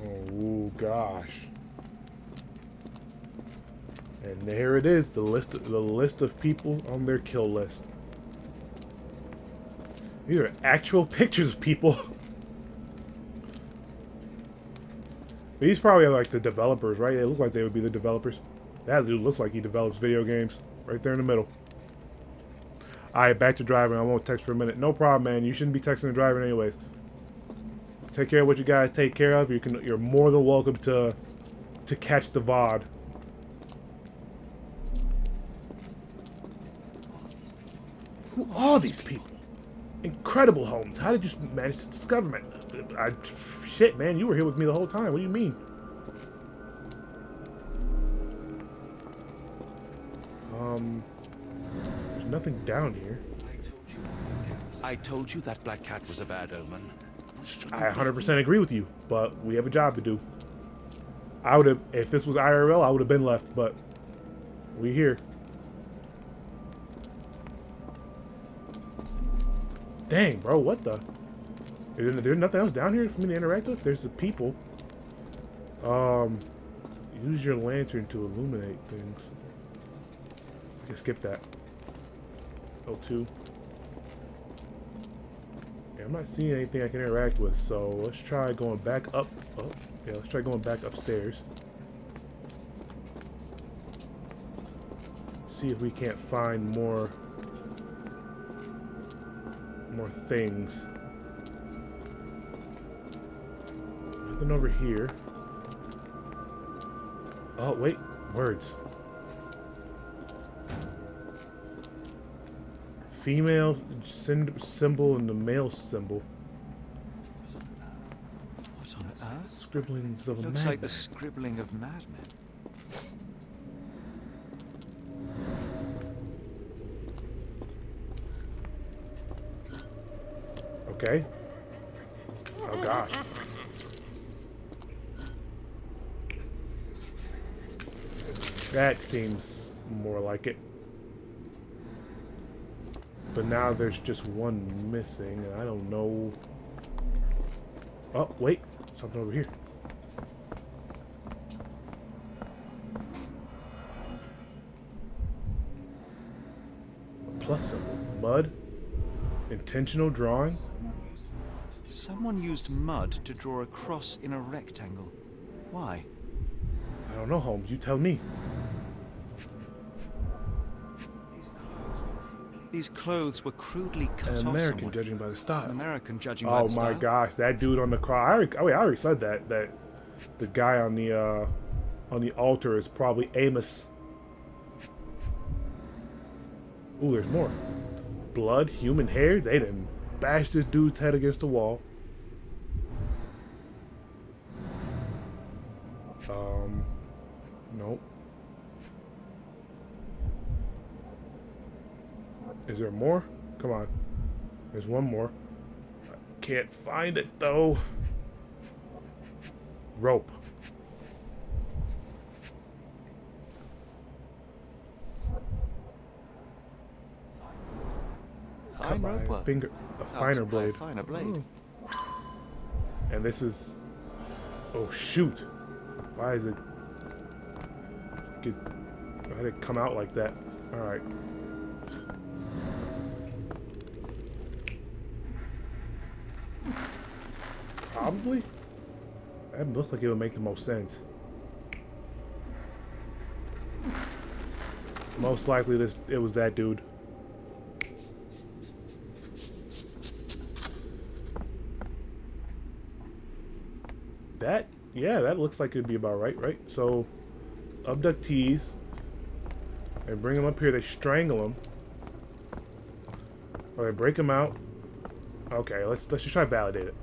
Oh, gosh. And there it is, the list of people on their kill list. These are actual pictures of people. These probably are like the developers, right? They look like they would be the developers. That dude looks like he develops video games. Right there in the middle. Alright, back to driving. I won't text for a minute. No problem, man. You shouldn't be texting and driving anyways. Take care of what you guys take care of. You're more than welcome to catch the VOD. Who are these people? Incredible, Holmes. How did you manage to discover me? Shit, man, you were here with me the whole time. What do you mean? There's nothing down here. I told you that black cat was a bad omen. I 100% agree with you, but we have a job to do. I would have, if this was IRL, I would have been left, but we here. Dang, bro, what the? There's nothing else down here for me to interact with? There's the people. Use your lantern to illuminate things. I can skip that. L2. Yeah, I'm not seeing anything I can interact with, so let's try going back up. Oh, yeah, let's try going back upstairs. See if we can't find more things. Nothing over here. Oh, wait. Words. Female symbol and the male symbol. What on earth? Scribblings of a madman. Looks like the scribbling of madmen. Okay. Oh gosh. That seems more like it. But now there's just one missing, and I don't know. Oh, wait. Something over here. A plus symbol. Mud. Intentional drawing. Someone used mud to draw a cross in a rectangle. Why? I don't know, Holmes. You tell me. These clothes were crudely cut off. An American, somewhat. judging by the style. An American, judging by the style. Oh my gosh, that dude on the cross. I already said that. That the guy on the altar is probably Amos. Ooh, there's more. Blood, human hair. They didn't bash this dude's head against the wall. Nope. Is there more? Come on. There's one more. I can't find it though. Rope. Fine rope work. Finger, a finer blade. A finer blade. And this is. Oh shoot! Why is it? Why did it come out like that? All right. Probably. That looks like it would make the most sense. Most likely, it was that dude. Yeah, that looks like it'd be about right? So, abductees, they bring them up here, they strangle them, or they break them out, Okay, let's just try to validate it.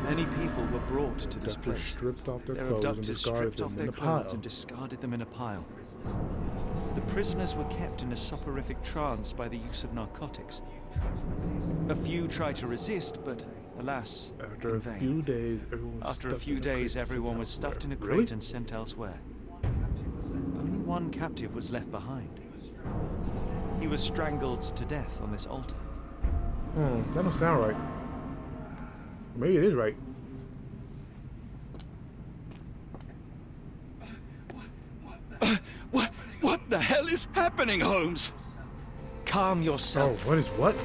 Many people were brought to this Abductors place. stripped off their Their clothes and abductors discarded stripped off them their in a clothes pile. and discarded them in a pile. The prisoners were kept in a soporific trance by the use of narcotics. A few tried to resist, but alas, After in a vain. few days, everyone was After a stuffed few in days, crate and everyone sent was stuffed in a elsewhere. crate Really? and sent elsewhere. Only one captive was left behind. He was strangled to death on this altar. That don't sound right. Maybe it is right. What the hell is happening, Holmes? Calm Oh, yourself. what is what?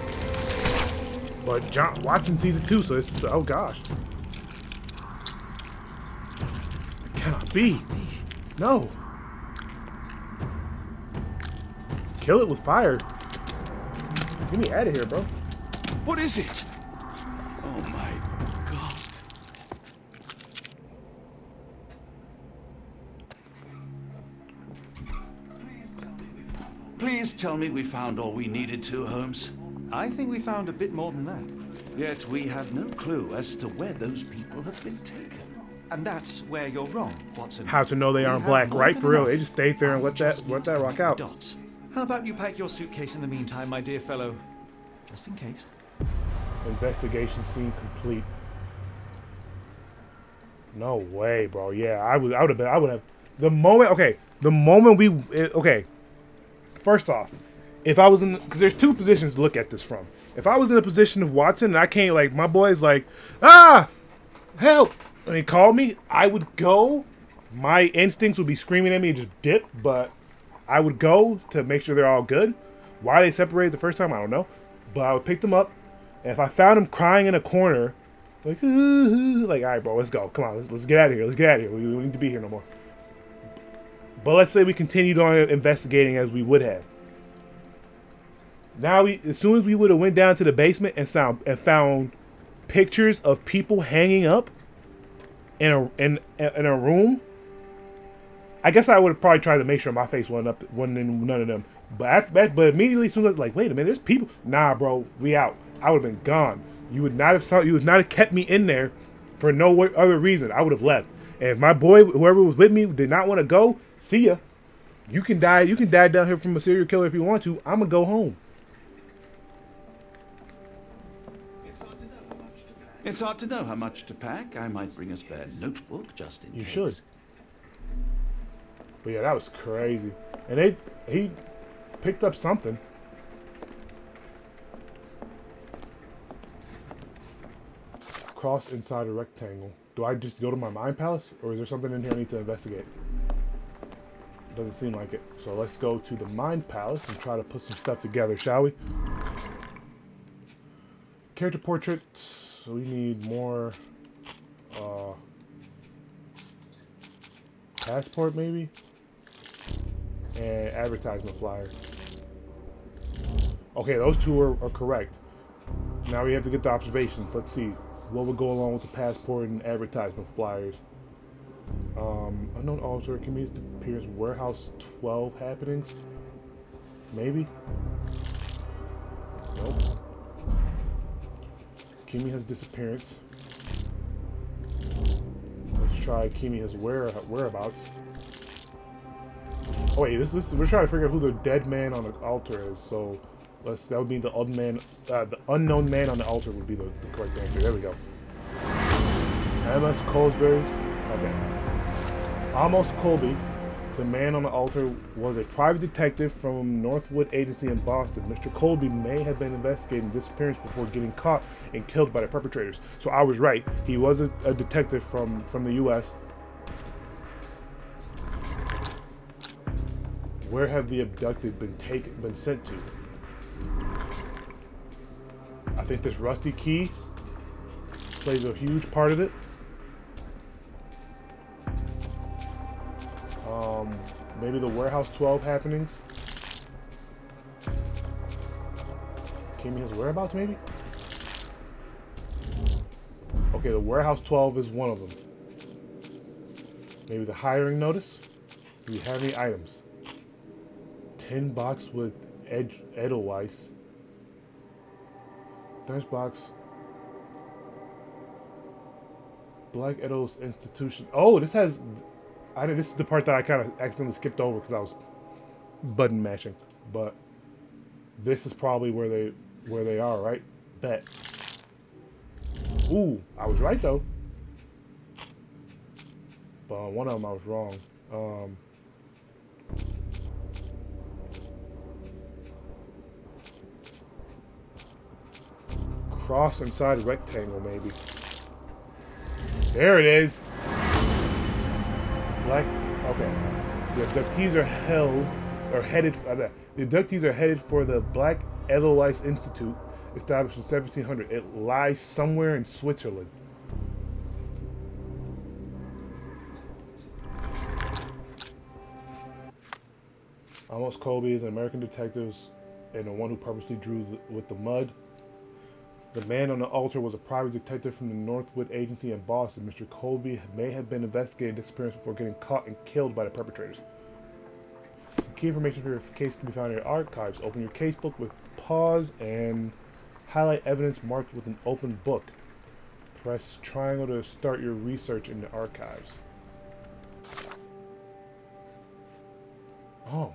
But John Watson sees it too, so this is, oh gosh. It cannot be. No. Kill it with fire. Get me out of here, bro. What is it? Oh my God. Please tell me we found all we needed to, Holmes. I think we found a bit more than that. Yet we have no clue as to where those people have been taken. And that's where you're wrong, Watson. How to know they We aren't have black, more right? than For real, enough. they just stayed there and I let just that need to rock connect the out. dots. How about you pack your suitcase in the meantime, my dear fellow? Just in case. Investigation scene complete. No way, bro. Yeah, I would have. The moment, okay, the moment okay. First off, if I was in, because there's two positions to look at this from. If I was in a position of Watson and I can't, like, my boy's like, help, and he called me, I would go. My instincts would be screaming at me and just dip, but I would go to make sure they're all good. Why they separated the first time, I don't know. But I would pick them up, and if I found him crying in a corner, like, like, all right, bro, let's go. Come on, let's get out of here. Let's get out of here. We don't need to be here no more. But let's say we continued on investigating as we would have. Now, as soon as we would have went down to the basement and found pictures of people hanging up in a room, I guess I would have probably tried to make sure my face wasn't in none of them. But immediately, as soon as like, wait a minute, there's people. Nah, bro, we out. I would have been gone. You would not have kept me in there for no other reason. I would have left. And if my boy, whoever was with me, did not want to go, see ya. You can die. You can die down here from a serial killer if you want to. I'm gonna go home. It's hard to know how much to pack. I might bring a spare notebook just in case. You should. But yeah, that was crazy. And he picked up something. Cross inside a rectangle. Do I just go to my mind palace, or is there something in here I need to investigate? Doesn't seem like it. So let's go to the mind palace and try to put some stuff together, shall we? Character portraits. So we need more passport, maybe, and advertisement flyer. Okay, those two are correct. Now we have to get the observations. Let's see what would go along with the passport and advertisement flyers. Unknown alter community appears warehouse 12 happenings. Maybe. Nope. Kimiha's disappearance. Let's try Kimiha's whereabouts. Oh wait, we're trying to figure out who the dead man on the altar is. So that would be the unknown man on the altar would be the correct answer. There we go. M.S. Colesbury. Okay. Amos Colby, the man on the altar, was a private detective from Northwood Agency in Boston. Mr. Colby may have been investigating disappearance before getting caught and killed by the perpetrators. So I was right. He was a detective from the U.S. Where have the abducted been sent to? I think this rusty key plays a huge part of it. Maybe the Warehouse 12 happenings. Kimiha's whereabouts, maybe? Okay, the Warehouse 12 is one of them. Maybe the hiring notice? Do we have any items? Tin box with Edelweiss. Nice box. Black Edel's institution. Oh, this has. This is the part that I kind of accidentally skipped over because I was button mashing. But this is probably where they are, right? Bet. Ooh, I was right though. But on one of them I was wrong. Cross inside rectangle, maybe. There it is. Black. Okay. The abductees are headed. The abductees are headed for the Black Edelweiss Institute, established in 1700. It lies somewhere in Switzerland. Amos Colby is an American detective and the one who purposely drew with the mud. The man on the altar was a private detective from the Northwood Agency in Boston. Mr. Colby may have been investigating disappearance before getting caught and killed by the perpetrators. Key information for your case can be found in your archives. Open your casebook with pause and highlight evidence marked with an open book. Press triangle to start your research in the archives. Oh.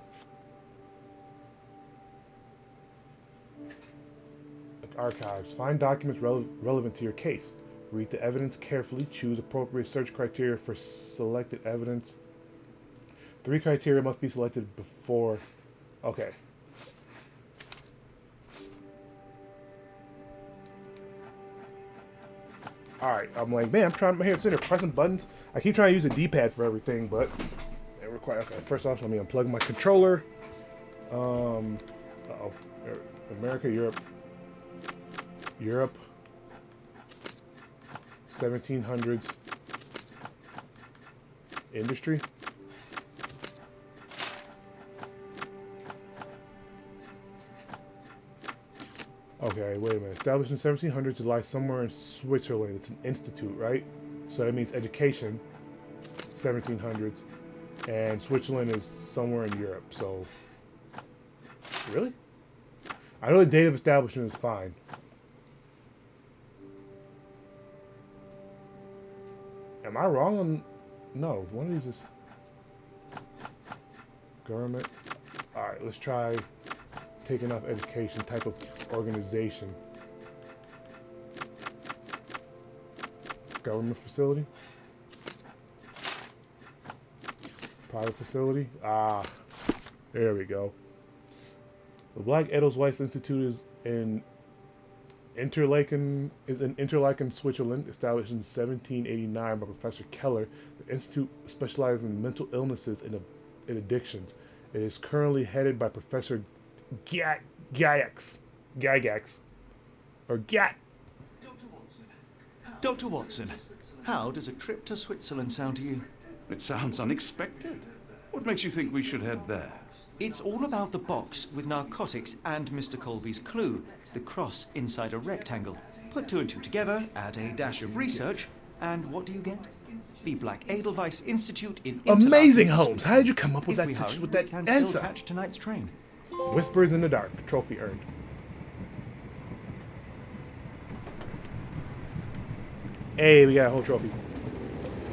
Archives. Find documents relevant to your case. Read the evidence carefully. Choose appropriate search criteria for selected evidence. 3 criteria must be selected before... Okay. Alright, I'm like, man, I'm here sitting there pressing buttons. I keep trying to use a D-pad for everything, but it requires... Okay, first off, let me unplug my controller. Uh-oh. America, Europe, 1700s, industry. Okay, wait a minute. Established in 1700s, it lies somewhere in Switzerland. It's an institute, right? So that means education, 1700s, and Switzerland is somewhere in Europe. So, really? I know the date of establishment is fine. Am I wrong on... No, one of these is... Government. Alright, let's try taking off education type of organization. Government facility. Private facility. Ah, there we go. The Black Edelweiss Institute is in Interlaken, Switzerland, established in 1789 by Professor Keller. The institute specializes in mental illnesses and addictions. It is currently headed by Professor Gygax. Or Gat. Dr. Watson, how does a trip to Switzerland sound to you? It sounds unexpected. What makes you think we should head there? It's all about the box with narcotics and Mr. Colby's clue, the cross inside a rectangle. Put 2 and 2 together, add a dash of research, and what do you get? The Black Edelweiss Institute in Amazing, Holmes. How did you come up with that can answer? Still catch tonight's train. Whispers in the dark. Trophy earned. Hey, we got a whole trophy.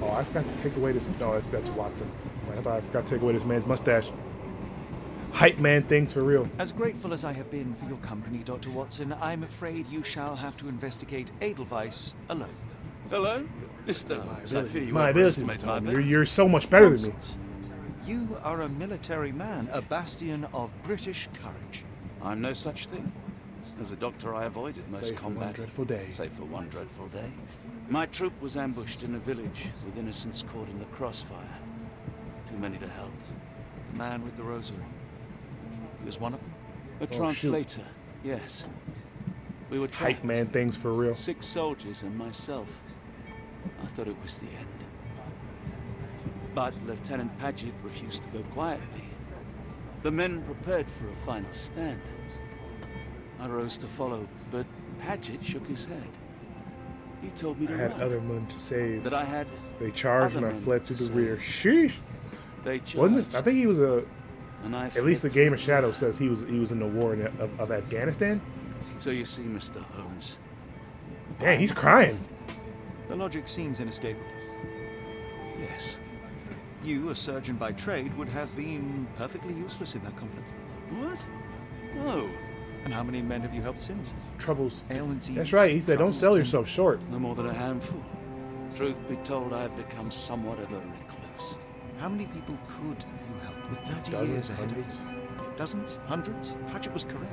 Oh, I forgot to take away this. No, that's Watson. I forgot to take away this man's mustache. Hype man things for real. As grateful as I have been for your company, Dr. Watson, I'm afraid you shall have to investigate Edelweiss alone. Alone? Mr. Holmes, I fear you my ability. overestimate my ability. You're so much better than me. You are a military man, a bastion of British courage. I'm no such thing. As a doctor, I avoided most combat. Save for one dreadful day. Save for one dreadful day. My troop was ambushed in a village with innocents caught in the crossfire. Too many to help. The man with the rosary. He was one of them? A translator, yes. We were trapped. Hype man things for real. 6 soldiers and myself. I thought it was the end. But Lieutenant Paget refused to go quietly. The men prepared for a final stand. I rose to follow, but Paget shook his head. He told me to I had run. other men to save. That I had. They charged and I fled to the rear. Sheesh! They Wasn't this? I charged, think he was a. and I At least the flipped Game of through. Shadows says he was in the war of Afghanistan. So you see, Mr. Holmes. Dang, he's crying. The logic seems inescapable. Yes. You, a surgeon by trade, would have been perfectly useless in that conflict. What? No. And how many men have you helped since? Troubles. Ailments That's eased, right. He said, "Don't troubles sell tended." yourself short." No more than a handful. Truth be told, I've become somewhat of a recluse. How many people could you help with 30 Dozens, years ahead hundreds. of you? Dozens? Hundreds? Hatchet was correct.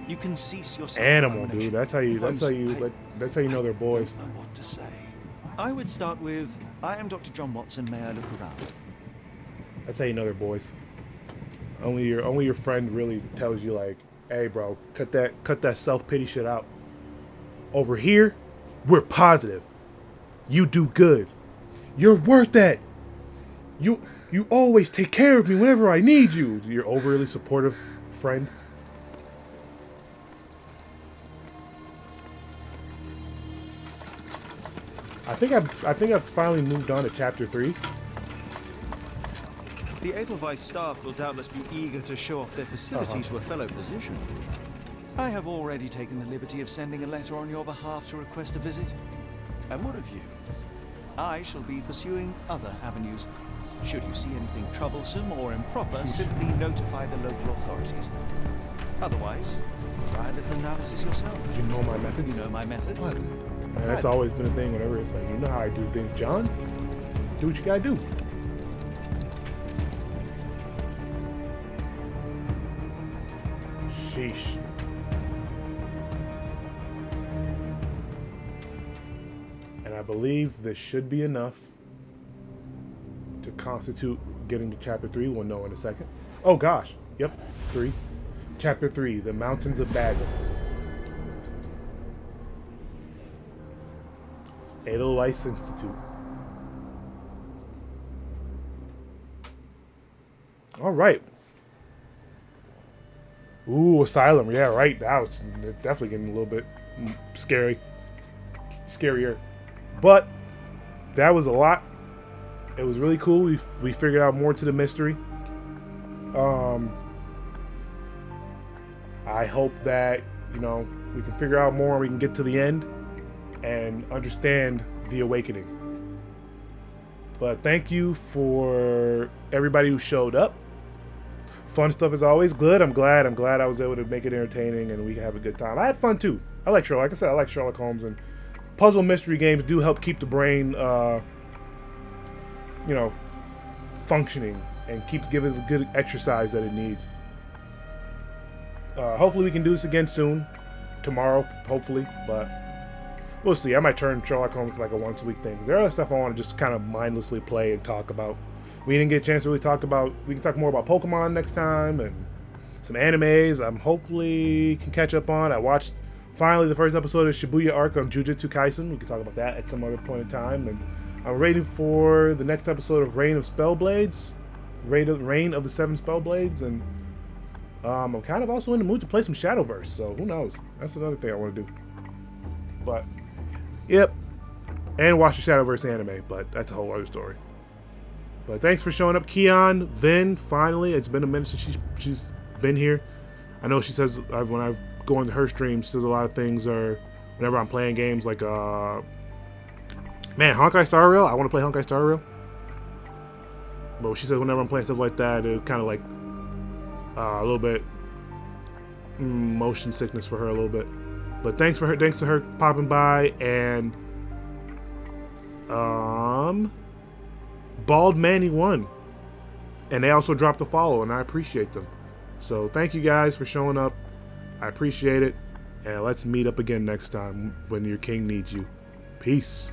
You can cease your Animal, dude. self-incrimination. That's how you. That's how you. Holmes, That's how you know they're boys. Don't know what to say. I would start with, I am Dr. John Watson, may I look around? That's how you know they're boys. Only your friend really tells you like, "Hey, bro, cut that self-pity shit out. Over here, we're positive. You do good. You're worth that. You always take care of me whenever I need you." Your overly supportive friend. I think I've finally moved on to chapter 3. The Edelweiss staff will doubtless be eager to show off their facilities to a fellow physician. I have already taken the liberty of sending a letter on your behalf to request a visit. And what of you? I shall be pursuing other avenues. Should you see anything troublesome or improper, simply notify the local authorities. Otherwise, try a little analysis yourself. You know my methods. You know my methods. What? Man, that's always been a thing whenever it's like, you know how I do things, John. Do what you gotta do. Sheesh. And I believe this should be enough to constitute getting to chapter 3. We'll know in a second. Oh gosh. Yep. 3. Chapter 3, The Mountains of Badness. Edelweiss Institute. All right. Ooh, Asylum. Yeah, right. Now it's definitely getting a little bit scary. Scarier. But that was a lot. It was really cool. We figured out more to the mystery. I hope that, you know, we can figure out more and we can get to the end and understand the awakening. But thank you for everybody who showed up. Fun stuff as always. Good. I'm glad I was able to make it entertaining and we can have a good time. I had fun too. I like Sherlock. Like I said, I like Sherlock Holmes, and puzzle mystery games do help keep the brain, you know, functioning and give it the good exercise that it needs. Hopefully we can do this again soon. Tomorrow, hopefully, but we'll see. I might turn Sherlock Holmes into like a once-a-week thing. There are other stuff I want to just kind of mindlessly play and talk about. We didn't get a chance to really talk about. We can talk more about Pokemon next time and some animes. I'm hopefully can catch up on. I watched finally the first episode of Shibuya Arc on Jujutsu Kaisen. We can talk about that at some other point in time. And I'm waiting for the next episode of Reign of Spellblades, Reign of the Seven Spellblades, and I'm kind of also in the mood to play some Shadowverse. So who knows? That's another thing I want to do. But yep, and watch the Shadowverse anime. But that's a whole other story. But thanks for showing up, Keon. Vin, finally. It's been a minute since she's been here. I know she says when I go into her stream, she says a lot of things are whenever I'm playing games like man, Honkai Star Rail. I want to play Honkai Star Rail. But she says whenever I'm playing stuff like that, it kind of like a little bit motion sickness for her a little bit. But thanks to her popping by, and Bald Manny won, and they also dropped a follow, and I appreciate them. So thank you guys for showing up. I appreciate it, and let's meet up again next time when your king needs you. Peace.